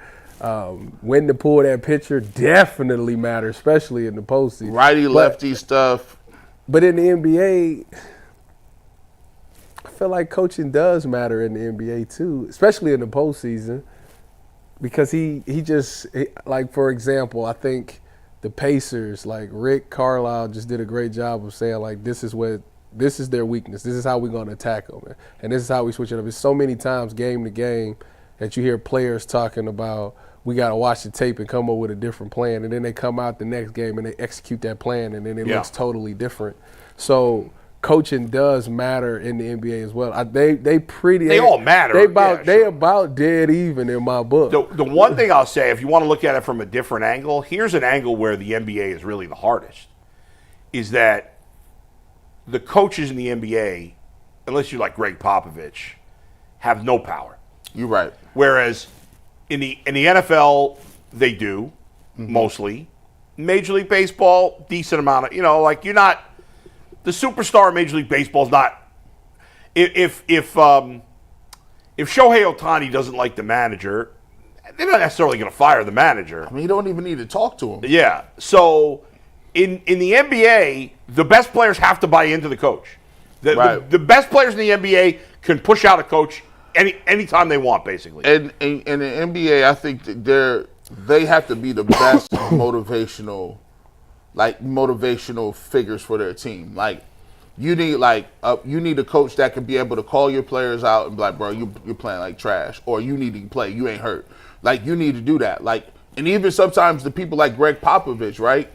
When to pull that pitcher definitely matters, especially in the postseason. Righty-lefty stuff. But in the NBA, I feel like coaching does matter in the NBA too, especially in the postseason, because he like, for example, I think the Pacers, like Rick Carlisle just did a great job of saying, like, this is their weakness. This is how we're going to attack them. And this is how we switch it up. It's so many times game to game that you hear players talking about, we got to watch the tape and come up with a different plan. And then they come out the next game and they execute that plan, and then it looks totally different. So coaching does matter in the NBA as well. They all matter. They about dead even in my book. The one thing I'll say, if you want to look at it from a different angle, here's an angle where the NBA is really the hardest, is that the coaches in the NBA, unless you're like Greg Popovich, have no power. You're right. Whereas in the NFL, they do, mostly. Major League Baseball, decent amount of, like you're not, the superstar in Major League Baseball is not, if Shohei Ohtani doesn't like the manager, they're not necessarily going to fire the manager. I mean, you don't even need to talk to him. Yeah. So in the NBA, the best players have to buy into the coach. The best players in the NBA can push out a coach anytime they want, basically. And in the NBA, I think that they have to be the best motivational figures for their team. Like you need a coach that can be able to call your players out and be like, bro, you're playing like trash, or you need to play, you ain't hurt. Like you need to do that. Like, and even sometimes the people like Greg Popovich, right?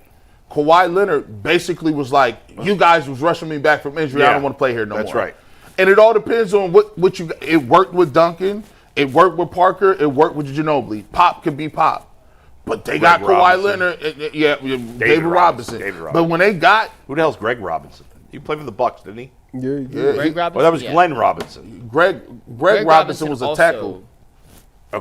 Kawhi Leonard basically was like, you guys was rushing me back from injury. I don't want to play here no more. That's right. And it all depends on what you. It worked with Duncan. It worked with Parker. It worked with Ginobili. Pop could be Pop, but they got Kawhi Leonard. David Robinson. But when they got who the hell's Greg Robinson? He played for the Bucks, didn't he? Yeah. Greg Robinson. Well, that was Glenn Robinson. Greg Robinson was a tackle.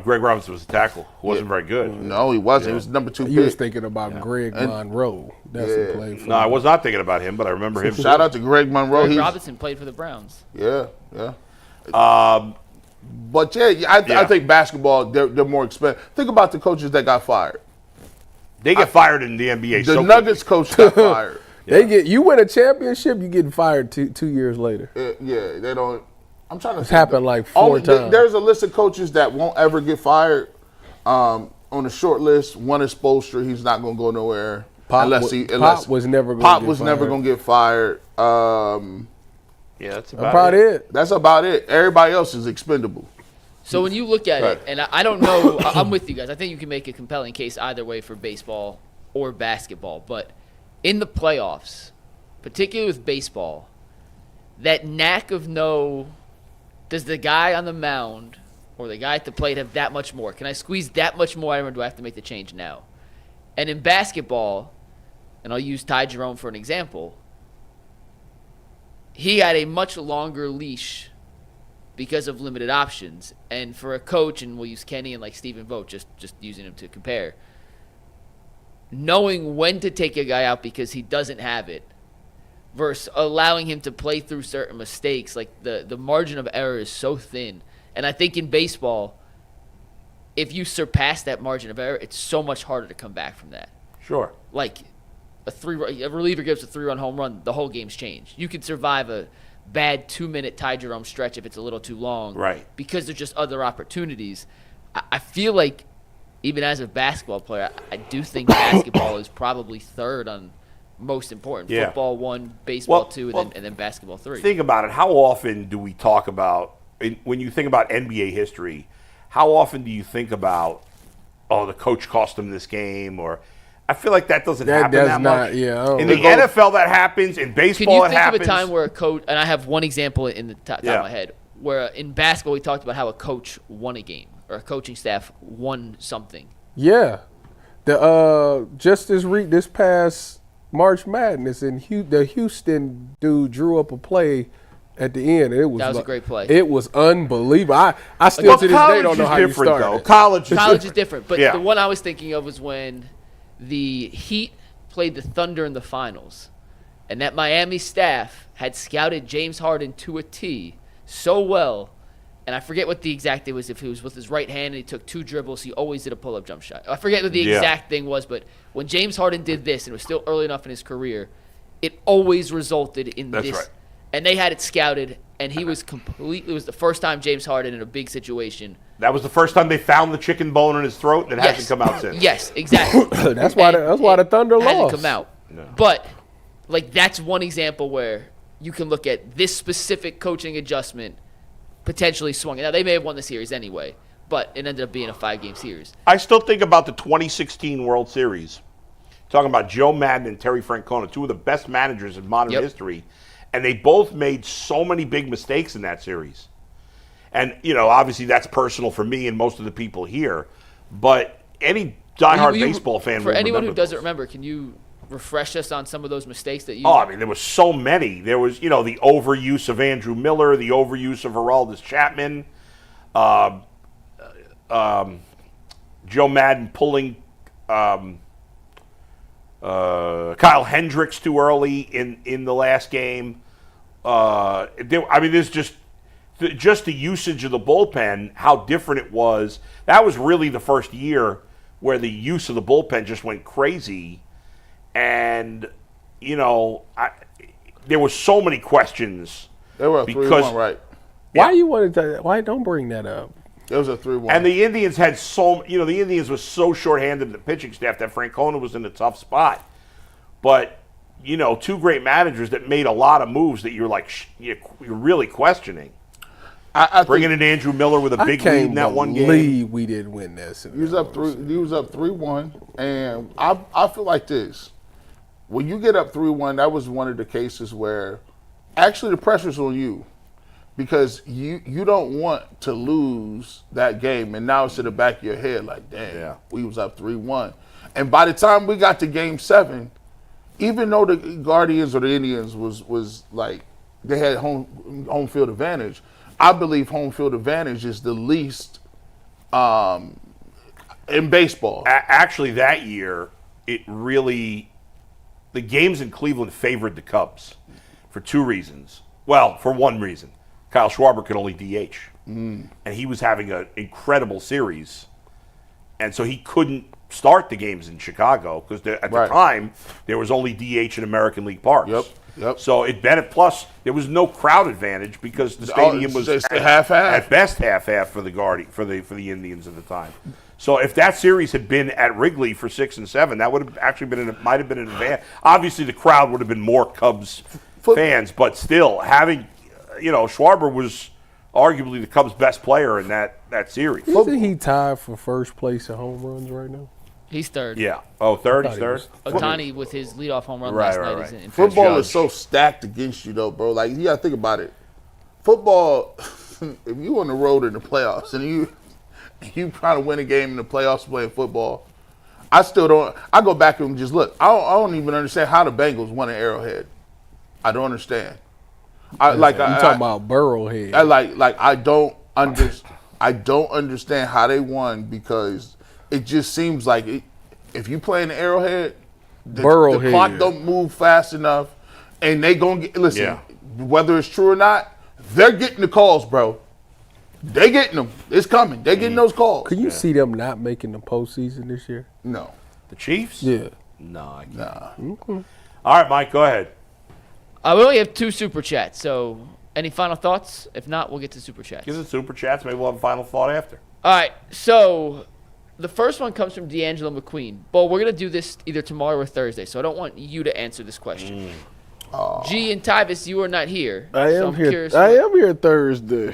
Greg Robinson was a tackle who wasn't very good. No, he wasn't. He was number 2 pick. You was thinking about Greg Monroe. That's who played for No, I was not thinking about him, but I remember him. Shout out to Greg Monroe. Greg Robinson played for the Browns. Yeah. But I think basketball, they're more expensive. Think about the coaches that got fired. They get fired in the NBA. The Nuggets coach got fired. You win a championship, you getting fired 2 years later. They don't. I'm trying to. It's happened like 4 times. There's a list of coaches that won't ever get fired. On the short list, one is Spoelstra. He's not going to go nowhere. Pop was never going to get fired. That's about it. That's about it. Everybody else is expendable. So when you look at it, and I don't know, I'm with you guys. I think you can make a compelling case either way for baseball or basketball. But in the playoffs, particularly with baseball, that knack of does the guy on the mound or the guy at the plate have that much more? Can I squeeze that much more out of him, or do I have to make the change now? And in basketball, and I'll use Ty Jerome for an example, he had a much longer leash because of limited options. And for a coach, and we'll use Kenny and like Stephen Vogt, just using him to compare, knowing when to take a guy out because he doesn't have it versus allowing him to play through certain mistakes, like the margin of error is so thin. And I think in baseball, if you surpass that margin of error, it's so much harder to come back from that. Sure. Like a reliever gives a 3-run home run, the whole game's changed. You can survive a bad 2-minute Ty Jerome stretch if it's a little too long, right? Because there's just other opportunities. I feel like even as a basketball player, I do think basketball is probably third on most important. Yeah. Football 1, baseball 2, well, and then basketball 3. Think about it. How often do we talk about, when you think about NBA history, how often do you think about, oh, the coach cost him this game, or I feel like that doesn't happen that much. Yeah, in the NFL, that happens. In baseball, it happens. Can you think of a time where a coach, and I have one example in the top of my head, where in basketball we talked about how a coach won a game or a coaching staff won something. Yeah. Just this past March Madness, and the Houston dude drew up a play at the end. That was a great play. It was unbelievable. I still to this day don't know how you started. Though. College is different. But the one I was thinking of was when the Heat played the Thunder in the finals, and that Miami staff had scouted James Harden to a T so well, and I forget what the exact thing was, if he was with his right hand and he took 2 dribbles, he always did a pull-up jump shot. I forget what the exact thing was, but when James Harden did this, and it was still early enough in his career, it always resulted in this. Right. And they had it scouted, and he was it was the first time James Harden in a big situation. That was the first time they found the chicken bone in his throat, and it hasn't come out since. Yes, exactly. That's why the Thunder lost. Hasn't come out. No. But, like, that's one example where you can look at this specific coaching adjustment potentially swung. Now, they may have won the series anyway, but it ended up being a 5-game series. I still think about the 2016 World Series. Talking about Joe Madden and Terry Francona, 2 of the best managers in modern history. And they both made so many big mistakes in that series. And, obviously that's personal for me and most of the people here. But any diehard baseball fan will remember. For anyone who doesn't remember, can you refresh us on some of those mistakes that you... Oh, I mean, there was so many. There was, the overuse of Andrew Miller, the overuse of Aroldis Chapman, Joe Madden pulling Kyle Hendricks too early in the last game. There's just the usage of the bullpen, how different it was. That was really the first year where the use of the bullpen just went crazy. And, there were so many questions. They were a 3-1, right? Why don't bring that up? It was a 3-1. And the Indians had the Indians was so shorthanded in the pitching staff that Francona was in a tough spot. But, 2 great managers that made a lot of moves that you're really questioning. Bringing in Andrew Miller with a big lead in that one game. I can't believe we didn't win this. He was up 3-1, and I feel like this. When you get up 3-1, that was one of the cases where actually the pressure's on you. Because you don't want to lose that game, and now it's in the back of your head like, damn, we was up 3-1. And by the time we got to Game 7, even though the Guardians or the Indians was like they had home field advantage, I believe home field advantage is the least in baseball. Actually, that year, the games in Cleveland favored the Cubs for 2 reasons. Well, for one reason. Kyle Schwarber could only DH. And he was having an incredible series. And so he couldn't start the games in Chicago because at the time, there was only DH in American League parks. Yep. So plus there was no crowd advantage because the stadium was half-half. At best half-half for the Indians at the time. So if that series had been at Wrigley for 6 and 7, that would have actually might have been an advantage. Obviously, the crowd would have been more Cubs fans, but still having, Schwarber was arguably the Cubs' best player in that series. Isn't he tied for first place in home runs right now? He's third. Yeah. Oh, third? He's third? Ohtani with his leadoff home run last night is in Football is so stacked against you, though, bro. Like, you got to think about it. Football, if you on the road in the playoffs and you trying to win a game in the playoffs playing football, I still don't. I go back and just look. I don't even understand how the Bengals won at Arrowhead. I don't understand. You talking about Burrowhead? I don't understand how they won because it just seems like if you play in the Arrowhead, the clock don't move fast enough, and they gonna get whether it's true or not, they're getting the calls, bro. They getting them. It's coming. They getting those calls. Can you see them not making the postseason this year? No. The Chiefs? Yeah. No, I can't. Nah. All right, Mike, go ahead. We only have 2 super chats, so any final thoughts? If not, we'll get to super chats. Give us super chats. Maybe we'll have a final thought after. All right, so the first one comes from D'Angelo McQueen. Well, we're going to do this either tomorrow or Thursday, so I don't want you to answer this question. G and Tyvis, you are not here. I so am I'm here. curious I am here Thursday.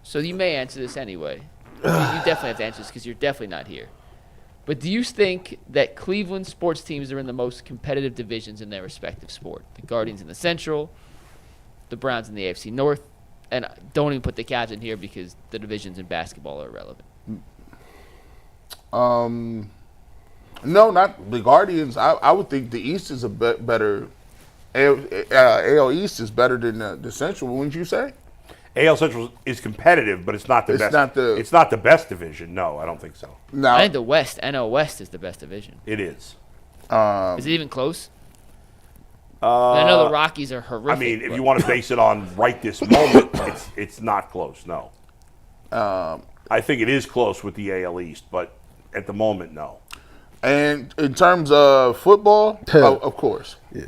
So you may answer this anyway. You definitely have to answer this because you're definitely not here. But do you think that Cleveland sports teams are in the most competitive divisions in their respective sport? The Guardians in the Central, the Browns in the AFC North, and don't even put the Cavs in here because the divisions in basketball are irrelevant. No, not the Guardians. I would think the East is a better. AL East is better than the Central. Wouldn't you say? AL Central is competitive, but it's not the It's best. not the- It's not the best division. No, I don't think so. No. I think the West, NL West, is the best division. It is. Is it even close? I know the Rockies are horrific. I mean, if but- you want to base it on right this moment, it's not close. No. I think it is close with the AL East, but at the moment, no. And in terms of football, of course. Yeah.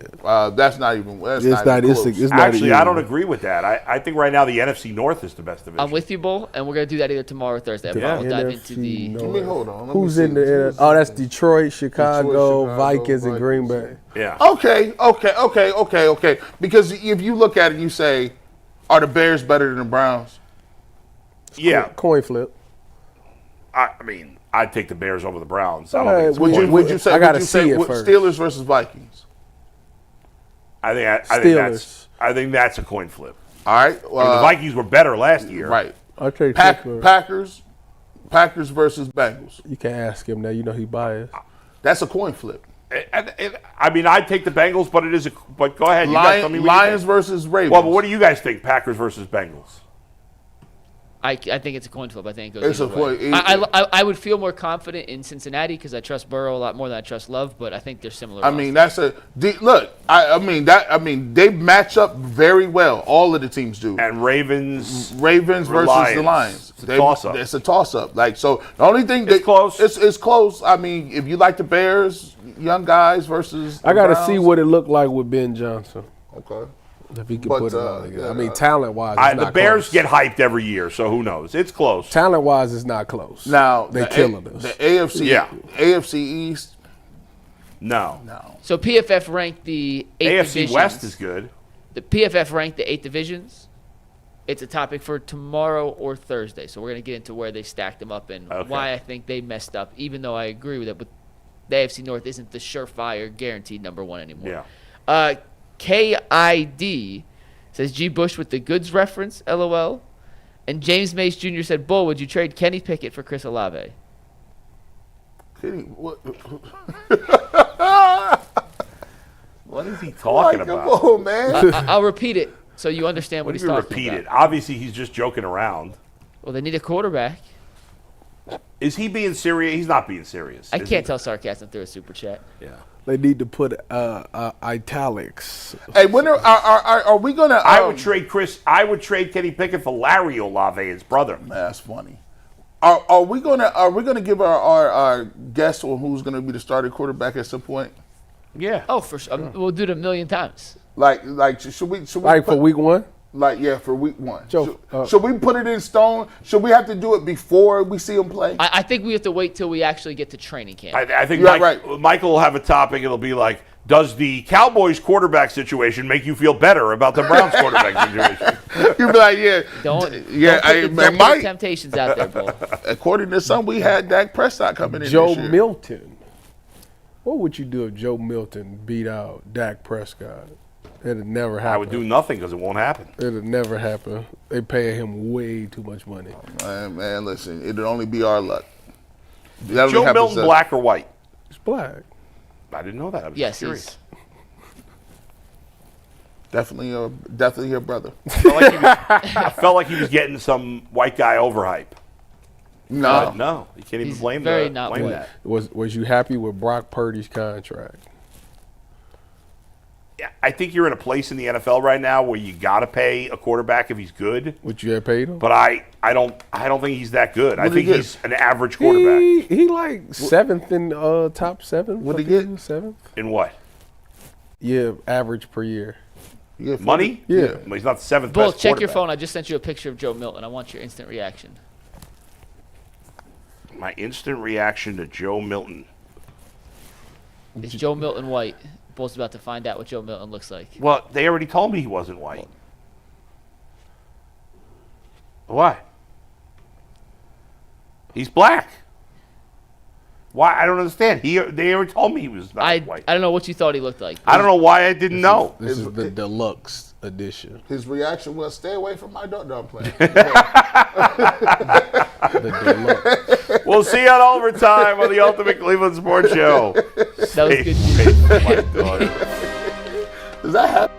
That's not even. That's not even close. Actually, I don't agree with that. I think right now the NFC North is the best division. I'm with you, Bull, and we're going to do that either tomorrow or Thursday. Yeah. We'll dive into the... Let me hold on. Let me Who's see. in the? Oh, that's Detroit, Chicago, Chicago, Vikings, and Green Bay. Yeah. Okay. Because if you look at it, you say, are the Bears better than the Browns? Yeah. Coin flip. I mean, I'd take the Bears over the Browns. I All don't think right, it's Would close. you say? I gotta would you say see it first. Steelers versus Vikings. I think that's a coin flip. All right. I mean, the Vikings were better last year. Right. I'll take Packers versus Bengals. You can ask him now. You know he biased. That's a coin flip. I mean, I'd take the Bengals, but but go ahead. You guys tell me what you Lions think. versus Ravens. Well, but what do you guys think? Packers versus Bengals. I think it's a coin flip. I think it goes It's a either way. coin. I would feel more confident in Cincinnati because I trust Burrow a lot more than I trust Love, but I think they're similar. I mean, that's look. I mean, they match up very well. All of the teams do. And Ravens versus the Lions. It's a toss-up. It's a toss-up. Like, so the only thing It's close. It's close. I mean, if you like the Bears, young guys versus the I got to Browns. see what it looked like with Ben Johnson. Okay. If he could But, put it all together. yeah, I mean, talent-wise, the Bears get hyped every year, so who knows? It's close. Talent-wise, it's not close. Now they killing us. The AFC, Yeah. AFC East. No. So PFF ranked the 8 AFC divisions. West is good. The PFF ranked the 8 divisions. It's a topic for tomorrow or Thursday, so we're going to get into where they stacked them up and why I think they messed up, even though I agree with it, but the AFC North isn't the surefire, guaranteed number 1 anymore. Yeah. KID says G. Bush with the goods reference, LOL. And James Mace Jr. said, Bull, would you trade Kenny Pickett for Chris Olave? What? What is he talking Come about? on, man. I'll repeat it so you understand what What he's do you talking repeat about. it? Obviously, he's just joking around. Well, they need a quarterback. Is he being serious? He's not being serious. I is can't he? tell sarcasm through a super chat. Yeah. They need to put italics. Hey, when are we gonna? I would trade Kenny Pickett for Larry Olave, his brother. That's funny. Are we gonna give our guess on who's gonna be the starting quarterback at some point? Yeah. Oh, for sure. We'll do it a million times. Like should we Like for week 1? Like, yeah, for week 1. Joe, should we put it in stone? Should we have to do it before we see him play? I think we have to wait till we actually get to training camp. I think You're right. Michael will have a topic. It'll be like, does the Cowboys quarterback situation make you feel better about the Browns quarterback situation? You'd be like, yeah. Don't it put might. temptations out there, Bull. According to some, we had Dak Prescott coming in Joe this year. Milton. What would you do if Joe Milton beat out Dak Prescott? It'd never happen. I would do nothing because it won't happen. It'd never happen. They paying him way too much money. Man, listen, it'd only be our luck. Joe Milton, black or white? He's black. I didn't know that. I was Yes, curious. Definitely your brother. I felt like he was getting some white guy overhype. No. No, you can't even He's blame very that. not Blame white. that. Was you happy with Brock Purdy's contract? I think you're in a place in the NFL right now where you got to pay a quarterback if he's good. Would you have paid him? But I don't think he's that good. I What'd he think get? he's an average quarterback. He like 7th in top 7. What'd he get? 7th. In what? Yeah, average per year. Yeah, Money? Yeah. Well, he's not the 7th Bull, best check your quarterback. phone. I just sent you a picture of Joe Milton. I want your instant reaction. My instant reaction to Joe Milton. Is Joe Milton white? Bull's about to find out what Joe Milton looks like. Well, they already told me he wasn't white. Why? He's black. Why? I don't understand. They already told me he was not white. I don't know what you thought he looked like. I don't know why I didn't know. This is the deluxe edition. His reaction was, "Stay away from my daughter." I'm playing. The deluxe. We'll see you on overtime on the Ultimate Cleveland Sports Show. That was good. My daughter. Does that happen?